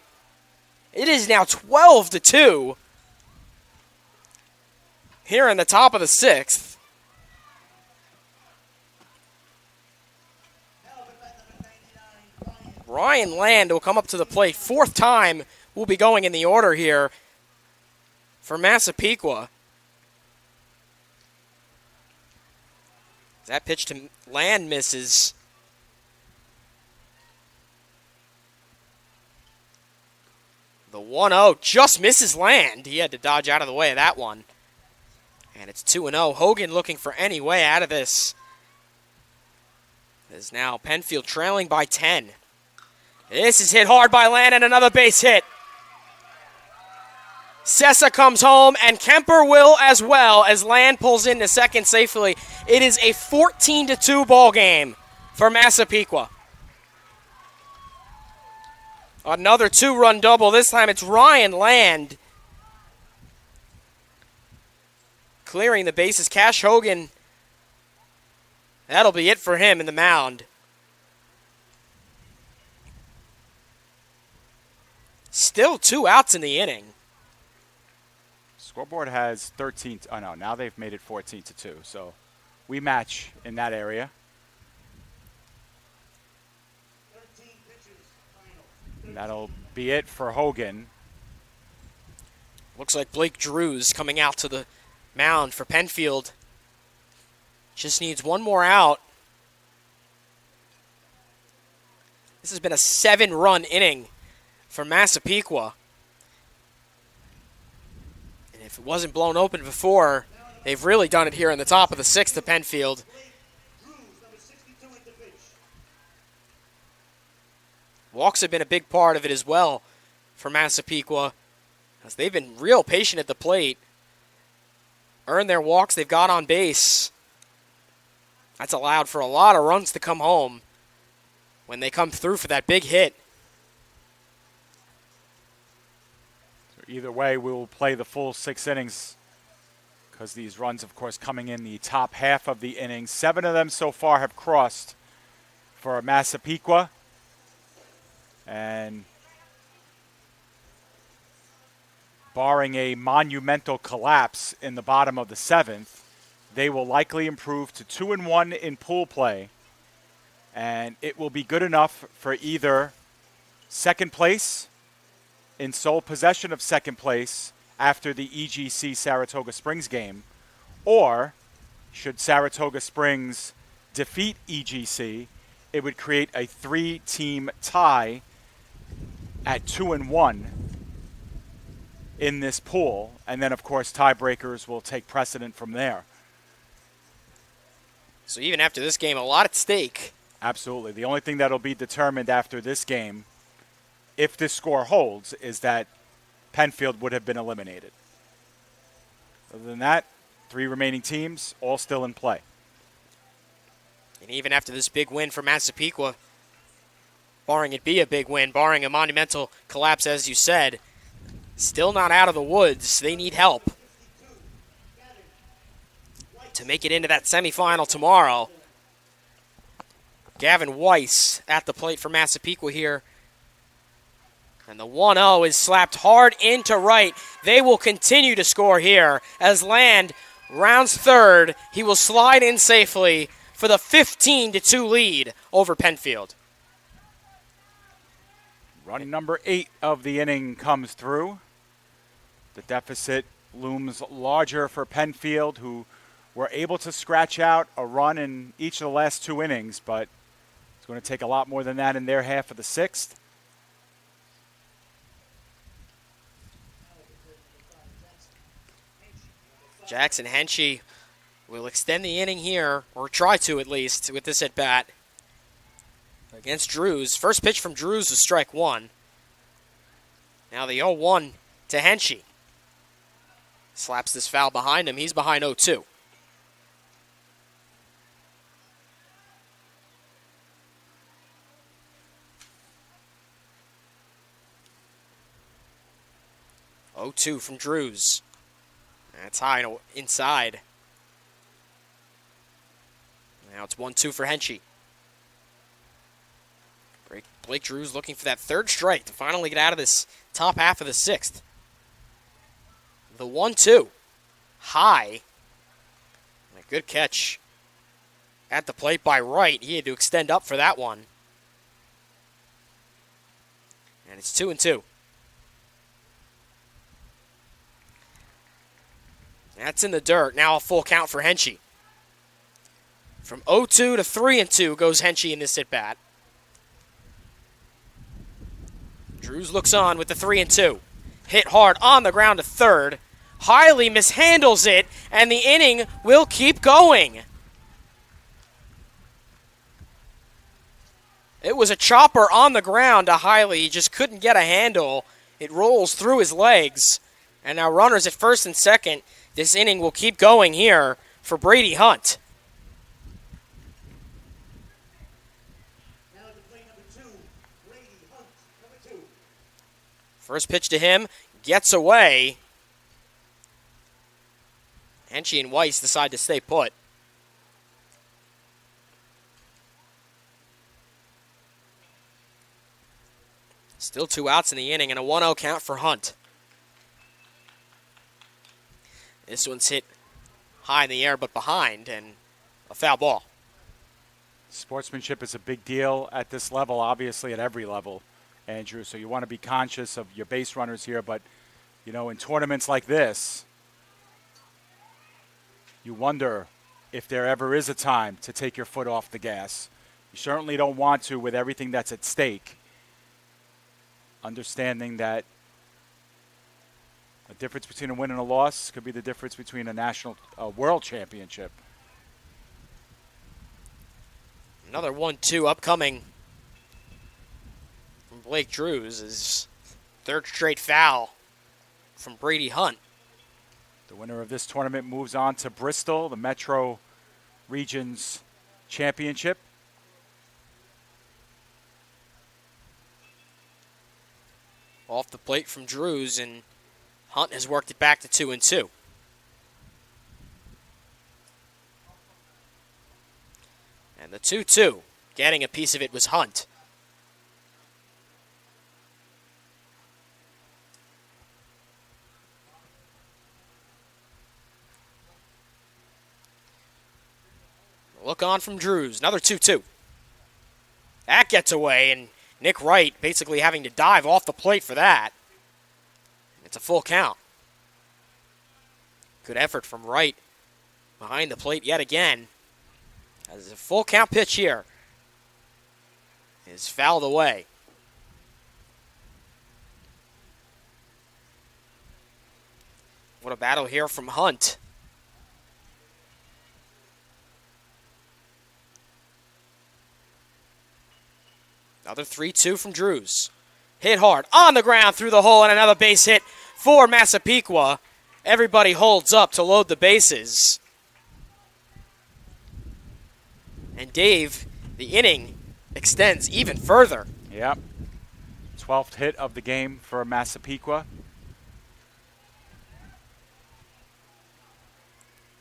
It is now 12-2 here in the top of the 6th. Ryan Land will come up to the plate. 4th time will be going in the order here for Massapequa. That pitch to Land misses. The 1-0 just misses Land. He had to dodge out of the way of that one. And it's 2-0. Hogan looking for any way out of this. It is now Penfield trailing by 10. This is hit hard by Land and another base hit. Sessa comes home, and Kemper will as well as Land pulls into second safely. It is a 14-2 ball game for Massapequa. Another 2-run double. This time it's Ryan Land clearing the bases. Cash Hogan, that'll be it for him in the mound. Still 2 outs in the inning. Scoreboard has 13. Oh, no, now they've made it 14-2. So we match in that area. 13 pitches, final. And that'll be it for Hogan. Looks like Blake Drews coming out to the mound for Penfield. Just needs one more out. This has been a 7-run inning for Massapequa. If it wasn't blown open before, they've really done it here in the top of the 6th to Penfield. Walks have been a big part of it as well for Massapequa, as they've been real patient at the plate. Earned their walks, they've got on base. That's allowed for a lot of runs to come home when they come through for that big hit. So either way, we will play the full 6 innings because these runs, of course, coming in the top half of the innings. 7 of them so far have crossed for Massapequa. And barring a monumental collapse in the bottom of the 7th, they will likely improve to 2-1 in pool play. And it will be good enough for either second place, in sole possession of second place after the EGC Saratoga Springs game, or should Saratoga Springs defeat EGC, it would create a 3-team tie at 2-1 in this pool. And then, of course, tiebreakers will take precedent from there. So even after this game, a lot at stake. Absolutely. The only thing that will be determined after this game, if this score holds, is that Penfield would have been eliminated. Other than that, 3 remaining teams, all still in play. And even after this big win for Massapequa, barring it be a big win, barring a monumental collapse, as you said, still not out of the woods. They need help to make it into that semifinal tomorrow. Gavin Weiss at the plate for Massapequa here. And the 1-0 is slapped hard into right. They will continue to score here as Land rounds third. He will slide in safely for the 15-2 lead over Penfield. Run number 8 of the inning comes through. The deficit looms larger for Penfield, who were able to scratch out a run in each of the last 2 innings, but it's going to take a lot more than that in their half of the 6th. Jackson Henshey will extend the inning here, or try to at least, with this at-bat against Drews. First pitch from Drews was strike 1. Now the 0-1 to Henshey. Slaps this foul behind him. He's behind 0-2. Oh-2 from Drews. That's high inside. Now it's 1-2 for Henshey. Blake Drews looking for that 3rd strike to finally get out of this top half of the 6th. The 1-2. High. And a good catch at the plate by Wright. He had to extend up for that one. And it's 2-2. That's in the dirt. Now a full count for Henshey. From 0-2 to 3-2 goes Henshey in this at-bat. Drews looks on with the 3-2. Hit hard on the ground to third. Hiley mishandles it, and the inning will keep going. It was a chopper on the ground to Hiley. He just couldn't get a handle. It rolls through his legs. And now runners at first and second. This inning will keep going here for Brady Hunt. Now to play number 2, Brady Hunt, number 2. First pitch to him, gets away. Henshey and Weiss decide to stay put. Still 2 outs in the inning and a 1-0 count for Hunt. This one's hit high in the air but behind, and a foul ball. Sportsmanship is a big deal at this level, obviously at every level, Andrew. So you want to be conscious of your base runners here. But, you know, in tournaments like this, you wonder if there ever is a time to take your foot off the gas. You certainly don't want to with everything that's at stake. Understanding that a difference between a win and a loss could be the difference between a world championship. Another 1-2 upcoming Blake Drews is third straight foul from Brady Hunt. The winner of this tournament moves on to Bristol, the Metro Region's championship. Off the plate from Drews, and Hunt has worked it back to 2-2. And the 2-2, getting a piece of it was Hunt. Look on from Drews, another 2-2. That gets away, and Nick Wright basically having to dive off the plate for that. It's a full count. Good effort from Wright behind the plate yet again. As a full count pitch here is fouled away. What a battle here from Hunt. Another 3-2 from Drews. Hit hard on the ground through the hole, and another base hit for Massapequa. Everybody holds up to load the bases. And Dave, the inning extends even further. Yep. 12th hit of the game for Massapequa.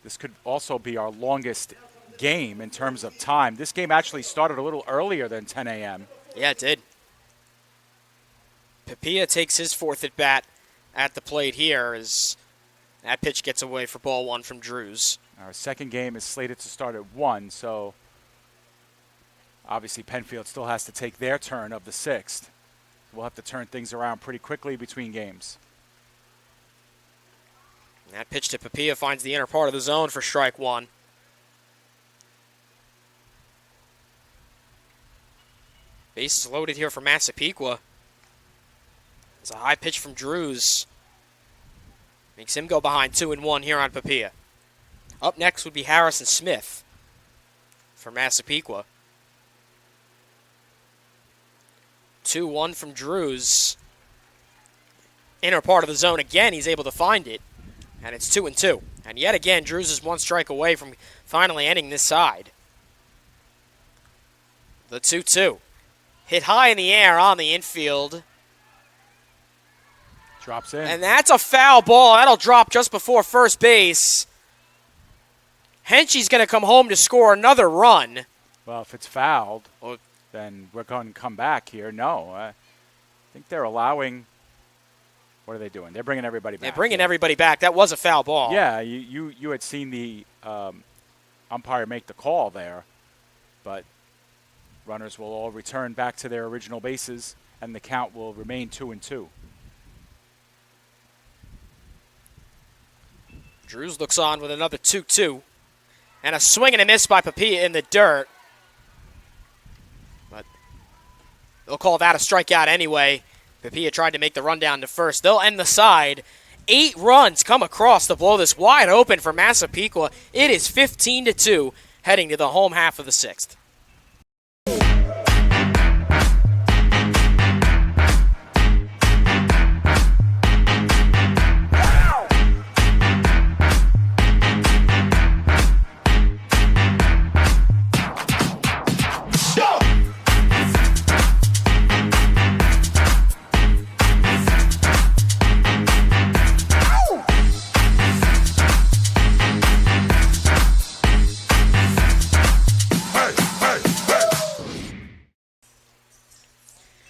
This could also be our longest game in terms of time. This game actually started a little earlier than 10 a.m. Yeah, it did. Papilla takes his fourth at bat at the plate here as that pitch gets away for ball one from Drews. Our second game is slated to start at 1, so obviously Penfield still has to take their turn of the 6th. We'll have to turn things around pretty quickly between games. And that pitch to Papilla finds the inner part of the zone for strike one. Bases loaded here for Massapequa. It's a high pitch from Drews. Makes him go behind 2-1 here on Papilla. Up next would be Harrison Smith for Massapequa. 2-1 from Drews. Inner part of the zone again, he's able to find it. And it's 2-2. And yet again, Drews is one strike away from finally ending this side. The 2-2. Hit high in the air on the infield. Drops in. And that's a foul ball. That'll drop just before first base. Henschey's going to come home to score another run. Well, if it's fouled, then we're going to come back here. No, I think they're allowing. What are they doing? They're bringing everybody back. They're bringing everybody back. That was a foul ball. Yeah, you had seen the umpire make the call there, but runners will all return back to their original bases, and the count will remain 2-2. Drews looks on with another 2-2. And a swing and a miss by Papilla in the dirt. But they'll call that a strikeout anyway. Papilla tried to make the run down to first. They'll end the side. 8 runs come across to blow this wide open for Massapequa. It is 15-2 heading to the home half of the 6th.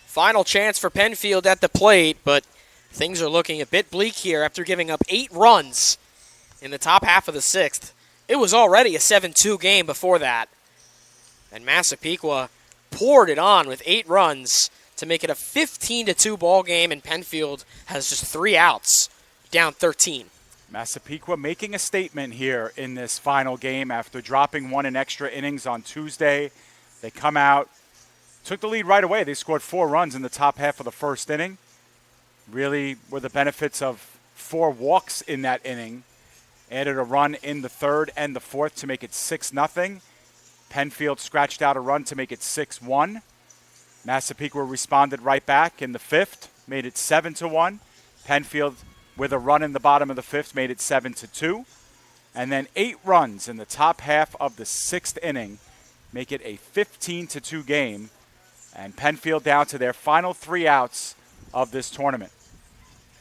Final chance for Penfield at the plate, but things are looking a bit bleak here after giving up 8 runs in the top half of the 6th. It was already a 7-2 game before that. And Massapequa poured it on with 8 runs to make it a 15-2 ball game, and Penfield has just 3 outs, down 13. Massapequa making a statement here in this final game after dropping 1 in extra innings on Tuesday. They come out, took the lead right away. They scored 4 runs in the top half of the first inning. Really were the benefits of 4 walks in that inning. Added a run in the 3rd and the 4th to make it 6-0. Penfield scratched out a run to make it 6-1. Massapequa responded right back in the 5th, made it 7-1. Penfield, with a run in the bottom of the 5th, made it 7-2. And then 8 runs in the top half of the 6th inning make it a 15-2 game. And Penfield down to their final 3 outs of this tournament.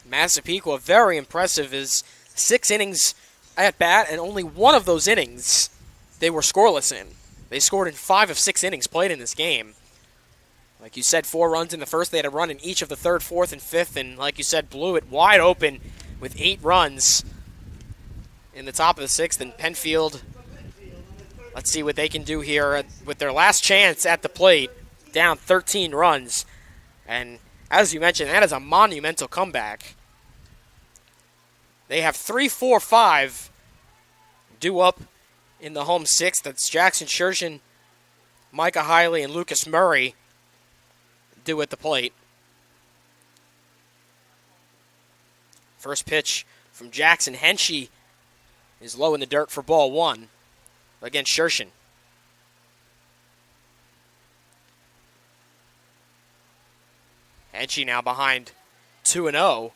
Massapequa, very impressive, is 6 innings at bat, and only one of those innings they were scoreless in. They scored in 5 of 6 innings played in this game. Like you said, 4 runs in the first. They had a run in each of the 3rd, 4th, and 5th, and like you said, blew it wide open with 8 runs in the top of the 6th. And Penfield, let's see what they can do here with their last chance at the plate, down 13 runs. And as you mentioned, that is a monumental comeback. They have 3-4-5 due up in the home 6th. That's Jackson Shershin, Micah Hiley, and Lucas Murray due at the plate. First pitch from Jackson Henshey is low in the dirt for ball 1 against Shershin. Henshey now behind 2-0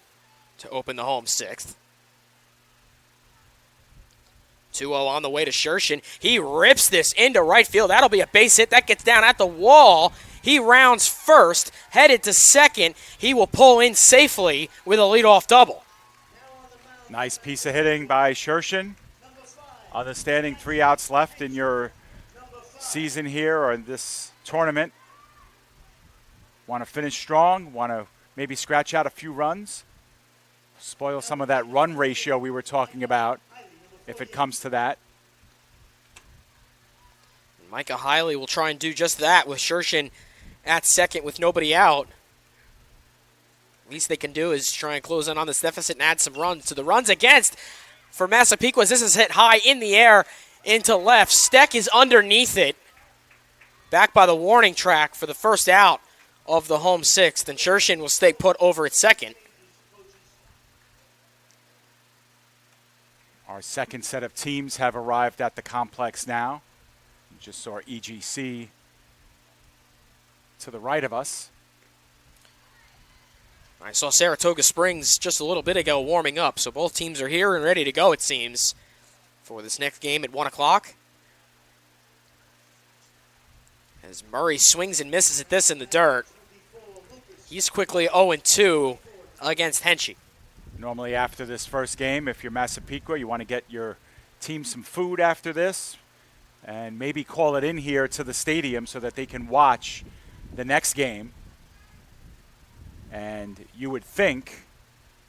to open the home 6th. 2-0 on the way to Shershin. He rips this into right field. That'll be a base hit. That gets down at the wall. He rounds first, headed to second. He will pull in safely with a leadoff double. Nice piece of hitting by Shershin. On the standing, 3 outs left in your season here or in this tournament. Want to finish strong, want to maybe scratch out a few runs, spoil some of that run ratio we were talking about if it comes to that. Micah Hiley will try and do just that with Shershin at second with nobody out. Least they can do is try and close in on this deficit and add some runs to the runs against. For Massapequa, this is hit high in the air into left. Steck is underneath it. Back by the warning track for the first out of the home 6th, and Shershin will stay put over at second. Our second set of teams have arrived at the complex now. We just saw EGC to the right of us. I saw Saratoga Springs just a little bit ago warming up, so both teams are here and ready to go, it seems, for this next game at 1 o'clock. As Murray swings and misses at this in the dirt. He's quickly 0-2 against Henshey. Normally after this first game, if you're Massapequa, you want to get your team some food after this and maybe call it in here to the stadium so that they can watch the next game. And you would think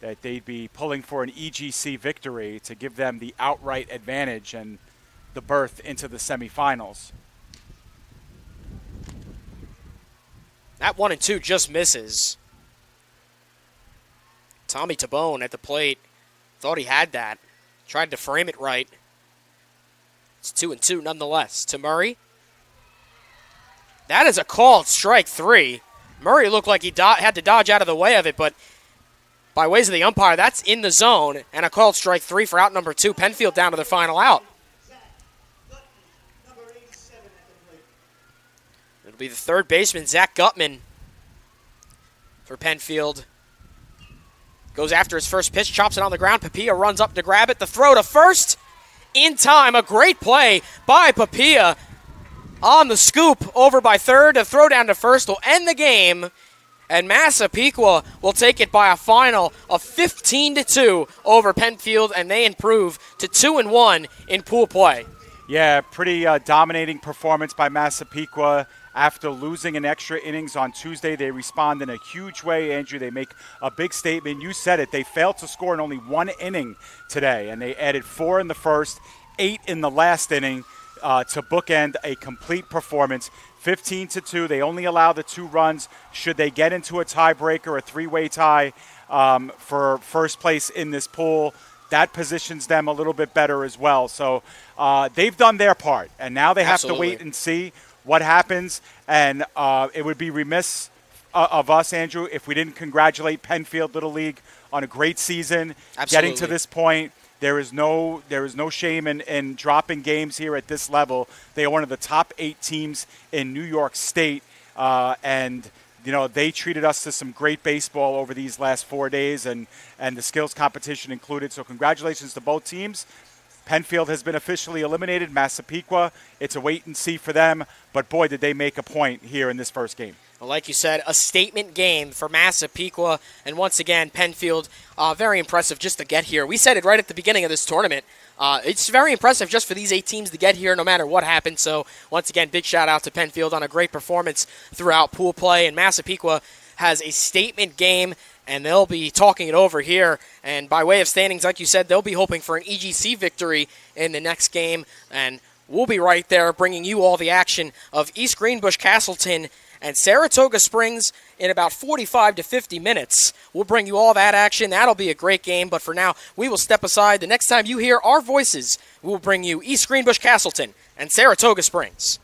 that they'd be pulling for an EGC victory to give them the outright advantage and the berth into the semifinals. That 1-2 just misses. Tommy Tabone at the plate thought he had that. Tried to frame it right. It's 2-2 nonetheless. To Murray. That is a called strike 3. Murray looked like he had to dodge out of the way of it, but by ways of the umpire, that's in the zone, and a called strike 3 for out number 2. Penfield down to their final out. It'll be the third baseman, Zach Gutman, for Penfield. Goes after his first pitch, chops it on the ground. Papilla runs up to grab it. The throw to first in time. A great play by Papilla on the scoop over by third. A throw down to first will end the game, and Massapequa will take it by a final of 15-2 over Penfield, and they improve to 2-1 in pool play. Yeah, pretty dominating performance by Massapequa. After losing an extra innings on Tuesday, they respond in a huge way, Andrew. They make a big statement. You said it. They failed to score in only 1 inning today, and they added 4 in the first, 8 in the last inning to bookend a complete performance. 15-2. They only allow the 2 runs. Should they get into a tiebreaker, a 3-way tie for first place in this pool, that positions them a little bit better as well. So they've done their part, and now they have to wait and see what happens. And it would be remiss of us, Andrew, if we didn't congratulate Penfield Little League on a great season. Getting to this point. There is no shame in dropping games here at this level. They are one of the top 8 teams in New York State. and they treated us to some great baseball over these last 4 days, and the skills competition included. So congratulations to both teams. Penfield has been officially eliminated. Massapequa, it's a wait and see for them. But boy, did they make a point here in this first game. Well, like you said, a statement game for Massapequa. And once again, Penfield, very impressive just to get here. We said it right at the beginning of this tournament. It's very impressive just for these 8 teams to get here no matter what happens. So once again, big shout out to Penfield on a great performance throughout pool play. And Massapequa has a statement game, and they'll be talking it over here. And by way of standings, like you said, they'll be hoping for an EGC victory in the next game. And we'll be right there bringing you all the action of East Greenbush, Castleton, and Saratoga Springs in about 45 to 50 minutes. We'll bring you all that action. That'll be a great game. But for now, we will step aside. The next time you hear our voices, we will bring you East Greenbush, Castleton, and Saratoga Springs.